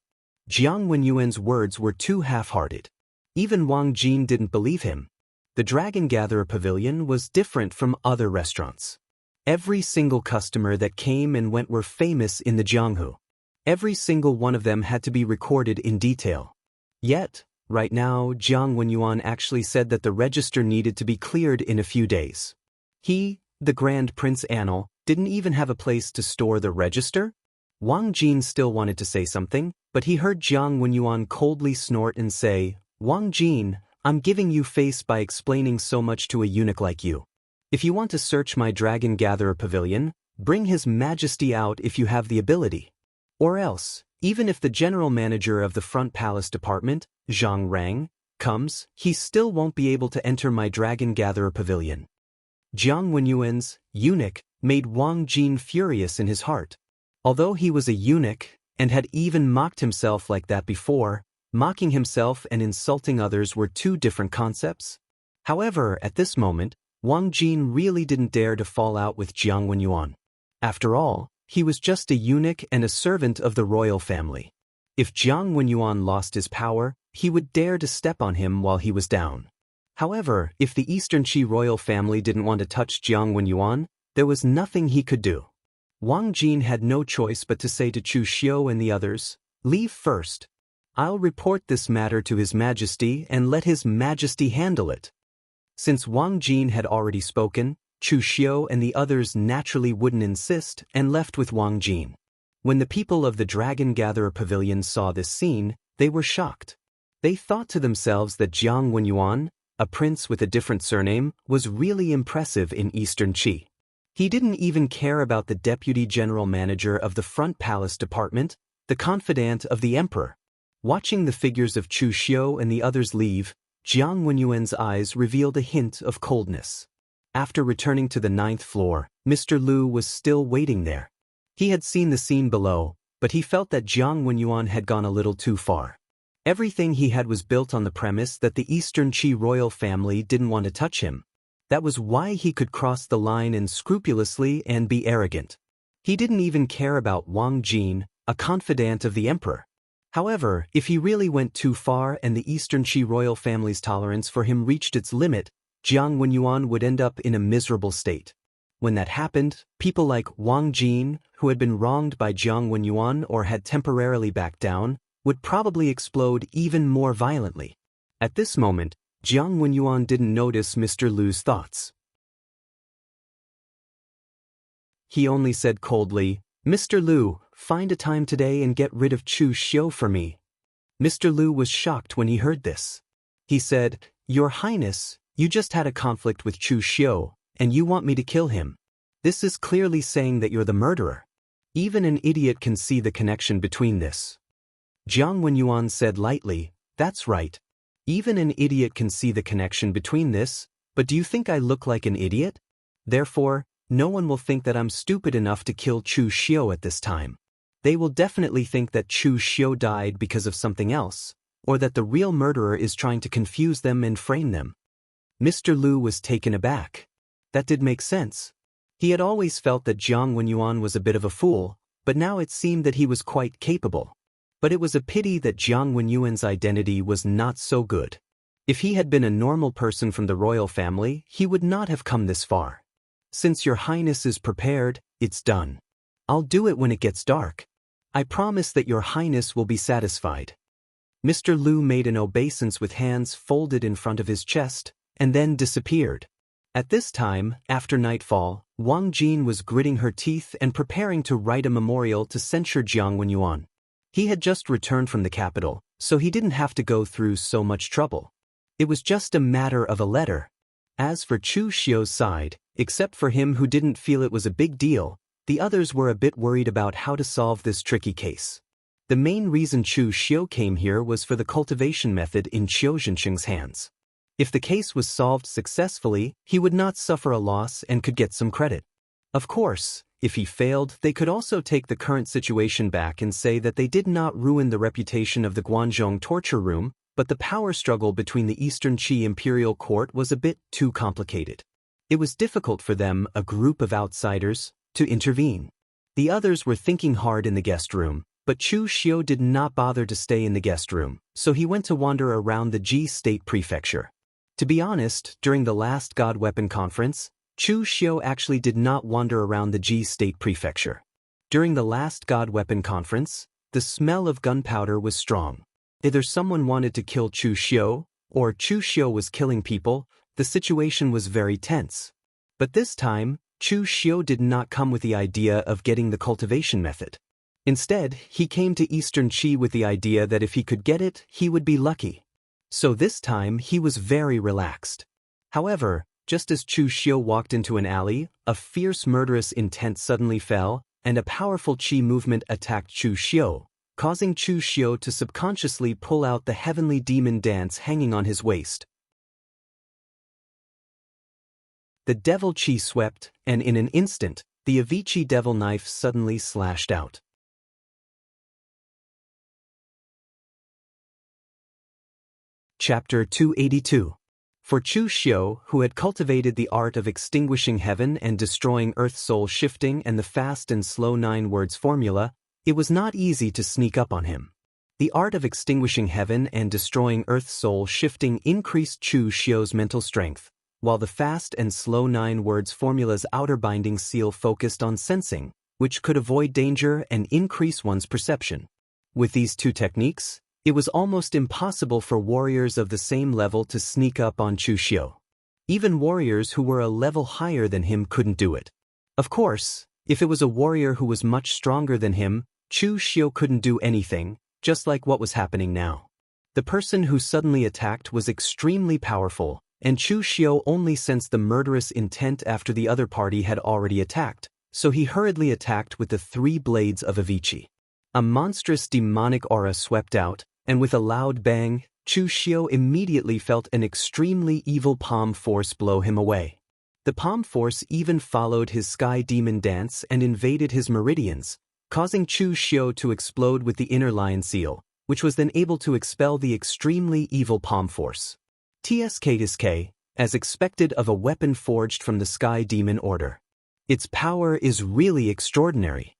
Jiang Wenyuan's words were too half-hearted. Even Wang Jin didn't believe him. The Dragon Gatherer Pavilion was different from other restaurants. Every single customer that came and went were famous in the Jianghu. Every single one of them had to be recorded in detail. Yet, right now, Jiang Wenyuan actually said that the register needed to be cleared in a few days. He, the Grand Prince Anil, didn't even have a place to store the register? Wang Jin still wanted to say something, but he heard Jiang Wenyuan coldly snort and say, "Wang Jin, I'm giving you face by explaining so much to a eunuch like you. If you want to search my Dragon Gatherer Pavilion, bring His Majesty out if you have the ability. Or else, even if the general manager of the front palace department, Zhang Rang, comes, he still won't be able to enter my Dragon Gatherer Pavilion." Jiang Wenyuan's eunuch made Wang Jin furious in his heart. Although he was a eunuch, and had even mocked himself like that before, mocking himself and insulting others were two different concepts. However, at this moment, Wang Jin really didn't dare to fall out with Jiang Wenyuan. After all, he was just a eunuch and a servant of the royal family. If Jiang Wenyuan lost his power, he would dare to step on him while he was down. However, if the Eastern Qi royal family didn't want to touch Jiang Wenyuan, there was nothing he could do. Wang Jin had no choice but to say to Chu Xiu and the others, "Leave first. I'll report this matter to His Majesty and let His Majesty handle it." Since Wang Jin had already spoken, Chu Xiu and the others naturally wouldn't insist and left with Wang Jin. When the people of the Dragon Gatherer Pavilion saw this scene, they were shocked. They thought to themselves that Jiang Wenyuan, a prince with a different surname, was really impressive in Eastern Qi. He didn't even care about the deputy general manager of the front palace department, the confidant of the emperor. Watching the figures of Chu Xiu and the others leave, Jiang Wenyuan's eyes revealed a hint of coldness. After returning to the 9th floor, Mr. Lu was still waiting there. He had seen the scene below, but he felt that Jiang Wenyuan had gone a little too far. Everything he had was built on the premise that the Eastern Qi royal family didn't want to touch him. That was why he could cross the line and scrupulously and be arrogant. He didn't even care about Wang Jin, a confidant of the emperor. However, if he really went too far and the Eastern Qi royal family's tolerance for him reached its limit, Jiang Wenyuan would end up in a miserable state. When that happened, people like Wang Jin, who had been wronged by Jiang Wenyuan or had temporarily backed down, would probably explode even more violently. At this moment, Jiang Wenyuan didn't notice Mr. Lu's thoughts. He only said coldly, "Mr. Lu, find a time today and get rid of Chu Xiu for me." Mr. Lu was shocked when he heard this. He said, "Your Highness, you just had a conflict with Chu Xiu, and you want me to kill him. This is clearly saying that you're the murderer. Even an idiot can see the connection between this." Jiang Wenyuan said lightly, "That's right. Even an idiot can see the connection between this, but do you think I look like an idiot? Therefore, no one will think that I'm stupid enough to kill Chu Xiu at this time. They will definitely think that Chu Xiu died because of something else, or that the real murderer is trying to confuse them and frame them." Mr. Lu was taken aback. That did make sense. He had always felt that Jiang Wenyuan was a bit of a fool, but now it seemed that he was quite capable. But it was a pity that Jiang Wenyuan's identity was not so good. If he had been a normal person from the royal family, he would not have come this far. "Since your Highness is prepared, it's done. I'll do it when it gets dark. I promise that your Highness will be satisfied." Mr. Lu made an obeisance with hands folded in front of his chest, and then disappeared. At this time, after nightfall, Wang Jin was gritting her teeth and preparing to write a memorial to censure Jiang Wenyuan. He had just returned from the capital, so he didn't have to go through so much trouble. It was just a matter of a letter. As for Chu Xiu's side, except for him who didn't feel it was a big deal, the others were a bit worried about how to solve this tricky case. The main reason Chu Xiu came here was for the cultivation method in Qiu Zhenqing's hands. If the case was solved successfully, he would not suffer a loss and could get some credit. Of course, if he failed, they could also take the current situation back and say that they did not ruin the reputation of the Guanzhong torture room, but the power struggle between the Eastern Qi imperial court was a bit too complicated. It was difficult for them, a group of outsiders, to intervene. The others were thinking hard in the guest room, but Chu Xiu did not bother to stay in the guest room, so he went to wander around the Ji State Prefecture. To be honest, during the last God Weapon Conference, Chu Xiu actually did not wander around the Ji State Prefecture. During the last God Weapon Conference, the smell of gunpowder was strong. Either someone wanted to kill Chu Xiu, or Chu Xiu was killing people. The situation was very tense. But this time, Chu Xiu did not come with the idea of getting the cultivation method. Instead, he came to Eastern Qi with the idea that if he could get it, he would be lucky. So this time, he was very relaxed. However, just as Chu Xiu walked into an alley, a fierce murderous intent suddenly fell, and a powerful Qi movement attacked Chu Xiu, causing Chu Xiu to subconsciously pull out the heavenly demon dance hanging on his waist. The devil Qi swept, and in an instant, the Avicii devil knife suddenly slashed out. Chapter 282. For Chu Xiu, who had cultivated the art of extinguishing heaven and destroying earth soul shifting and the fast and slow 9 words formula, it was not easy to sneak up on him. The art of extinguishing heaven and destroying earth soul shifting increased Chu Xiu's mental strength, while the fast and slow 9 words formula's outer binding seal focused on sensing, which could avoid danger and increase one's perception. With these two techniques, it was almost impossible for warriors of the same level to sneak up on Chu Xiu. Even warriors who were a level higher than him couldn't do it. Of course, if it was a warrior who was much stronger than him, Chu Xiu couldn't do anything, just like what was happening now. The person who suddenly attacked was extremely powerful, and Chu Xiu only sensed the murderous intent after the other party had already attacked, so he hurriedly attacked with the 3 blades of Avicii. A monstrous demonic aura swept out, and with a loud bang, Chu Xiu immediately felt an extremely evil palm force blow him away. The palm force even followed his sky demon dance and invaded his meridians, causing Chu Xiu to explode with the inner lion seal, which was then able to expel the extremely evil palm force. TSK, as expected of a weapon forged from the sky demon order. Its power is really extraordinary.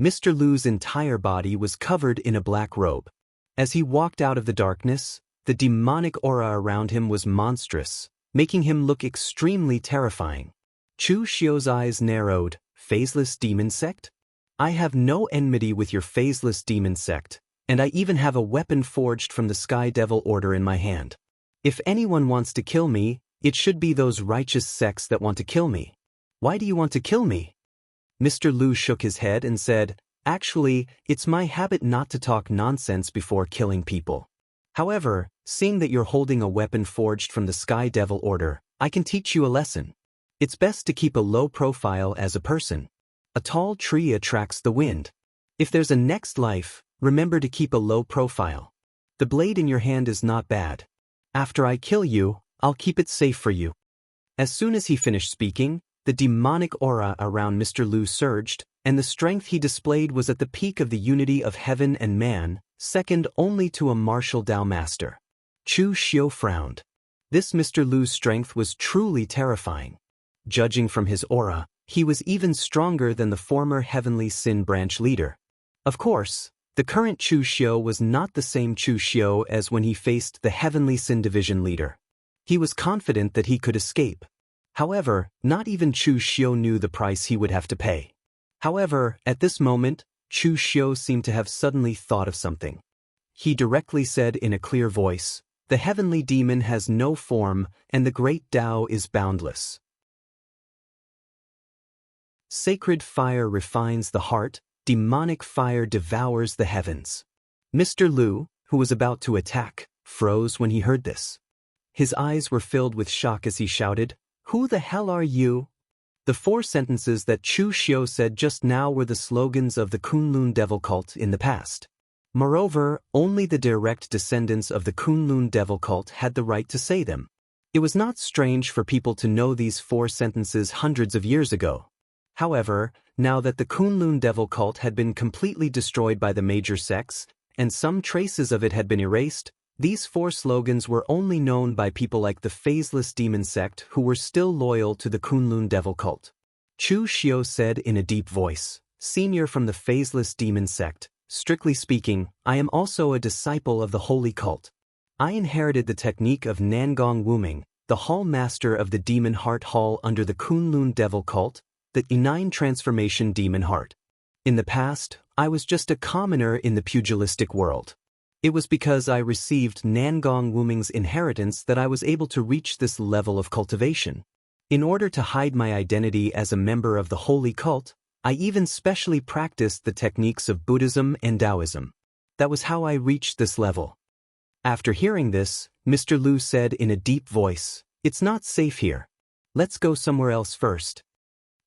Mr. Lu's entire body was covered in a black robe. As he walked out of the darkness, the demonic aura around him was monstrous, making him look extremely terrifying. Chu Xiu's eyes narrowed. Phaseless demon sect? I have no enmity with your phaseless demon sect, and I even have a weapon forged from the Sky Devil Order in my hand. If anyone wants to kill me, it should be those righteous sects that want to kill me. Why do you want to kill me? Mr. Lu shook his head and said, Actually, it's my habit not to talk nonsense before killing people. However, seeing that you're holding a weapon forged from the Sky Devil Order, I can teach you a lesson. It's best to keep a low profile as a person. A tall tree attracts the wind. If there's a next life, remember to keep a low profile. The blade in your hand is not bad. After I kill you, I'll keep it safe for you. As soon as he finished speaking, the demonic aura around Mr. Lu surged, and the strength he displayed was at the peak of the unity of heaven and man, second only to a martial Dao master. Chu Xiu frowned. This Mr. Lu's strength was truly terrifying. Judging from his aura, he was even stronger than the former Heavenly Sin Branch leader. Of course, the current Chu Xiu was not the same Chu Xiu as when he faced the Heavenly Sin Division leader. He was confident that he could escape. However, not even Chu Xiu knew the price he would have to pay. However, at this moment, Chu Xiu seemed to have suddenly thought of something. He directly said in a clear voice, "The heavenly demon has no form, and the great Tao is boundless. Sacred fire refines the heart, demonic fire devours the heavens." Mr. Lu, who was about to attack, froze when he heard this. His eyes were filled with shock as he shouted, "Who the hell are you?" The 4 sentences that Chu Xiu said just now were the slogans of the Kunlun Devil cult in the past. Moreover, only the direct descendants of the Kunlun Devil cult had the right to say them. It was not strange for people to know these 4 sentences hundreds of years ago. However, now that the Kunlun Devil cult had been completely destroyed by the major sects, and some traces of it had been erased, these 4 slogans were only known by people like the Phaseless Demon sect who were still loyal to the Kunlun Devil cult. Chu Xiu said in a deep voice, "Senior from the Phaseless Demon sect, strictly speaking, I am also a disciple of the Holy Cult. I inherited the technique of Nangong Wuming, the Hall Master of the Demon Heart Hall under the Kunlun Devil cult, the Inine Transformation Demon Heart. In the past, I was just a commoner in the pugilistic world. It was because I received Nangong Wuming's inheritance that I was able to reach this level of cultivation. In order to hide my identity as a member of the Holy Cult, I even specially practiced the techniques of Buddhism and Taoism. That was how I reached this level." After hearing this, Mr. Lu said in a deep voice, "It's not safe here. Let's go somewhere else first."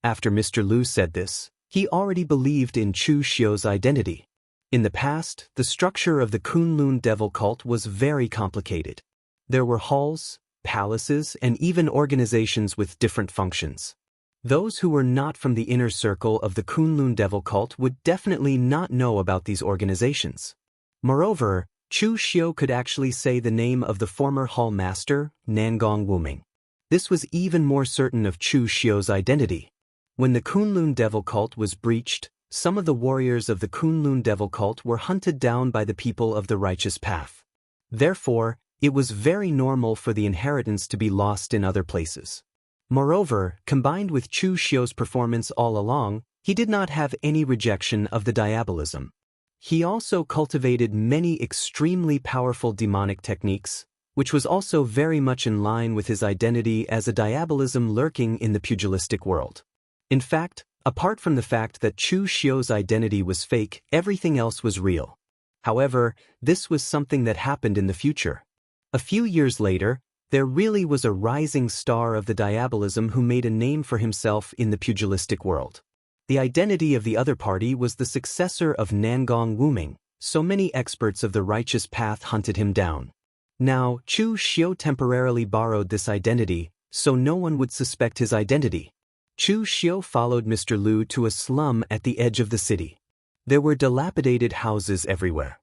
After Mr. Lu said this, he already believed in Chu Xiu's identity. In the past, the structure of the Kunlun Devil cult was very complicated. There were halls, palaces, and even organizations with different functions. Those who were not from the inner circle of the Kunlun Devil cult would definitely not know about these organizations. Moreover, Chu Xiu could actually say the name of the former hall master, Nangong Wuming. This was even more certain of Chu Xiu's identity. When the Kunlun Devil cult was breached, some of the warriors of the Kunlun Devil cult were hunted down by the people of the righteous path. Therefore, it was very normal for the inheritance to be lost in other places. Moreover, combined with Chu Xiu's performance all along, he did not have any rejection of the diabolism. He also cultivated many extremely powerful demonic techniques, which was also very much in line with his identity as a diabolism lurking in the pugilistic world. In fact, apart from the fact that Chu Xiu's identity was fake, everything else was real. However, this was something that happened in the future. A few years later, there really was a rising star of the diabolism who made a name for himself in the pugilistic world. The identity of the other party was the successor of Nangong Wuming, so many experts of the righteous path hunted him down. Now, Chu Xiu temporarily borrowed this identity, so no one would suspect his identity. Chu Xiu followed Mr. Lu to a slum at the edge of the city. There were dilapidated houses everywhere.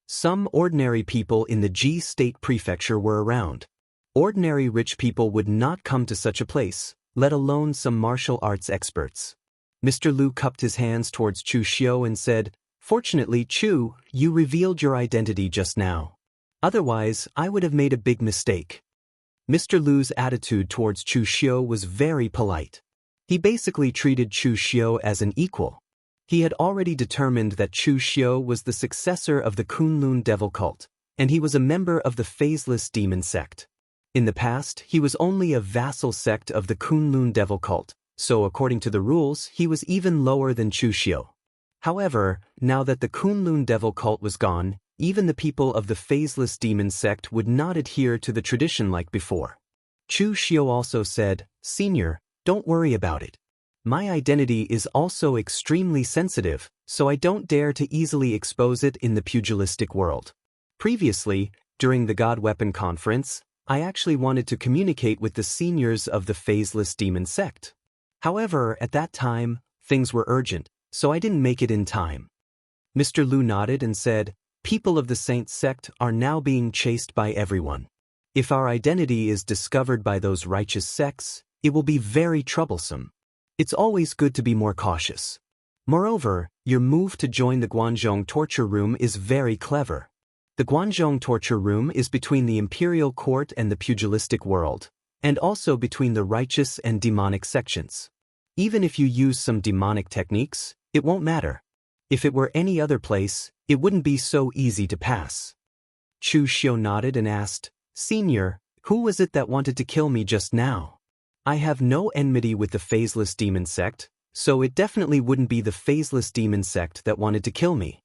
Some ordinary people in the Ji State Prefecture were around. Ordinary rich people would not come to such a place, let alone some martial arts experts. Mr. Lu cupped his hands towards Chu Xiu and said, "Fortunately, Chu, you revealed your identity just now. Otherwise, I would have made a big mistake." Mr. Lu's attitude towards Chu Xiu was very polite. He basically treated Chu Xiu as an equal. He had already determined that Chu Xiu was the successor of the Kunlun devil cult, and he was a member of the phaseless demon sect. In the past, he was only a vassal sect of the Kunlun devil cult, so according to the rules, he was even lower than Chu Xiu. However, now that the Kunlun devil cult was gone, even the people of the phaseless demon sect would not adhere to the tradition like before. Chu Xiu also said, "Senior, don't worry about it. My identity is also extremely sensitive, so I don't dare to easily expose it in the pugilistic world. Previously, during the God Weapon Conference, I actually wanted to communicate with the seniors of the phaseless demon sect. However, at that time, things were urgent, so I didn't make it in time." Mr. Lu nodded and said, "People of the Saint sect are now being chased by everyone. If our identity is discovered by those righteous sects, it will be very troublesome. It's always good to be more cautious. Moreover, your move to join the Guanzhong torture room is very clever. The Guanzhong torture room is between the imperial court and the pugilistic world, and also between the righteous and demonic sections. Even if you use some demonic techniques, it won't matter. If it were any other place, it wouldn't be so easy to pass." Chu Xiu nodded and asked, "Senior, who was it that wanted to kill me just now? I have no enmity with the phaseless demon sect, so it definitely wouldn't be the phaseless demon sect that wanted to kill me."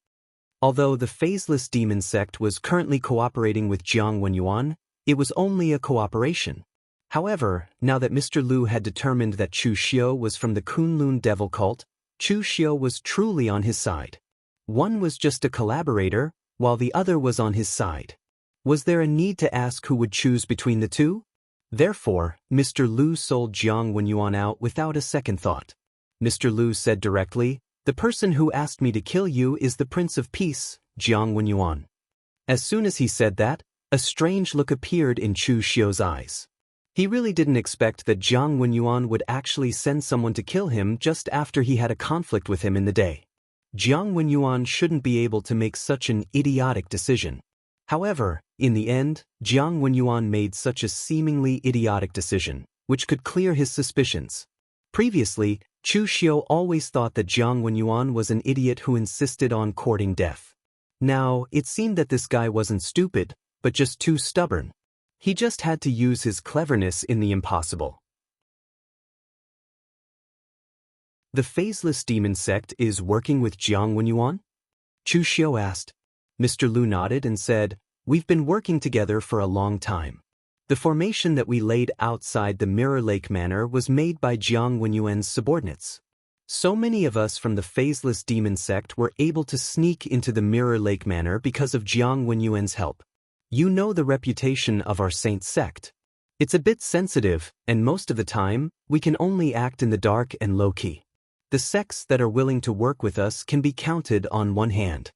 Although the phaseless demon sect was currently cooperating with Jianghu, it was only a cooperation. However, now that Mr. Lu had determined that Chu Xiu was from the Kunlun devil cult, Chu Xiu was truly on his side. One was just a collaborator, while the other was on his side. Was there a need to ask who would choose between the two? Therefore, Mr. Lu sold Jianghu out without a second thought. Mr. Lu said directly, "The person who asked me to kill you is the Prince of Peace, Jianghu." As soon as he said that, a strange look appeared in Chu Xiu's eyes. He really didn't expect that Jianghu would actually send someone to kill him just after he had a conflict with him in the day. Jianghu shouldn't be able to make such an idiotic decision. However, in the end, Jianghu made such a seemingly idiotic decision, which could clear his suspicions. Previously, Chu Xiu always thought that Jianghu was an idiot who insisted on courting death. Now, it seemed that this guy wasn't stupid, but just too stubborn. He just had to use his cleverness in the impossible. The phaseless demon sect is working with Jianghu? Chu Xiu asked. Mr. Lu nodded and said, "We've been working together for a long time. The formation that we laid outside the Mirror Lake Manor was made by Jianghu's subordinates. So many of us from the phaseless demon sect were able to sneak into the Mirror Lake Manor because of Jianghu's help. You know the reputation of our saint sect. It's a bit sensitive, and most of the time, we can only act in the dark and low-key. The sects that are willing to work with us can be counted on one hand.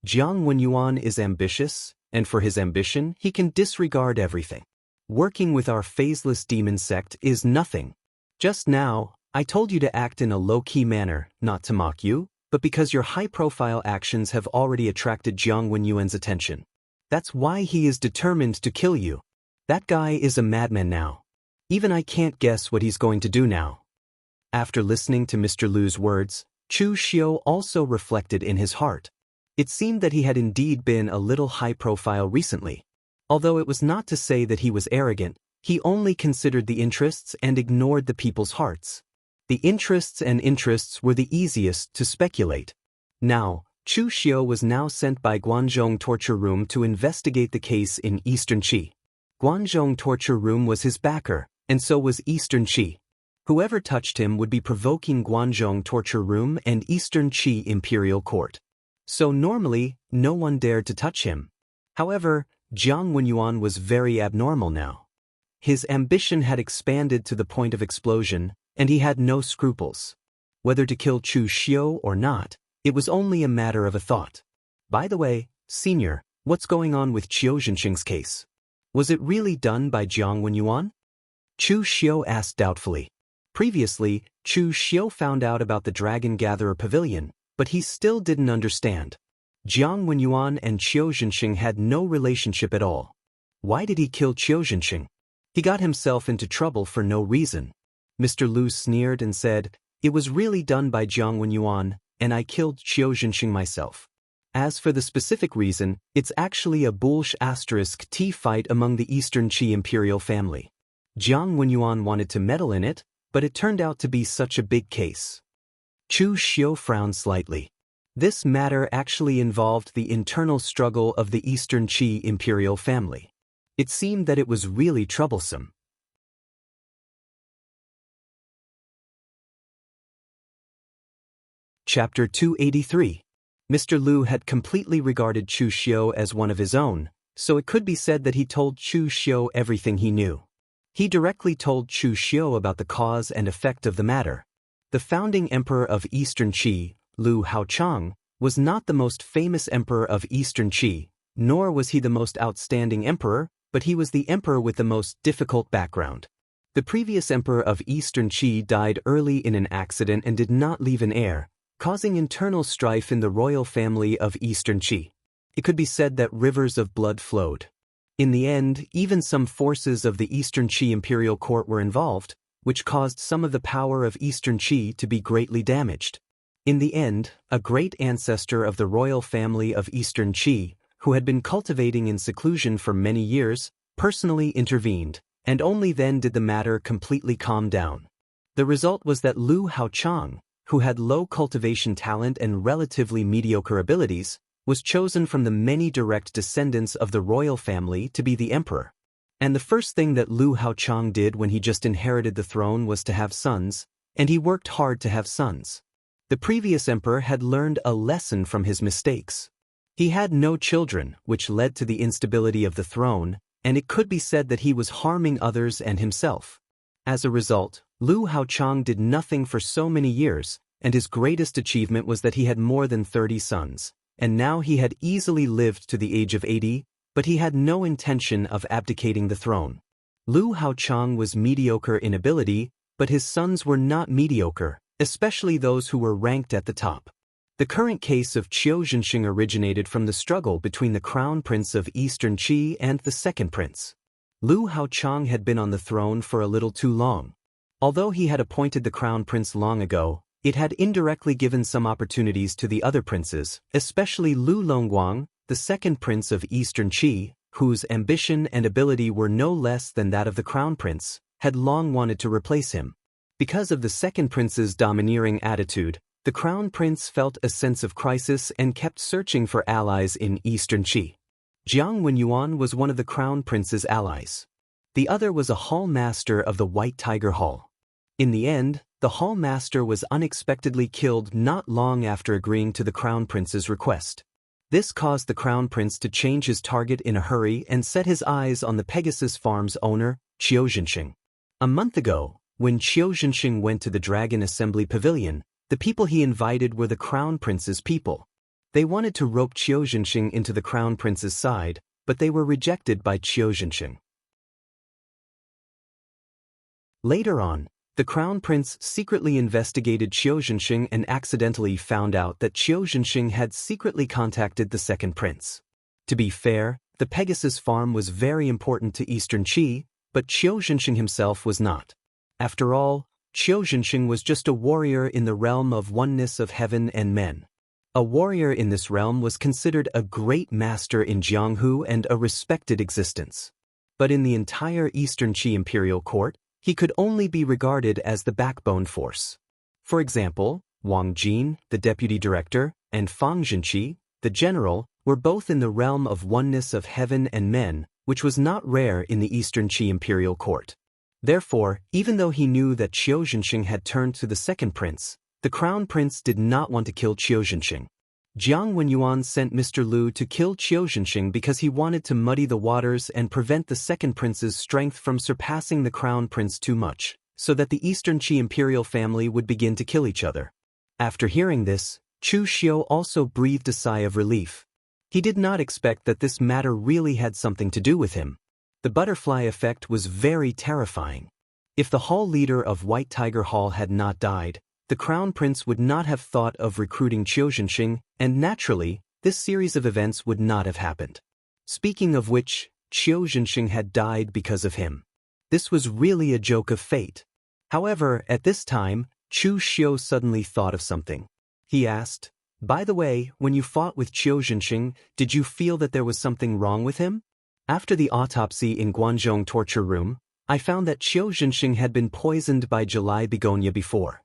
Jianghu is ambitious, and for his ambition, he can disregard everything. Working with our phaseless demon sect is nothing. Just now, I told you to act in a low-key manner, not to mock you, but because your high-profile actions have already attracted Jianghu's attention. That's why he is determined to kill you. That guy is a madman now. Even I can't guess what he's going to do now." After listening to Mr. Lu's words, Chu Xiu also reflected in his heart. It seemed that he had indeed been a little high-profile recently. Although it was not to say that he was arrogant, he only considered the interests and ignored the people's hearts. The interests were the easiest to speculate. Now, Chu Xiu was now sent by Guanzhong torture room to investigate the case in Eastern Qi. Guanzhong torture room was his backer, and so was Eastern Qi. Whoever touched him would be provoking Guanzhong torture room and Eastern Qi imperial court. So normally, no one dared to touch him. However, Jianghu was very abnormal now. His ambition had expanded to the point of explosion, and he had no scruples. Whether to kill Chu Xiu or not, it was only a matter of a thought. By the way, Senior, what's going on with Qiu Zhenxing's case? Was it really done by Jianghu? Chu Xiu asked doubtfully. Previously, Chu Xiu found out about the Dragon Gatherer Pavilion, but he still didn't understand. Jianghu and Qiu Zhenxing had no relationship at all. Why did he kill Qiu Zhenxing? He got himself into trouble for no reason. Mr. Lu sneered and said, "It was really done by Jianghu Yuan, and I killed Qiu Zhenxing myself. As for the specific reason, it's actually a *T fight among the Eastern Qi imperial family. Jianghu Yuan wanted to meddle in it, but it turned out to be such a big case." Chu Xiu frowned slightly. This matter actually involved the internal struggle of the Eastern Qi imperial family. It seemed that it was really troublesome. Chapter 283. Mr. Lu had completely regarded Chu Xiu as one of his own, so it could be said that he told Chu Xiu everything he knew. He directly told Chu Xiu about the cause and effect of the matter. The founding emperor of Eastern Qi, Lu Haochang, was not the most famous emperor of Eastern Qi, nor was he the most outstanding emperor, but he was the emperor with the most difficult background. The previous emperor of Eastern Qi died early in an accident and did not leave an heir, causing internal strife in the royal family of Eastern Qi. It could be said that rivers of blood flowed. In the end, even some forces of the Eastern Qi imperial court were involved, which caused some of the power of Eastern Qi to be greatly damaged. In the end, a great ancestor of the royal family of Eastern Qi, who had been cultivating in seclusion for many years, personally intervened, and only then did the matter completely calm down. The result was that Lu Haochang, who had low cultivation talent and relatively mediocre abilities, was chosen from the many direct descendants of the royal family to be the emperor. And the first thing that Lu Haochang did when he just inherited the throne was to have sons, and he worked hard to have sons. The previous emperor had learned a lesson from his mistakes. He had no children, which led to the instability of the throne, and it could be said that he was harming others and himself. As a result, Lu Haochang did nothing for so many years, and his greatest achievement was that he had more than 30 sons, and now he had easily lived to the age of 80, but he had no intention of abdicating the throne. Lu Haochang was mediocre in ability, but his sons were not mediocre, especially those who were ranked at the top. The current case of Qiu Zhenxing originated from the struggle between the crown prince of Eastern Qi and the second prince. Lu Haochang had been on the throne for a little too long. Although he had appointed the crown prince long ago, it had indirectly given some opportunities to the other princes, especially Lu Longguang, the second prince of Eastern Qi, whose ambition and ability were no less than that of the crown prince, had long wanted to replace him. Because of the second prince's domineering attitude, the crown prince felt a sense of crisis and kept searching for allies in Eastern Qi. Jianghu Yuan was one of the crown prince's allies. The other was a hall master of the White Tiger Hall. In the end, the hall master was unexpectedly killed not long after agreeing to the crown prince's request. This caused the crown prince to change his target in a hurry and set his eyes on the Pegasus Farm's owner, Qiu Zhenxing. A month ago, when Qiu Zhenxing went to the Dragon Assembly Pavilion, the people he invited were the crown prince's people. They wanted to rope Qiu Zhenxing into the crown prince's side, but they were rejected by Qiu Zhenxing. Later on, the crown prince secretly investigated Qiu Zhenxing and accidentally found out that Qiu Zhenxing had secretly contacted the second prince. To be fair, the Pegasus Farm was very important to Eastern Qi, but Qiu Zhenxing himself was not. After all, Qiu Zhenxing was just a warrior in the realm of oneness of heaven and men. A warrior in this realm was considered a great master in Jianghu and a respected existence. But in the entire Eastern Qi imperial court, he could only be regarded as the backbone force. For example, Wang Jin, the deputy director, and Fang Zhenqi, the general, were both in the realm of oneness of heaven and men, which was not rare in the Eastern Qi imperial court. Therefore, even though he knew that Qiu Zhenxing had turned to the second prince, the crown prince did not want to kill Qiu Zhenxing. Jianghu Yuan sent Mr. Lu to kill Qiu Zhenxing because he wanted to muddy the waters and prevent the second prince's strength from surpassing the crown prince too much, so that the Eastern Qi imperial family would begin to kill each other. After hearing this, Chu Xiu also breathed a sigh of relief. He did not expect that this matter really had something to do with him. The butterfly effect was very terrifying. If the hall leader of White Tiger Hall had not died, the crown prince would not have thought of recruiting Qiu Zhenxing, and naturally, this series of events would not have happened. Speaking of which, Qiu Zhenxing had died because of him. This was really a joke of fate. However, at this time, Chu Xiu suddenly thought of something. He asked, "By the way, when you fought with Qiu Zhenxing, did you feel that there was something wrong with him?" After the autopsy in Guanzhong torture room, I found that Qiu Zhenxing had been poisoned by July begonia before.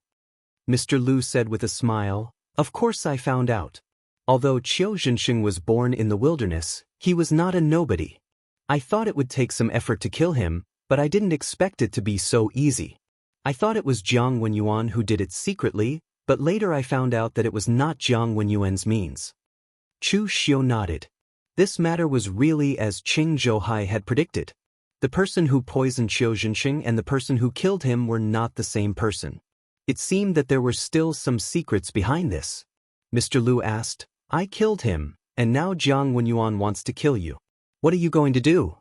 Mr. Lu said with a smile, "Of course I found out. Although Qiu Zhenxing was born in the wilderness, he was not a nobody. I thought it would take some effort to kill him, but I didn't expect it to be so easy. I thought it was Jiang Wenyuan who did it secretly, but later I found out that it was not Jiang Wenyuan's means." Chu Xiu nodded. This matter was really as Qing Zhouhai had predicted. The person who poisoned Qiu Zhenxing and the person who killed him were not the same person. It seemed that there were still some secrets behind this. Mr. Lu asked, "I killed him, and now Jiang Wenyuan wants to kill you. What are you going to do?"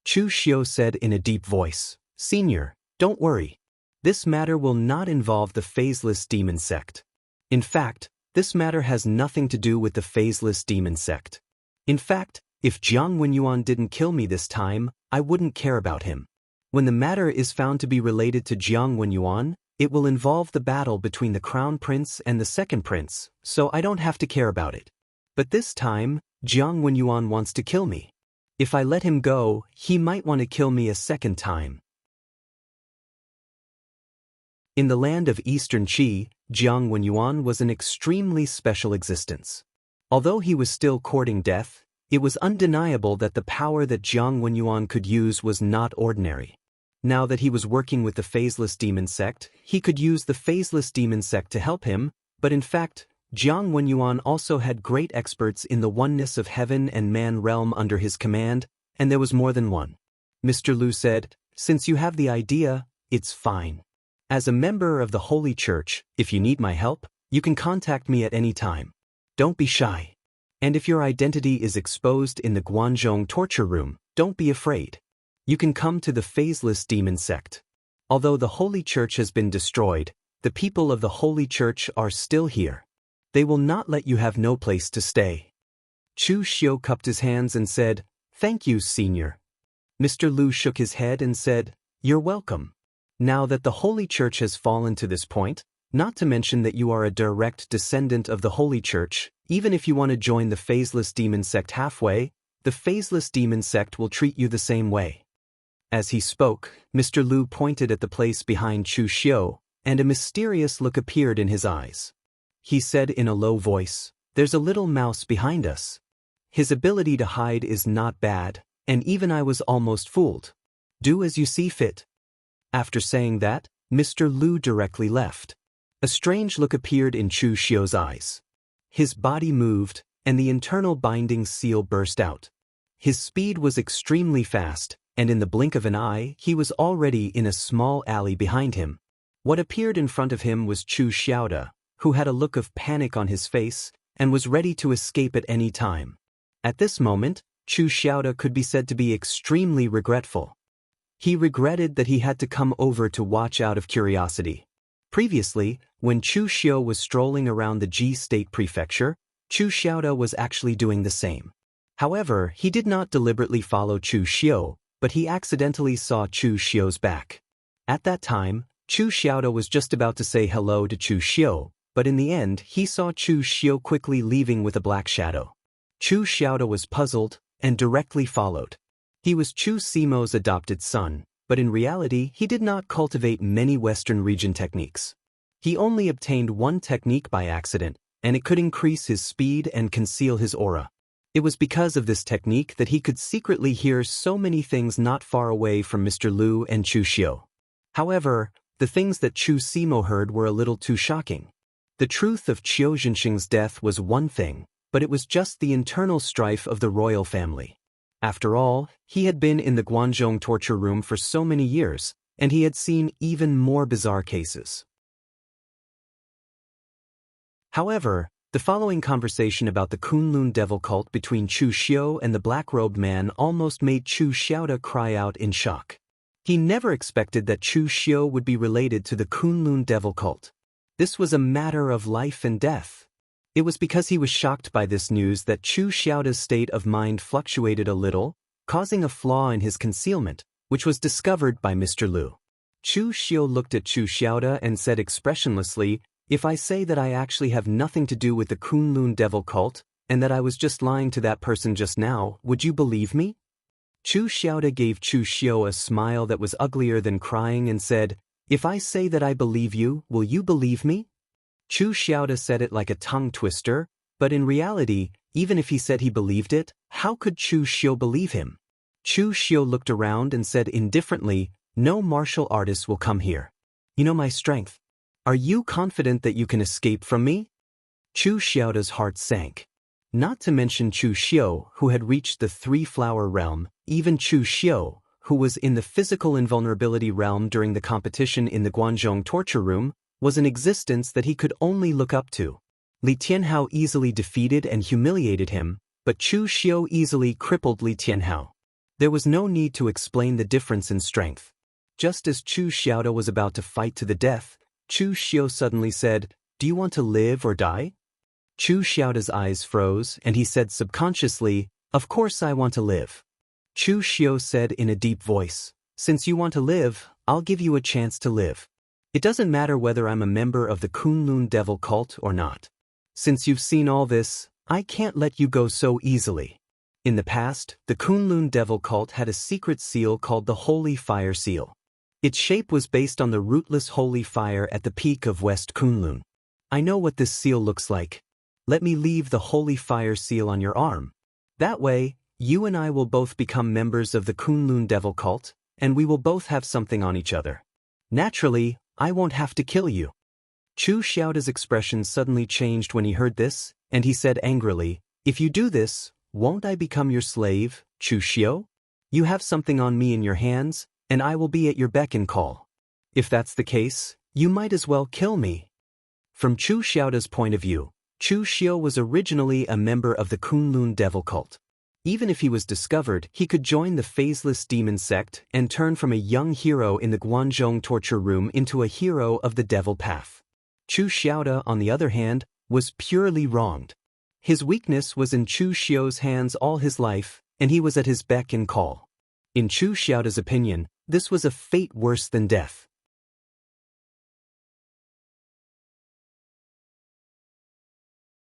Chu Xiu said in a deep voice, "Senior, don't worry. This matter will not involve the phaseless demon sect. In fact, this matter has nothing to do with the phaseless demon sect. In fact, if Jiang Wenyuan didn't kill me this time, I wouldn't care about him. When the matter is found to be related to Jiang Wenyuan, it will involve the battle between the Crown Prince and the Second Prince, so I don't have to care about it. But this time, Jiang Wenyuan wants to kill me. If I let him go, he might want to kill me a second time." In the land of Eastern Qi, Jiang Wenyuan was an extremely special existence. Although he was still courting death, it was undeniable that the power that Jiang Wenyuan could use was not ordinary. Now that he was working with the phaseless demon sect, he could use the phaseless demon sect to help him, but in fact, Jiang Wenyuan also had great experts in the oneness of heaven and man realm under his command, and there was more than one. Mr. Lu said, "Since you have the idea, it's fine. As a member of the Holy Church, if you need my help, you can contact me at any time. Don't be shy. And if your identity is exposed in the Guanzhong torture room, don't be afraid. You can come to the phaseless demon sect. Although the Holy Church has been destroyed, the people of the Holy Church are still here. They will not let you have no place to stay." Chu Xiu cupped his hands and said, "Thank you, Senior." Mr. Lu shook his head and said, "You're welcome. Now that the Holy Church has fallen to this point, not to mention that you are a direct descendant of the Holy Church, even if you want to join the phaseless demon sect halfway, the phaseless demon sect will treat you the same way." As he spoke, Mr. Lu pointed at the place behind Chu Xiu, and a mysterious look appeared in his eyes. He said in a low voice, "There's a little mouse behind us. His ability to hide is not bad, and even I was almost fooled. Do as you see fit." After saying that, Mr. Lu directly left. A strange look appeared in Chu Xiu's eyes. His body moved, and the internal binding seal burst out. His speed was extremely fast, and in the blink of an eye, he was already in a small alley behind him. What appeared in front of him was Chu Xiaoda, who had a look of panic on his face and was ready to escape at any time. At this moment, Chu Xiaoda could be said to be extremely regretful. He regretted that he had to come over to watch out of curiosity. Previously, when Chu Xiu was strolling around the Ji State Prefecture, Chu Xiaoda was actually doing the same. However, he did not deliberately follow Chu Xiu, but he accidentally saw Chu Xiu's back. At that time, Chu Xiaoda was just about to say hello to Chu Xiu, but in the end he saw Chu Xiu quickly leaving with a black shadow. Chu Xiaoda was puzzled, and directly followed. He was Chu Simo's adopted son, but in reality he did not cultivate many Western region techniques. He only obtained one technique by accident, and it could increase his speed and conceal his aura. It was because of this technique that he could secretly hear so many things not far away from Mr. Lu and Chu Xiu. However, the things that Chu Simo heard were a little too shocking. The truth of Qiu Zhenxing's death was one thing, but it was just the internal strife of the royal family. After all, he had been in the Guanzhong torture room for so many years, and he had seen even more bizarre cases. However, the following conversation about the Kunlun devil cult between Chu Xiu and the black-robed man almost made Chu Xiaoda cry out in shock. He never expected that Chu Xiu would be related to the Kunlun devil cult. This was a matter of life and death. It was because he was shocked by this news that Chu Xiaoda's state of mind fluctuated a little, causing a flaw in his concealment, which was discovered by Mr. Liu. Chu Xiu looked at Chu Xiaoda and said expressionlessly, "If I say that I actually have nothing to do with the Kunlun devil cult, and that I was just lying to that person just now, would you believe me?" Chu Xiaoda gave Chu Xiu a smile that was uglier than crying and said, "If I say that I believe you, will you believe me?" Chu Xiaoda said it like a tongue twister, but in reality, even if he said he believed it, how could Chu Xiu believe him? Chu Xiu looked around and said indifferently, "No martial artist will come here. You know my strength. Are you confident that you can escape from me?" Chu Xiaoda's heart sank. Not to mention Chu Xiu, who had reached the three-flower realm, even Chu Xiu, who was in the physical invulnerability realm during the competition in the Guanzhong torture room, was an existence that he could only look up to. Li Tianhao easily defeated and humiliated him, but Chu Xiu easily crippled Li Tianhao. There was no need to explain the difference in strength. Just as Chu Xiaoda was about to fight to the death, Chu Xiu suddenly said, "Do you want to live or die?" Chu Xiaoda's eyes froze, and he said subconsciously, "Of course I want to live." Chu Xiu said in a deep voice, "Since you want to live, I'll give you a chance to live. It doesn't matter whether I'm a member of the Kunlun devil cult or not. Since you've seen all this, I can't let you go so easily." In the past, the Kunlun devil cult had a secret seal called the Holy Fire Seal. Its shape was based on the rootless holy fire at the peak of West Kunlun. "I know what this seal looks like. Let me leave the Holy Fire Seal on your arm. That way, you and I will both become members of the Kunlun devil cult, and we will both have something on each other. Naturally, I won't have to kill you." Chu Xiaoda's expression suddenly changed when he heard this, and he said angrily, "If you do this, won't I become your slave, Chu Xiu? You have something on me in your hands, and I will be at your beck and call. If that's the case, you might as well kill me." From Chu Xiaoda's point of view, Chu Xiu was originally a member of the Kunlun devil cult. Even if he was discovered, he could join the phaseless demon sect and turn from a young hero in the Guanzhong torture room into a hero of the devil path. Chu Xiaoda, on the other hand, was purely wronged. His weakness was in Chu Xiu's hands all his life, and he was at his beck and call. In Chu Xiaoda's opinion, this was a fate worse than death.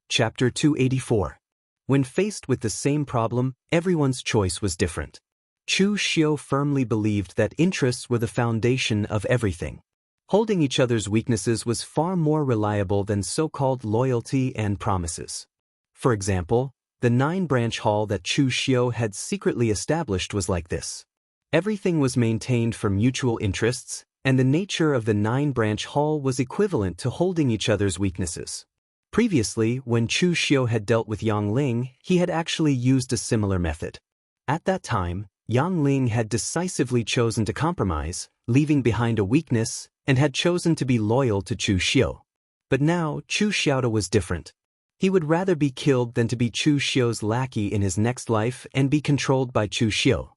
Chapter 284. When faced with the same problem, everyone's choice was different. Chu Xiu firmly believed that interests were the foundation of everything. Holding each other's weaknesses was far more reliable than so-called loyalty and promises. For example, the 9-branch hall that Chu Xiu had secretly established was like this. Everything was maintained for mutual interests, and the nature of the 9-branch hall was equivalent to holding each other's weaknesses. Previously, when Chu Xiu had dealt with Yang Ling, he had actually used a similar method. At that time, Yang Ling had decisively chosen to compromise, leaving behind a weakness, and had chosen to be loyal to Chu Xiu. But now, Chu Xiaoda was different. He would rather be killed than to be Chu Xiu's lackey in his next life and be controlled by Chu Xiu.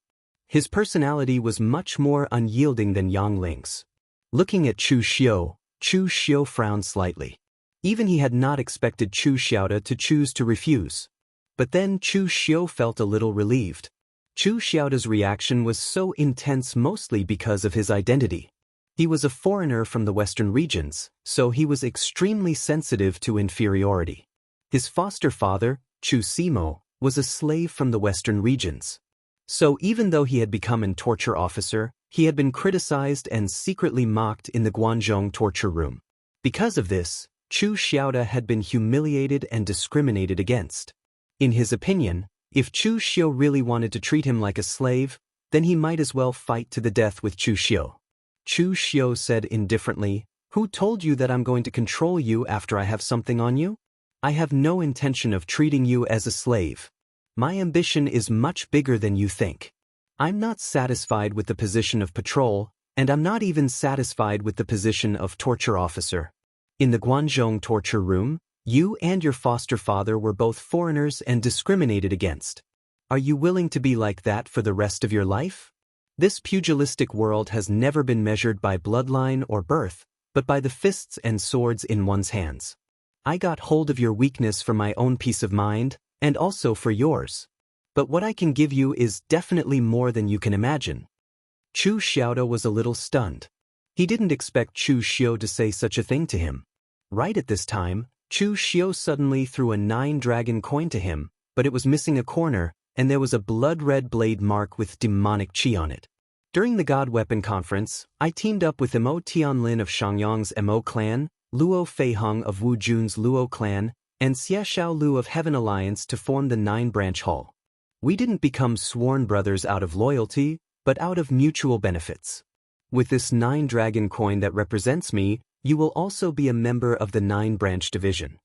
His personality was much more unyielding than Yang Ling's. Looking at Chu Xiu frowned slightly. Even he had not expected Chu Xiaoda to choose to refuse. But then Chu Xiu felt a little relieved. Chu Xiaoda's reaction was so intense mostly because of his identity. He was a foreigner from the western regions, so he was extremely sensitive to inferiority. His foster father, Chu Simo, was a slave from the western regions. So even though he had become a torture officer, he had been criticized and secretly mocked in the Guanzhong torture room. Because of this, Chu Xiaoda had been humiliated and discriminated against. In his opinion, if Chu Xiu really wanted to treat him like a slave, then he might as well fight to the death with Chu Xiu. Chu Xiu said indifferently, "Who told you that I'm going to control you after I have something on you? I have no intention of treating you as a slave. My ambition is much bigger than you think. I'm not satisfied with the position of patrol, and I'm not even satisfied with the position of torture officer. In the Guanzhong torture room, you and your foster father were both foreigners and discriminated against. Are you willing to be like that for the rest of your life? This pugilistic world has never been measured by bloodline or birth, but by the fists and swords in one's hands. I got hold of your weakness for my own peace of mind, and also for yours. But what I can give you is definitely more than you can imagine." Chu Xiaoda was a little stunned. He didn't expect Chu Xiao to say such a thing to him. Right at this time, Chu Xiao suddenly threw a 9-dragon coin to him, but it was missing a corner, and there was a blood-red blade mark with demonic qi on it. During the God Weapon Conference, I teamed up with Mo Tianlin of Shangyang's Mo clan, Luo Feihong of Wu Jun's Luo clan, and Xie Xiaolu of Heaven Alliance to form the 9-branch hall. We didn't become sworn brothers out of loyalty, but out of mutual benefits. With this 9-dragon coin that represents me, you will also be a member of the 9-branch division.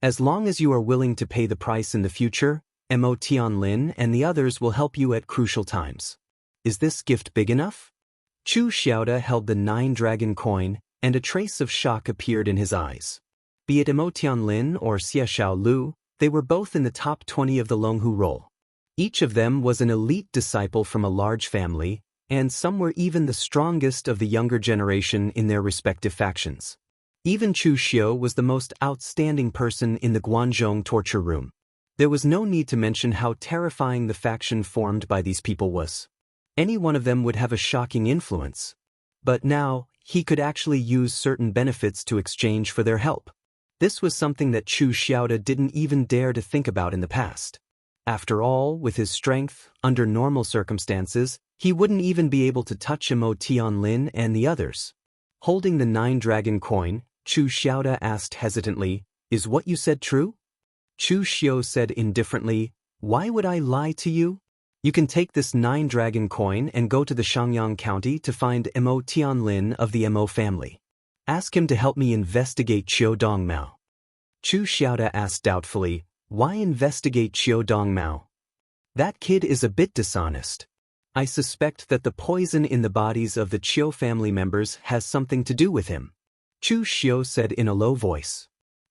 As long as you are willing to pay the price in the future, Mo Tianlin and the others will help you at crucial times. Is this gift big enough? Chu Xiaoda held the 9-dragon coin, and a trace of shock appeared in his eyes. Be it Mo Tianlin or Xie Xiaolu, they were both in the top 20 of the Longhu roll. Each of them was an elite disciple from a large family, and some were even the strongest of the younger generation in their respective factions. Even Chu Xiao was the most outstanding person in the Guanzhong torture room. There was no need to mention how terrifying the faction formed by these people was. Any one of them would have a shocking influence. But now, he could actually use certain benefits to exchange for their help. This was something that Chu Xiaoda didn't even dare to think about in the past. After all, with his strength, under normal circumstances, he wouldn't even be able to touch Mo Tianlin and the others. Holding the 9-dragon coin, Chu Xiaoda asked hesitantly, "Is what you said true?" Chu Xiao said indifferently, "Why would I lie to you? You can take this 9-dragon coin and go to the Shangyang County to find Mo Tianlin of the Mo family. Ask him to help me investigate Qiu Dongmao." Chu Xiaoda asked doubtfully, "Why investigate Qiu Dongmao? That kid is a bit dishonest. I suspect that the poison in the bodies of the Qiu family members has something to do with him," Chu Xiao said in a low voice.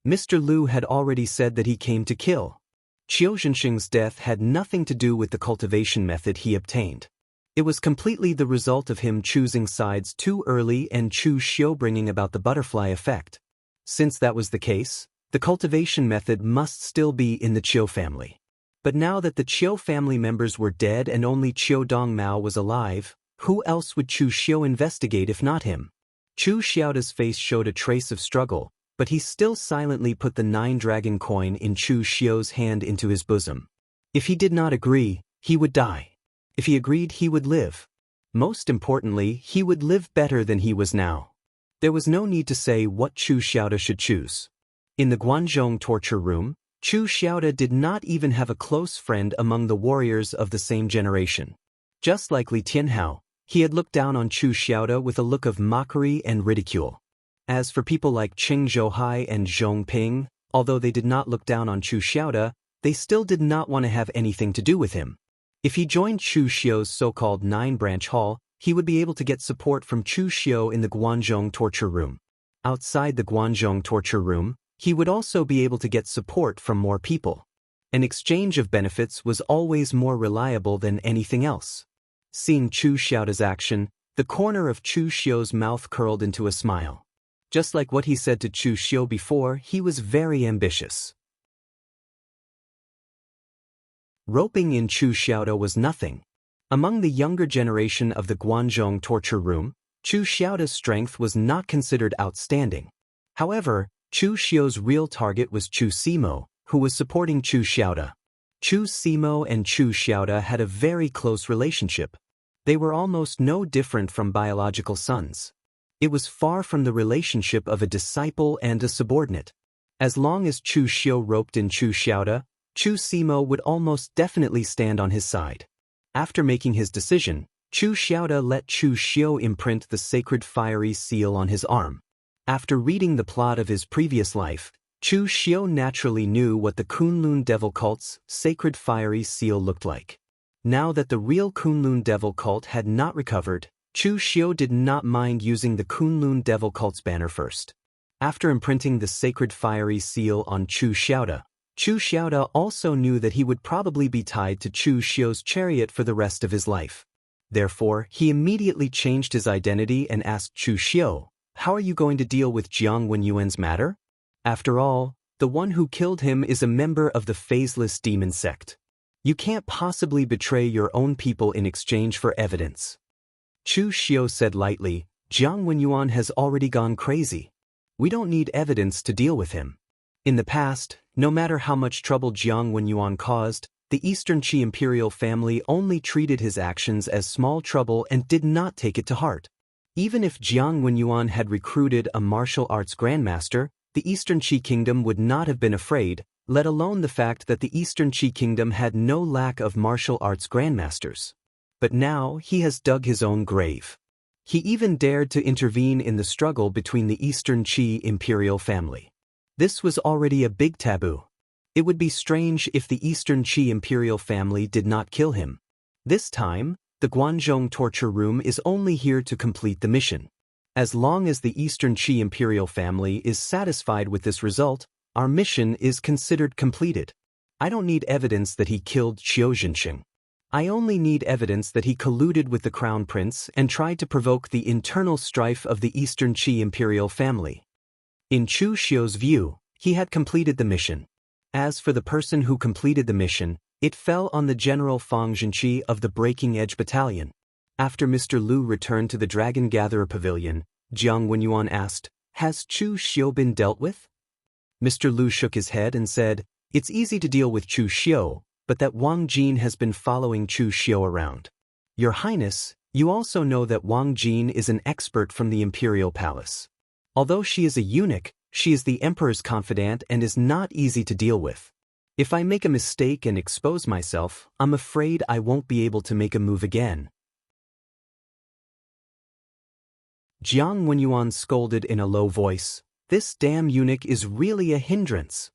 Mr. Liu had already said that he came to kill. Qiu Zhenxing's death had nothing to do with the cultivation method he obtained. It was completely the result of him choosing sides too early and Chu Xiao bringing about the butterfly effect. Since that was the case, the cultivation method must still be in the Qiu family. But now that the Qiu family members were dead and only Qiu Dongmao was alive, who else would Chu Xiao investigate if not him? Chu Xiaoda's face showed a trace of struggle, but he still silently put the 9-dragon coin in Chu Xiao's hand into his bosom. If he did not agree, he would die. If he agreed, he would live. Most importantly, he would live better than he was now. There was no need to say what Chu Xiaoda should choose. In the Guanzhong torture room, Chu Xiaoda did not even have a close friend among the warriors of the same generation. Just like Li Tianhao, he had looked down on Chu Xiaoda with a look of mockery and ridicule. As for people like Qing Zhouhai and Zhong Ping, although they did not look down on Chu Xiaoda, they still did not want to have anything to do with him. If he joined Chu Xiao's so-called 9-branch hall, he would be able to get support from Chu Xiao in the Guanzhong torture room. Outside the Guanzhong torture room, he would also be able to get support from more people. An exchange of benefits was always more reliable than anything else. Seeing Chu Xiaoda's action, the corner of Chu Xiao's mouth curled into a smile. Just like what he said to Chu Xiao before, he was very ambitious. Roping in Chu Xiaoda was nothing. Among the younger generation of the Guanzhong torture room, Chu Xiaoda's strength was not considered outstanding. However, Chu Xiao's real target was Chu Simo, who was supporting Chu Xiaoda. Chu Simo and Chu Xiaoda had a very close relationship. They were almost no different from biological sons. It was far from the relationship of a disciple and a subordinate. As long as Chu Xiao roped in Chu Xiaoda, Chu Simo would almost definitely stand on his side. After making his decision, Chu Xiaoda let Chu Xiao imprint the sacred fiery seal on his arm. After reading the plot of his previous life, Chu Xiao naturally knew what the Kunlun Devil cult's sacred fiery seal looked like. Now that the real Kunlun Devil cult had not recovered, Chu Xiao did not mind using the Kunlun Devil cult's banner first. After imprinting the sacred fiery seal on Chu Xiaoda also knew that he would probably be tied to Chu Xiao's chariot for the rest of his life. Therefore, he immediately changed his identity and asked Chu Xiao, "How are you going to deal with Jiang Wenyuan's matter? After all, the one who killed him is a member of the phaseless demon sect." You can't possibly betray your own people in exchange for evidence. Chu Xiu said lightly, Jiang Wenyuan has already gone crazy. We don't need evidence to deal with him. In the past, no matter how much trouble Jiang Wenyuan caused, the Eastern Qi imperial family only treated his actions as small trouble and did not take it to heart. Even if Jiang Wenyuan had recruited a martial arts grandmaster, the Eastern Qi kingdom would not have been afraid, let alone the fact that the Eastern Qi kingdom had no lack of martial arts grandmasters. But now he has dug his own grave. He even dared to intervene in the struggle between the Eastern Qi imperial family. This was already a big taboo. It would be strange if the Eastern Qi imperial family did not kill him. This time, the Guanzhong torture room is only here to complete the mission. As long as the Eastern Qi imperial family is satisfied with this result, our mission is considered completed. I don't need evidence that he killed Qiu Zhenxing. I only need evidence that he colluded with the crown prince and tried to provoke the internal strife of the Eastern Qi imperial family. In Chu Xiu's view, he had completed the mission. As for the person who completed the mission, it fell on the General Fang Zhenqi of the Breaking Edge Battalion. After Mr. Lu returned to the Dragon Gatherer Pavilion, Jiang Wenyuan asked, Has Chu Xiu been dealt with? Mr. Lu shook his head and said, It's easy to deal with Chu Xiu, but that Wang Jin has been following Chu Xiu around. Your Highness, you also know that Wang Jin is an expert from the Imperial Palace. Although she is a eunuch, she is the Emperor's confidant and is not easy to deal with. If I make a mistake and expose myself, I'm afraid I won't be able to make a move again. Jiang Wenyuan scolded in a low voice, This damn eunuch is really a hindrance.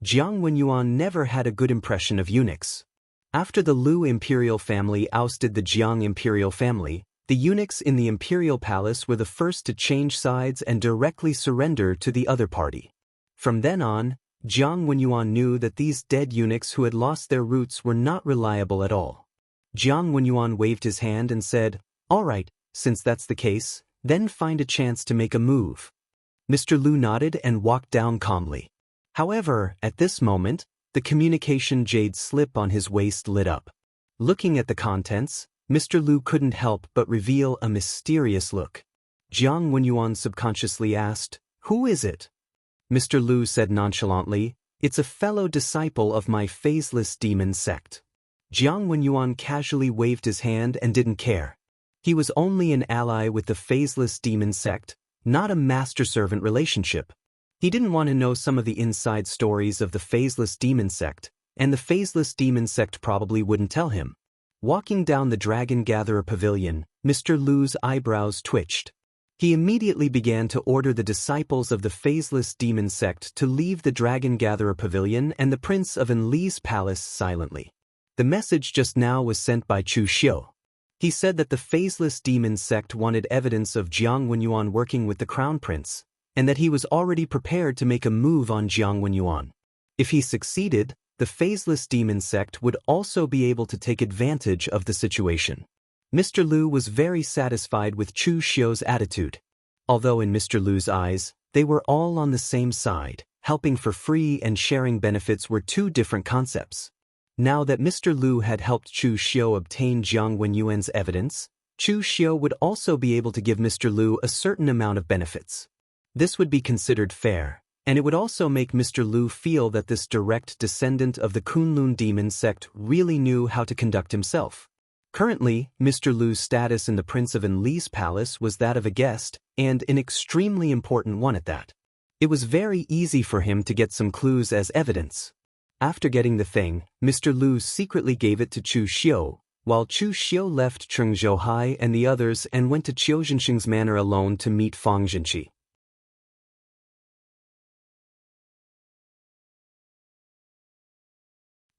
Jiang Wenyuan never had a good impression of eunuchs. After the Lu imperial family ousted the Jiang imperial family, the eunuchs in the imperial palace were the first to change sides and directly surrender to the other party. From then on, Jiang Wenyuan knew that these dead eunuchs who had lost their roots were not reliable at all. Jiang Wenyuan waved his hand and said, All right, since that's the case, then find a chance to make a move. Mr. Lu nodded and walked down calmly. However, at this moment, the communication jade slip on his waist lit up. Looking at the contents, Mr. Lu couldn't help but reveal a mysterious look. Jiang Wenyuan subconsciously asked, Who is it? Mr. Lu said nonchalantly, It's a fellow disciple of my phaseless demon sect. Jiang Wenyuan casually waved his hand and didn't care. He was only an ally with the phaseless demon sect, not a master-servant relationship. He didn't want to know some of the inside stories of the phaseless demon sect, and the phaseless demon sect probably wouldn't tell him. Walking down the Dragon Gatherer Pavilion, Mr. Lu's eyebrows twitched. He immediately began to order the disciples of the phaseless demon sect to leave the Dragon Gatherer Pavilion and the Prince of Enli's palace silently. The message just now was sent by Chu Xiu. He said that the phaseless demon sect wanted evidence of Jiang Wenyuan working with the crown prince, and that he was already prepared to make a move on Jiang Wenyuan. If he succeeded, the phaseless demon sect would also be able to take advantage of the situation. Mr. Lu was very satisfied with Chu Xiu's attitude. Although in Mr. Lu's eyes, they were all on the same side, helping for free and sharing benefits were two different concepts. Now that Mr. Lu had helped Chu Xiu obtain Jiang Wenyuan's evidence, Chu Xiu would also be able to give Mr. Lu a certain amount of benefits. This would be considered fair, and it would also make Mr. Lu feel that this direct descendant of the Kunlun demon sect really knew how to conduct himself. Currently, Mr. Lu's status in the Prince of Enli's palace was that of a guest, and an extremely important one at that. It was very easy for him to get some clues as evidence. After getting the thing, Mr. Lu secretly gave it to Chu Xiu, while Chu Xiu left Cheng Zhouhai and the others and went to Qiu Zhenxing's manor alone to meet Fang Zhenqi.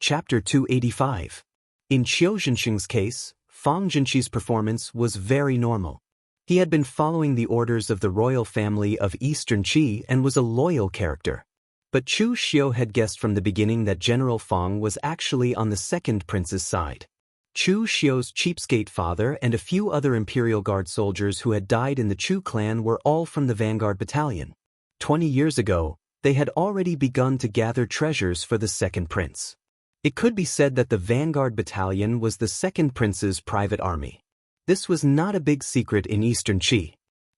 Chapter 285. In Qiu Zhenxing's case, Fang Zhenqi's performance was very normal. He had been following the orders of the royal family of Eastern Qi and was a loyal character. But Chu Xiu had guessed from the beginning that General Fang was actually on the second prince's side. Chu Xiu's cheapskate father and a few other Imperial Guard soldiers who had died in the Chu clan were all from the Vanguard Battalion. 20 years ago, they had already begun to gather treasures for the second prince. It could be said that the Vanguard Battalion was the second prince's private army. This was not a big secret in Eastern Qi.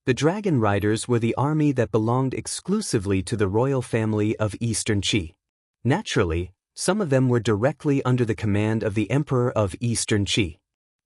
The Dragon Riders were the army that belonged exclusively to the royal family of Eastern Qi. Naturally, some of them were directly under the command of the Emperor of Eastern Qi.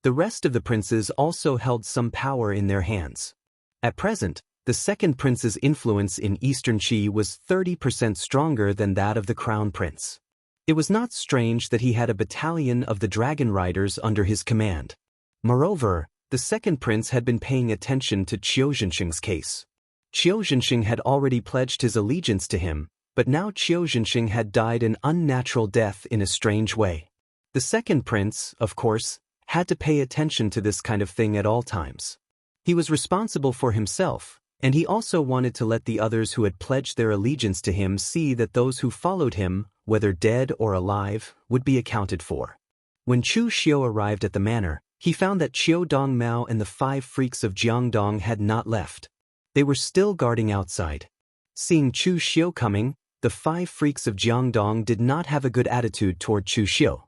The rest of the princes also held some power in their hands. At present, the second prince's influence in Eastern Qi was 30% stronger than that of the crown prince. It was not strange that he had a battalion of the Dragon Riders under his command. Moreover, the second prince had been paying attention to Qiu Zhenxing's case. Qiu Zhenxing had already pledged his allegiance to him, but now Qiu Zhenxing had died an unnatural death in a strange way. The second prince, of course, had to pay attention to this kind of thing at all times. He was responsible for himself, and he also wanted to let the others who had pledged their allegiance to him see that those who followed him, whether dead or alive, would be accounted for. When Chu Xiu arrived at the manor, he found that Qiu Dongmao and the 5 freaks of Jiangdong had not left. They were still guarding outside. Seeing Chu Xiu coming, the 5 freaks of Jiangdong did not have a good attitude toward Chu Xiu.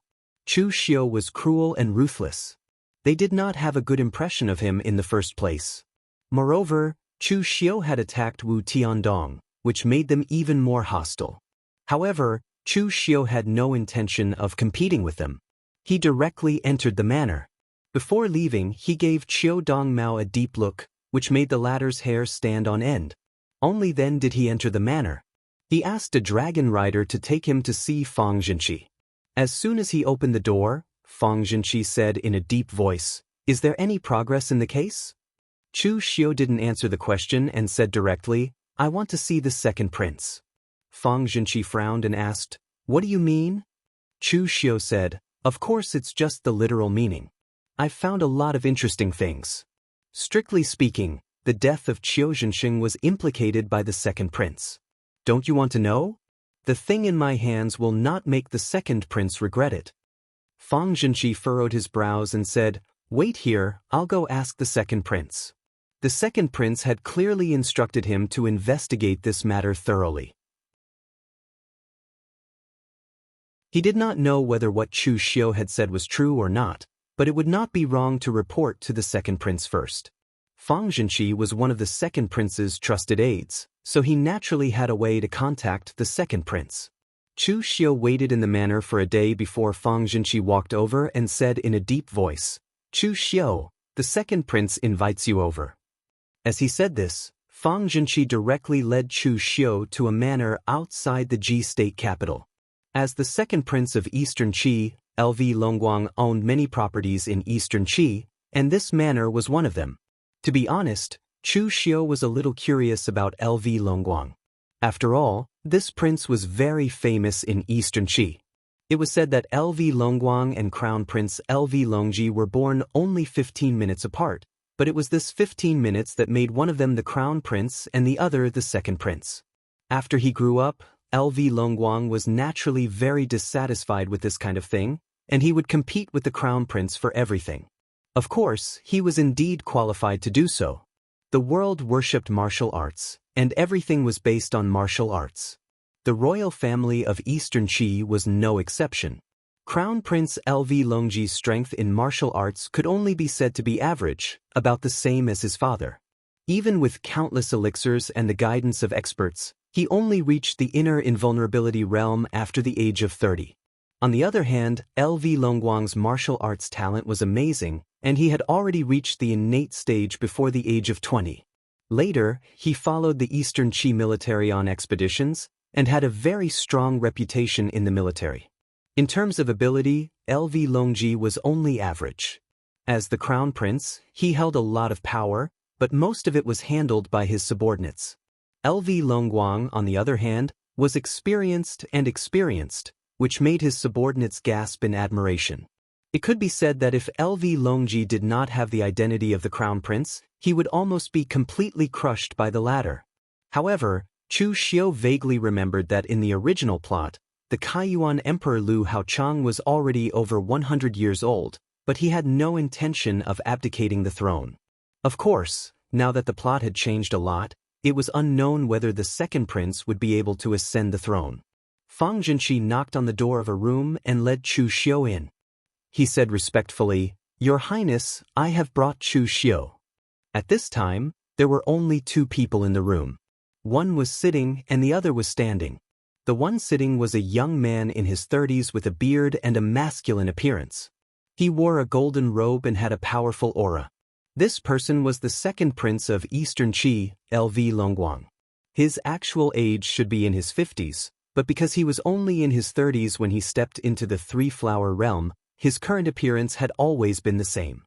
Chu Xiu was cruel and ruthless. They did not have a good impression of him in the first place. Moreover, Chu Xiu had attacked Wu Tiandong, which made them even more hostile. However, Chu Xiu had no intention of competing with them. He directly entered the manor. Before leaving, he gave Qiu Dongmao a deep look, which made the latter's hair stand on end. Only then did he enter the manor. He asked a dragon rider to take him to see Fang Zhenqi. As soon as he opened the door, Fang Zhenqi said in a deep voice, "Is there any progress in the case?" Chu Xiu didn't answer the question and said directly, "I want to see the second prince." Fang Zhenqi frowned and asked, "What do you mean?" Chu Xiu said, "Of course it's just the literal meaning. I've found a lot of interesting things. Strictly speaking, the death of Qiu Zhenxing was implicated by the second prince. Don't you want to know? The thing in my hands will not make the second prince regret it." Fang Zhenqi furrowed his brows and said, "Wait here, I'll go ask the second prince." The second prince had clearly instructed him to investigate this matter thoroughly. He did not know whether what Chu Xiu had said was true or not, but it would not be wrong to report to the second prince first. Fang Zhenqi was one of the second prince's trusted aides, so he naturally had a way to contact the second prince. Chu Xiu waited in the manor for a day before Fang Zhenqi walked over and said in a deep voice, "Chu Xiu, the second prince invites you over." As he said this, Fang Zhenqi directly led Chu Xiu to a manor outside the Ji state capital. As the second prince of Eastern Qi, LV Longguang owned many properties in Eastern Qi, and this manor was one of them. To be honest, Chu Xiu was a little curious about LV Longguang. After all, this prince was very famous in Eastern Qi. It was said that LV Longguang and Crown Prince LV Longji were born only 15 minutes apart, but it was this 15 minutes that made one of them the Crown Prince and the other the second prince. After he grew up, LV Longguang was naturally very dissatisfied with this kind of thing, and he would compete with the Crown Prince for everything. Of course, he was indeed qualified to do so. The world worshipped martial arts, and everything was based on martial arts. The royal family of Eastern Qi was no exception. Crown Prince LV Longji's strength in martial arts could only be said to be average, about the same as his father. Even with countless elixirs and the guidance of experts, he only reached the inner invulnerability realm after the age of 30. On the other hand, LV Longguang's martial arts talent was amazing, and he had already reached the innate stage before the age of 20. Later, he followed the Eastern Qi military on expeditions, and had a very strong reputation in the military. In terms of ability, LV Longji was only average. As the Crown Prince, he held a lot of power, but most of it was handled by his subordinates. LV Longguang, on the other hand, was experienced, which made his subordinates gasp in admiration. It could be said that if LV Longji did not have the identity of the Crown Prince, he would almost be completely crushed by the latter. However, Chu Xiu vaguely remembered that in the original plot, the Kaiyuan Emperor Lu Haochang was already over 100 years old, but he had no intention of abdicating the throne. Of course, now that the plot had changed a lot, it was unknown whether the second prince would be able to ascend the throne. Fang Jinshi knocked on the door of a room and led Chu Xiu in. He said respectfully, "Your Highness, I have brought Chu Xiu." At this time, there were only two people in the room. One was sitting and the other was standing. The one sitting was a young man in his 30s with a beard and a masculine appearance. He wore a golden robe and had a powerful aura. This person was the second prince of Eastern Qi, LV Longguang. His actual age should be in his 50s, but because he was only in his 30s when he stepped into the three-flower realm, his current appearance had always been the same.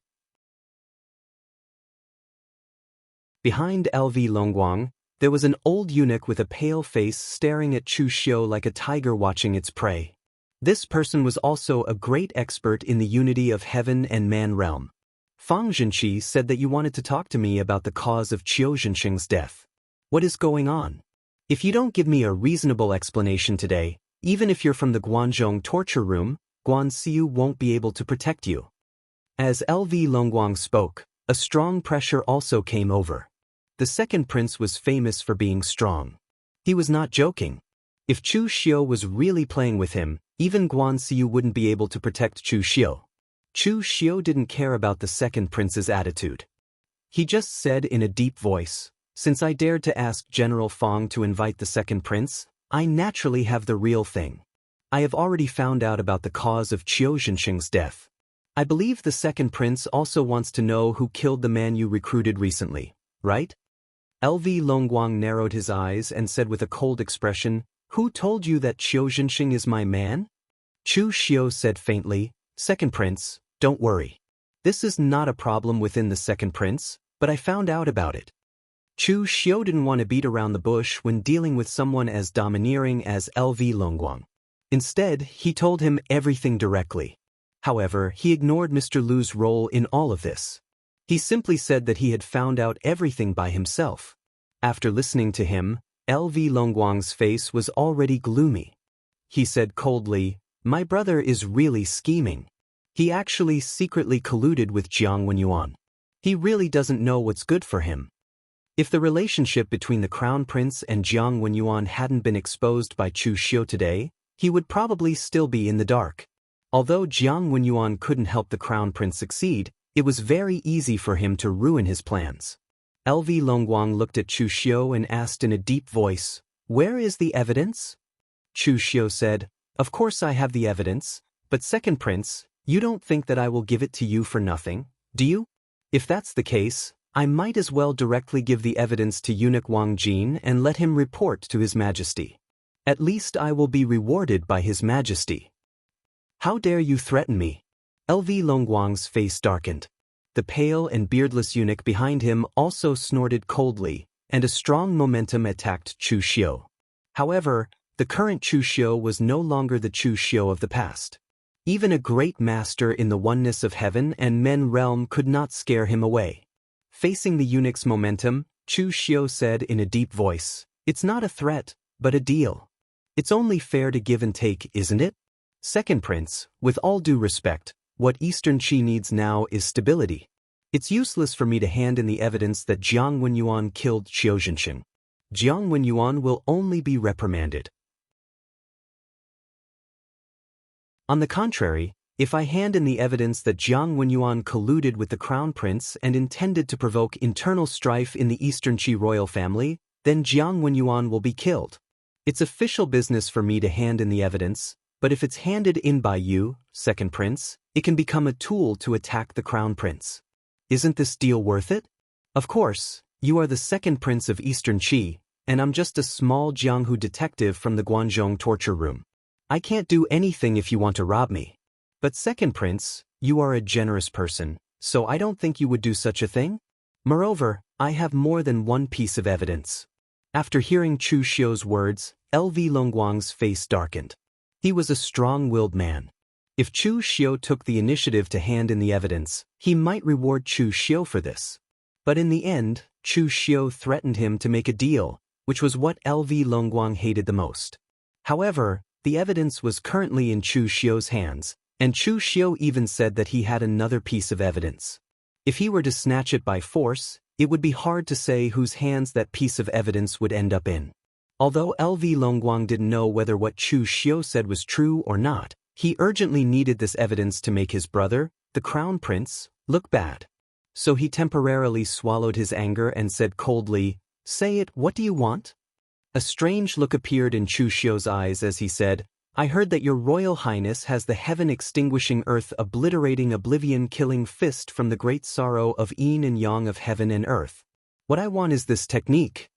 Behind LV Longguang, there was an old eunuch with a pale face staring at Chu Xiu like a tiger watching its prey. This person was also a great expert in the unity of heaven and man realm. Fang Jinshi said that you wanted to talk to me about the cause of Qiu Zhenxing's death. What is going on? If you don't give me a reasonable explanation today, even if you're from the Guanzhong torture room, Guanxiu won't be able to protect you. As LV Longguang spoke, a strong pressure also came over. The second prince was famous for being strong. He was not joking. If Chu Xiu was really playing with him, even Guanxiu wouldn't be able to protect Chu Xiu. Chu Xiu didn't care about the second prince's attitude. He just said in a deep voice, "Since I dared to ask General Fang to invite the second prince, I naturally have the real thing. I have already found out about the cause of Qiu Zhenxing's death. I believe the second prince also wants to know who killed the man you recruited recently, right?" LV Longguang narrowed his eyes and said with a cold expression, "Who told you that Qiu Zhenxing is my man?" Chu Xiu said faintly, "Second prince, don't worry. This is not a problem within the second prince, but I found out about it." Chu Xiu didn't want to beat around the bush when dealing with someone as domineering as LV Longguang. Instead, he told him everything directly. However, he ignored Mr. Lu's role in all of this. He simply said that he had found out everything by himself. After listening to him, LV Longguang's face was already gloomy. He said coldly, "My brother is really scheming. He actually secretly colluded with Jianghu Yuan. He really doesn't know what's good for him." If the relationship between the Crown Prince and Jianghu Yuan hadn't been exposed by Chu Xiu today, he would probably still be in the dark. Although Jianghu Yuan couldn't help the Crown Prince succeed, it was very easy for him to ruin his plans. LV Longguang looked at Chu Xiu and asked in a deep voice, "Where is the evidence?" Chu Xiu said, "Of course I have the evidence, but second prince, you don't think that I will give it to you for nothing, do you? If that's the case, I might as well directly give the evidence to eunuch Wang Jin and let him report to His Majesty. At least I will be rewarded by His Majesty." "How dare you threaten me?" LV Longguang's face darkened. The pale and beardless eunuch behind him also snorted coldly, and a strong momentum attacked Chu Xiu. However, the current Chu Xiu was no longer the Chu Xiu of the past. Even a great master in the oneness of heaven and men realm could not scare him away. Facing the eunuch's momentum, Chu Xiu said in a deep voice, "It's not a threat, but a deal. It's only fair to give and take, isn't it? Second prince, with all due respect, what Eastern Qi needs now is stability. It's useless for me to hand in the evidence that Jianghu Yuan killed Qiu Zhenxing. Jianghu Yuan will only be reprimanded. On the contrary, if I hand in the evidence that Jianghu Yuan colluded with the Crown Prince and intended to provoke internal strife in the Eastern Qi royal family, then Jianghu Yuan will be killed. It's official business for me to hand in the evidence, but if it's handed in by you, second prince, it can become a tool to attack the Crown Prince. Isn't this deal worth it? Of course, you are the second prince of Eastern Qi, and I'm just a small Jianghu detective from the Guanzhong torture room. I can't do anything if you want to rob me. But second prince, you are a generous person, so I don't think you would do such a thing. Moreover, I have more than one piece of evidence." After hearing Chu Xiu's words, LV Longguang's face darkened. He was a strong-willed man. If Chu Xiu took the initiative to hand in the evidence, he might reward Chu Xiu for this. But in the end, Chu Xiu threatened him to make a deal, which was what LV Longguang hated the most. However, the evidence was currently in Chu Xiu's hands, and Chu Xiu even said that he had another piece of evidence. If he were to snatch it by force, it would be hard to say whose hands that piece of evidence would end up in. Although LV Longguang didn't know whether what Chu Xiu said was true or not, he urgently needed this evidence to make his brother, the crown prince, look bad. So he temporarily swallowed his anger and said coldly, "Say it, what do you want?" A strange look appeared in Chu Xiu's eyes as he said, "I heard that your royal highness has the heaven-extinguishing earth-obliterating oblivion-killing fist from the great sorrow of yin and yang of heaven and earth. What I want is this technique."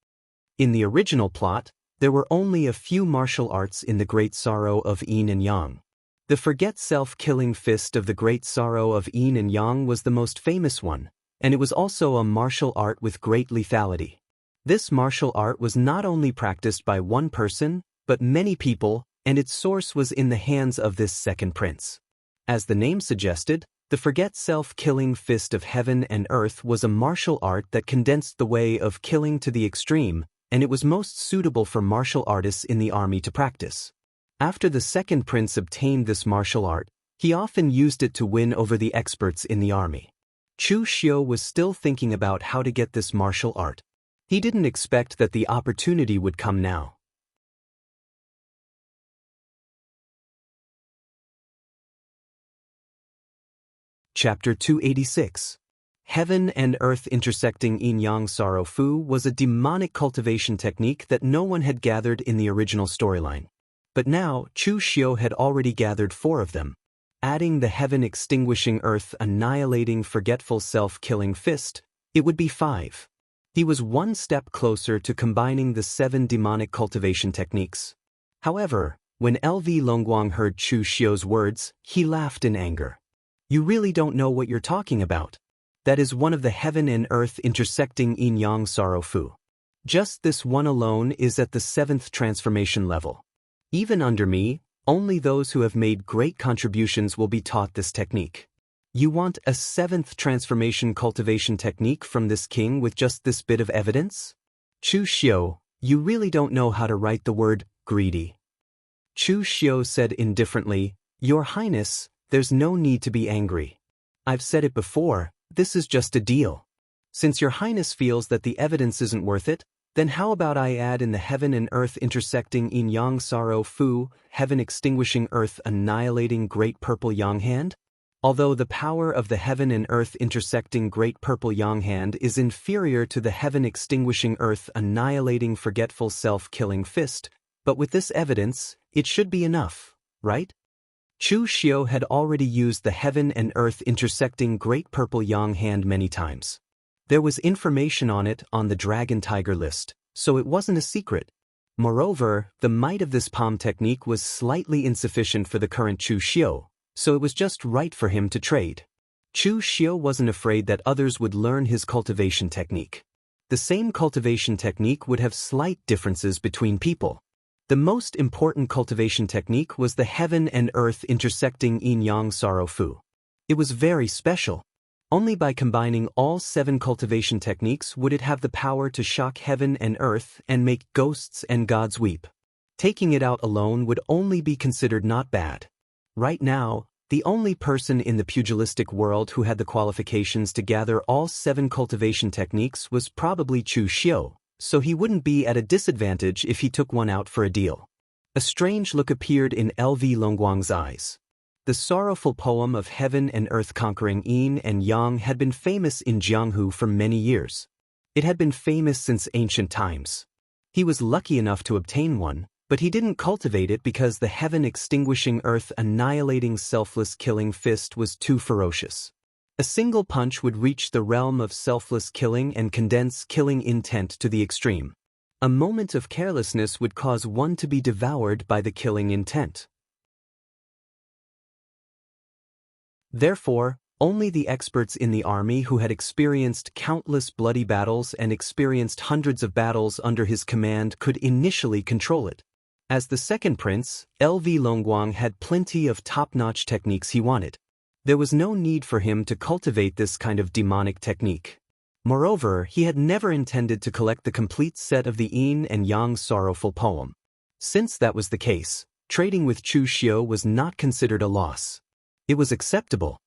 In the original plot, there were only a few martial arts in the great sorrow of yin and yang. The forget self-killing fist of the great sorrow of yin and yang was the most famous one, and it was also a martial art with great lethality. This martial art was not only practiced by one person, but many people, and its source was in the hands of this second prince. As the name suggested, the forget self-killing fist of heaven and earth was a martial art that condensed the way of killing to the extreme, and it was most suitable for martial artists in the army to practice. After the second prince obtained this martial art, he often used it to win over the experts in the army. Chu Xiu was still thinking about how to get this martial art. He didn't expect that the opportunity would come now. Chapter 286. Heaven and Earth Intersecting Yin-Yang Sorrow Fu was a demonic cultivation technique that no one had gathered in the original storyline. But now, Chu Xiu had already gathered 4 of them. Adding the heaven-extinguishing earth-annihilating forgetful self-killing fist, it would be 5. He was one step closer to combining the 7 demonic cultivation techniques. However, when LV Longguang heard Chu Xiu's words, he laughed in anger. "You really don't know what you're talking about. That is one of the heaven and earth intersecting yin-yang sorrow fu. Just this one alone is at the 7th transformation level. Even under me, only those who have made great contributions will be taught this technique. You want a 7th transformation cultivation technique from this king with just this bit of evidence? Chu Xiu, you really don't know how to write the word greedy." Chu Xiu said indifferently, "Your Highness, there's no need to be angry. I've said it before, this is just a deal. Since your Highness feels that the evidence isn't worth it, then how about I add in the heaven and earth intersecting yin-yang sorrow fu, heaven extinguishing earth annihilating great purple yang hand? Although the power of the heaven and earth intersecting great purple yang hand is inferior to the heaven extinguishing earth annihilating forgetful self-killing fist, but with this evidence, it should be enough, right?" Chu Xiu had already used the heaven and earth intersecting great purple yang hand many times. There was information on it on the Dragon Tiger list, so it wasn't a secret. Moreover, the might of this palm technique was slightly insufficient for the current Chu Xiu, so it was just right for him to trade. Chu Xiu wasn't afraid that others would learn his cultivation technique. The same cultivation technique would have slight differences between people. The most important cultivation technique was the heaven and earth intersecting yin-yang sorrow fu. It was very special. Only by combining all 7 cultivation techniques would it have the power to shock heaven and earth and make ghosts and gods weep. Taking it out alone would only be considered not bad. Right now, the only person in the pugilistic world who had the qualifications to gather all 7 cultivation techniques was probably Chu Xiu, so he wouldn't be at a disadvantage if he took one out for a deal. A strange look appeared in LV Longguang's eyes. The sorrowful poem of heaven and earth conquering yin and yang had been famous in Jianghu for many years. It had been famous since ancient times. He was lucky enough to obtain one, but he didn't cultivate it because the heaven-extinguishing earth-annihilating selfless killing fist was too ferocious. A single punch would reach the realm of selfless killing and condense killing intent to the extreme. A moment of carelessness would cause one to be devoured by the killing intent. Therefore, only the experts in the army who had experienced countless bloody battles and experienced hundreds of battles under his command could initially control it. As the second prince, LV Longguang had plenty of top-notch techniques he wanted. There was no need for him to cultivate this kind of demonic technique. Moreover, he had never intended to collect the complete set of the yin and yang sorrowful poem. Since that was the case, trading with Chu Xiu was not considered a loss. It was acceptable.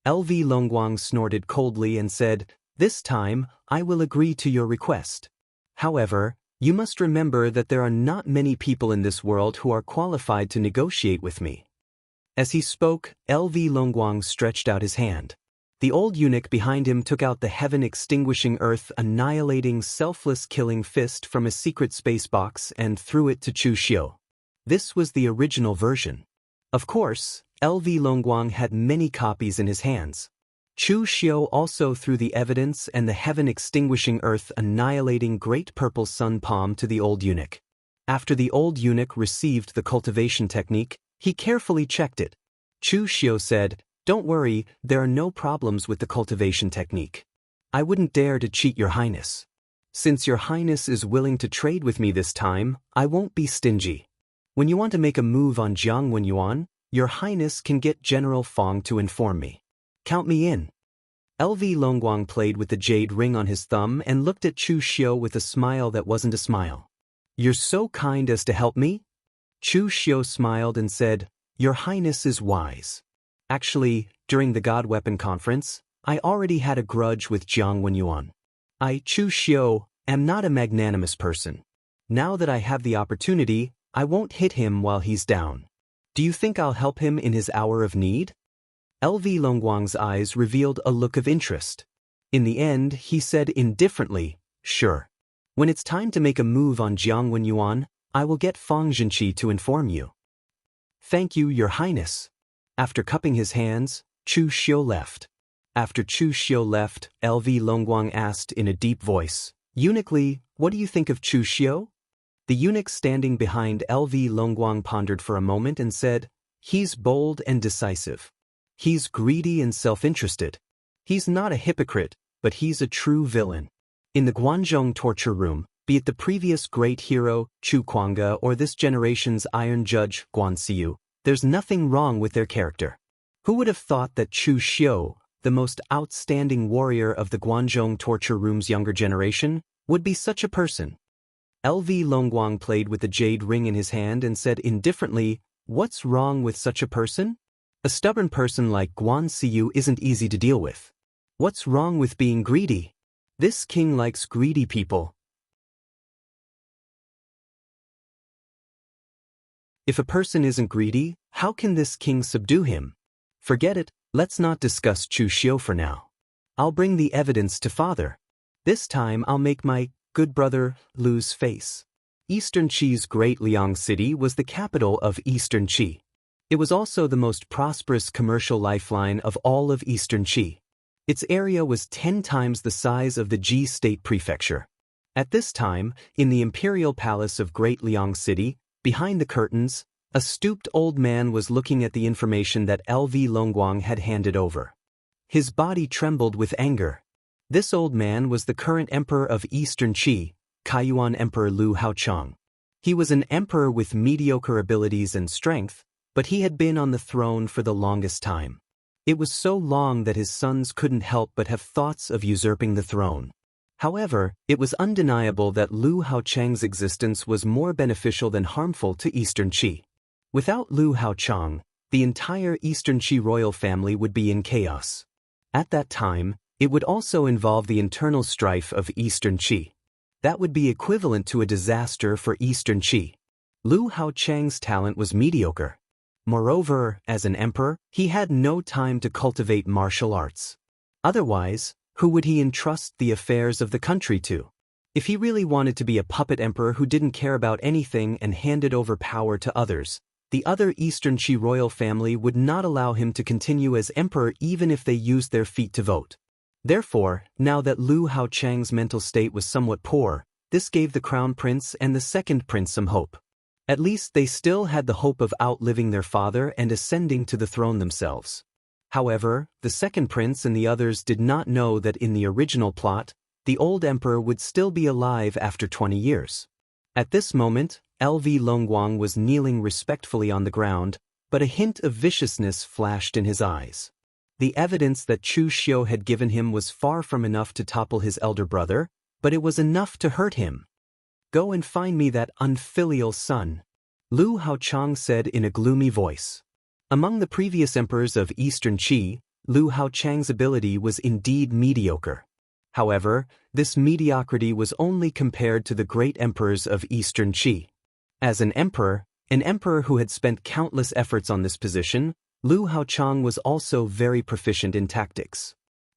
LV Longguang snorted coldly and said, "This time, I will agree to your request. However, You must remember that there are not many people in this world who are qualified to negotiate with me." As he spoke, LV Longguang stretched out his hand. The old eunuch behind him took out the heaven-extinguishing earth-annihilating selfless-killing fist from a secret space box and threw it to Chu Xiu. This was the original version. Of course, LV Longguang had many copies in his hands. Chu Xiu also threw the evidence and the heaven-extinguishing earth-annihilating great purple sun palm to the old eunuch. After the old eunuch received the cultivation technique, he carefully checked it. Chu Xiu said, "Don't worry, there are no problems with the cultivation technique. I wouldn't dare to cheat your highness. Since your highness is willing to trade with me this time, I won't be stingy. When you want to make a move on Jianghu, your highness can get General Fong to inform me. Count me in." LV Longguang played with the jade ring on his thumb and looked at Chu Xiu with a smile that wasn't a smile. "You're so kind as to help me?" Chu Xiu smiled and said, "Your highness is wise. Actually, during the God Weapon Conference, I already had a grudge with Jianghu. I, Chu Xiu, am not a magnanimous person. Now that I have the opportunity, I won't hit him while he's down. Do you think I'll help him in his hour of need?" LV Longguang's eyes revealed a look of interest. In the end, he said indifferently, "Sure. When it's time to make a move on Jianghu, I will get Fang Jinqi to inform you." "Thank you, your highness." After cupping his hands, Chu Xiu left. After Chu Xiu left, LV Longguang asked in a deep voice, "Eunuch Li, what do you think of Chu Xiu?" The eunuch standing behind LV Longguang pondered for a moment and said, "He's bold and decisive. He's greedy and self-interested. He's not a hypocrite, but he's a true villain." In the Guanzhong torture room, be it the previous great hero, Chu Kuanga, or this generation's Iron Judge, Guan Xiu, there's nothing wrong with their character. Who would have thought that Chu Xiu, the most outstanding warrior of the Guanzhong torture room's younger generation, would be such a person? LV Longguang played with the jade ring in his hand and said indifferently, "What's wrong with such a person? A stubborn person like Guan Xiu isn't easy to deal with. What's wrong with being greedy? This king likes greedy people." If a person isn't greedy, how can this king subdue him? Forget it, let's not discuss Chu Xiu for now. I'll bring the evidence to father. This time I'll make my good brother lose face. Eastern Qi's great Liang city was the capital of Eastern Qi. It was also the most prosperous commercial lifeline of all of Eastern Qi. Its area was 10 times the size of the Ji State Prefecture. At this time, in the imperial palace of Great Liang City, behind the curtains, a stooped old man was looking at the information that LV Longguang had handed over. His body trembled with anger. This old man was the current emperor of Eastern Qi, Kaiyuan Emperor Lu Haochang. He was an emperor with mediocre abilities and strength, but he had been on the throne for the longest time. It was so long that his sons couldn't help but have thoughts of usurping the throne. However, it was undeniable that Lu Haochang's existence was more beneficial than harmful to Eastern Qi. Without Lu Haochang, the entire Eastern Qi royal family would be in chaos. At that time, it would also involve the internal strife of Eastern Qi. That would be equivalent to a disaster for Eastern Qi. Lu Haochang's talent was mediocre. Moreover, as an emperor, he had no time to cultivate martial arts. Otherwise, who would he entrust the affairs of the country to? If he really wanted to be a puppet emperor who didn't care about anything and handed over power to others, the other Eastern Qi royal family would not allow him to continue as emperor even if they used their feet to vote. Therefore, now that Lu Haochang's mental state was somewhat poor, this gave the crown prince and the second prince some hope. At least they still had the hope of outliving their father and ascending to the throne themselves. However, the second prince and the others did not know that in the original plot, the old emperor would still be alive after 20 years. At this moment, LV Longguang was kneeling respectfully on the ground, but a hint of viciousness flashed in his eyes. The evidence that Chu Xiu had given him was far from enough to topple his elder brother, but it was enough to hurt him. "Go and find me that unfilial son," Lu Haochang said in a gloomy voice. Among the previous emperors of Eastern Qi, Lu Haochang's ability was indeed mediocre. However, this mediocrity was only compared to the great emperors of Eastern Qi. As an emperor who had spent countless efforts on this position, Lu Haochang was also very proficient in tactics.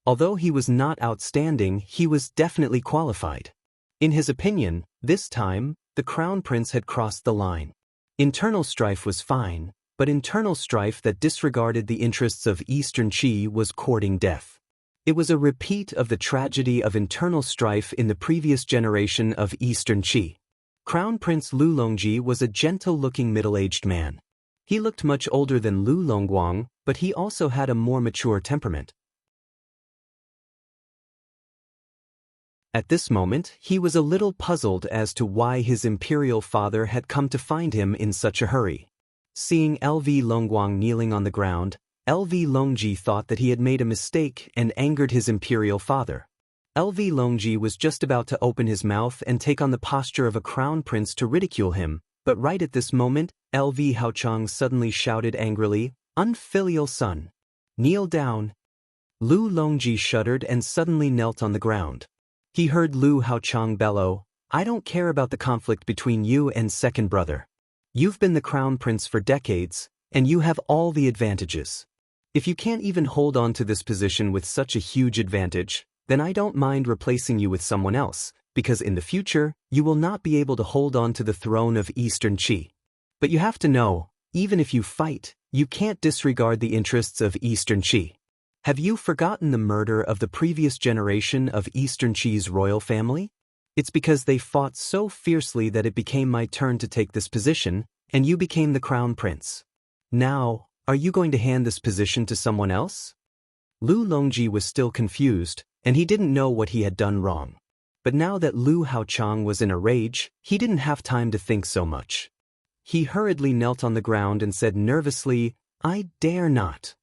Although he was not outstanding, he was definitely qualified. In his opinion, this time, the crown prince had crossed the line. Internal strife was fine, but internal strife that disregarded the interests of Eastern Qi was courting death. It was a repeat of the tragedy of internal strife in the previous generation of Eastern Qi. Crown Prince Lu Longji was a gentle-looking middle-aged man. He looked much older than Lu Longguang, but he also had a more mature temperament. At this moment, he was a little puzzled as to why his imperial father had come to find him in such a hurry. Seeing LV Longguang kneeling on the ground, LV Longji thought that he had made a mistake and angered his imperial father. LV Longji was just about to open his mouth and take on the posture of a crown prince to ridicule him, but right at this moment, LV Haochang suddenly shouted angrily, "Unfilial son! Kneel down!" Lu Longji shuddered and suddenly knelt on the ground. He heard Lu Haochang bellow, "I don't care about the conflict between you and second brother. You've been the crown prince for decades, and you have all the advantages. If you can't even hold on to this position with such a huge advantage, then I don't mind replacing you with someone else, because in the future, you will not be able to hold on to the throne of Eastern Qi. But you have to know, even if you fight, you can't disregard the interests of Eastern Qi. Have you forgotten the murder of the previous generation of Eastern Qi's royal family? It's because they fought so fiercely that it became my turn to take this position, and you became the crown prince. Now, are you going to hand this position to someone else?" Lu Longji was still confused, and he didn't know what he had done wrong. But now that Lu Haochang was in a rage, he didn't have time to think so much. He hurriedly knelt on the ground and said nervously, "I dare not."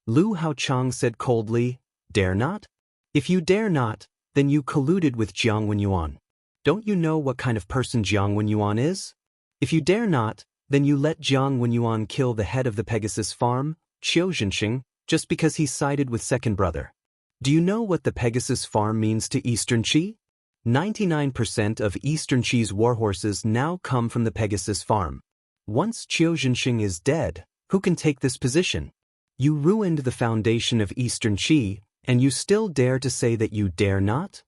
Lu Haochang said coldly, "Dare not? If you dare not, then you colluded with Jiang Wenyuan. Don't you know what kind of person Jiang Wenyuan is? If you dare not, then you let Jiang Wenyuan kill the head of the Pegasus farm, Qiu Zhenxing, just because he sided with second brother. Do you know what the Pegasus farm means to Eastern Qi? 99% of Eastern Qi's warhorses now come from the Pegasus farm. Once Qiu Zhenxing is dead, who can take this position? You ruined the foundation of Eastern Qi, and you still dare to say that you dare not?"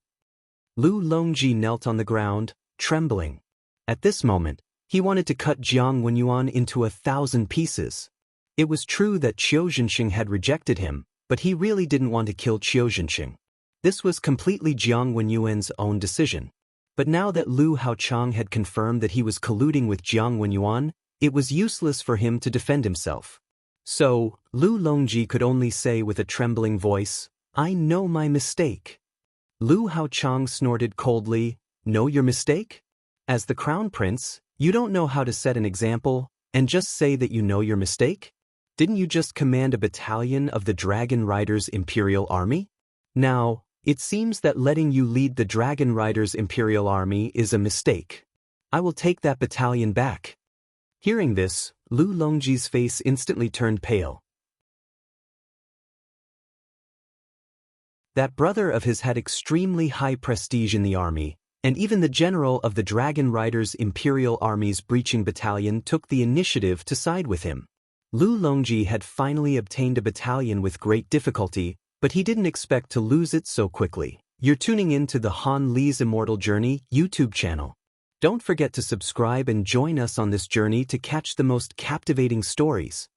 Lu Longji knelt on the ground, trembling. At this moment, he wanted to cut Jiang Wenyuan into 1,000 pieces. It was true that Qiu Zhenxing had rejected him, but he really didn't want to kill Qiu Zhenxing. This was completely Jiang Wenyuan's own decision. But now that Lu Haochang had confirmed that he was colluding with Jiang Wenyuan, it was useless for him to defend himself. So, Lu Longji could only say with a trembling voice, "I know my mistake." Lu Haochang snorted coldly, "Know your mistake? As the crown prince, you don't know how to set an example, and just say that you know your mistake? Didn't you just command a battalion of the Dragon Riders' Imperial Army? Now, it seems that letting you lead the Dragon Riders' Imperial Army is a mistake. I will take that battalion back." Hearing this, Lu Longji's face instantly turned pale. That brother of his had extremely high prestige in the army, and even the general of the Dragon Riders' Imperial Army's breaching battalion took the initiative to side with him. Lu Longji had finally obtained a battalion with great difficulty, but he didn't expect to lose it so quickly. You're tuning in to the Han Li's Immortal Journey YouTube channel. Don't forget to subscribe and join us on this journey to catch the most captivating stories.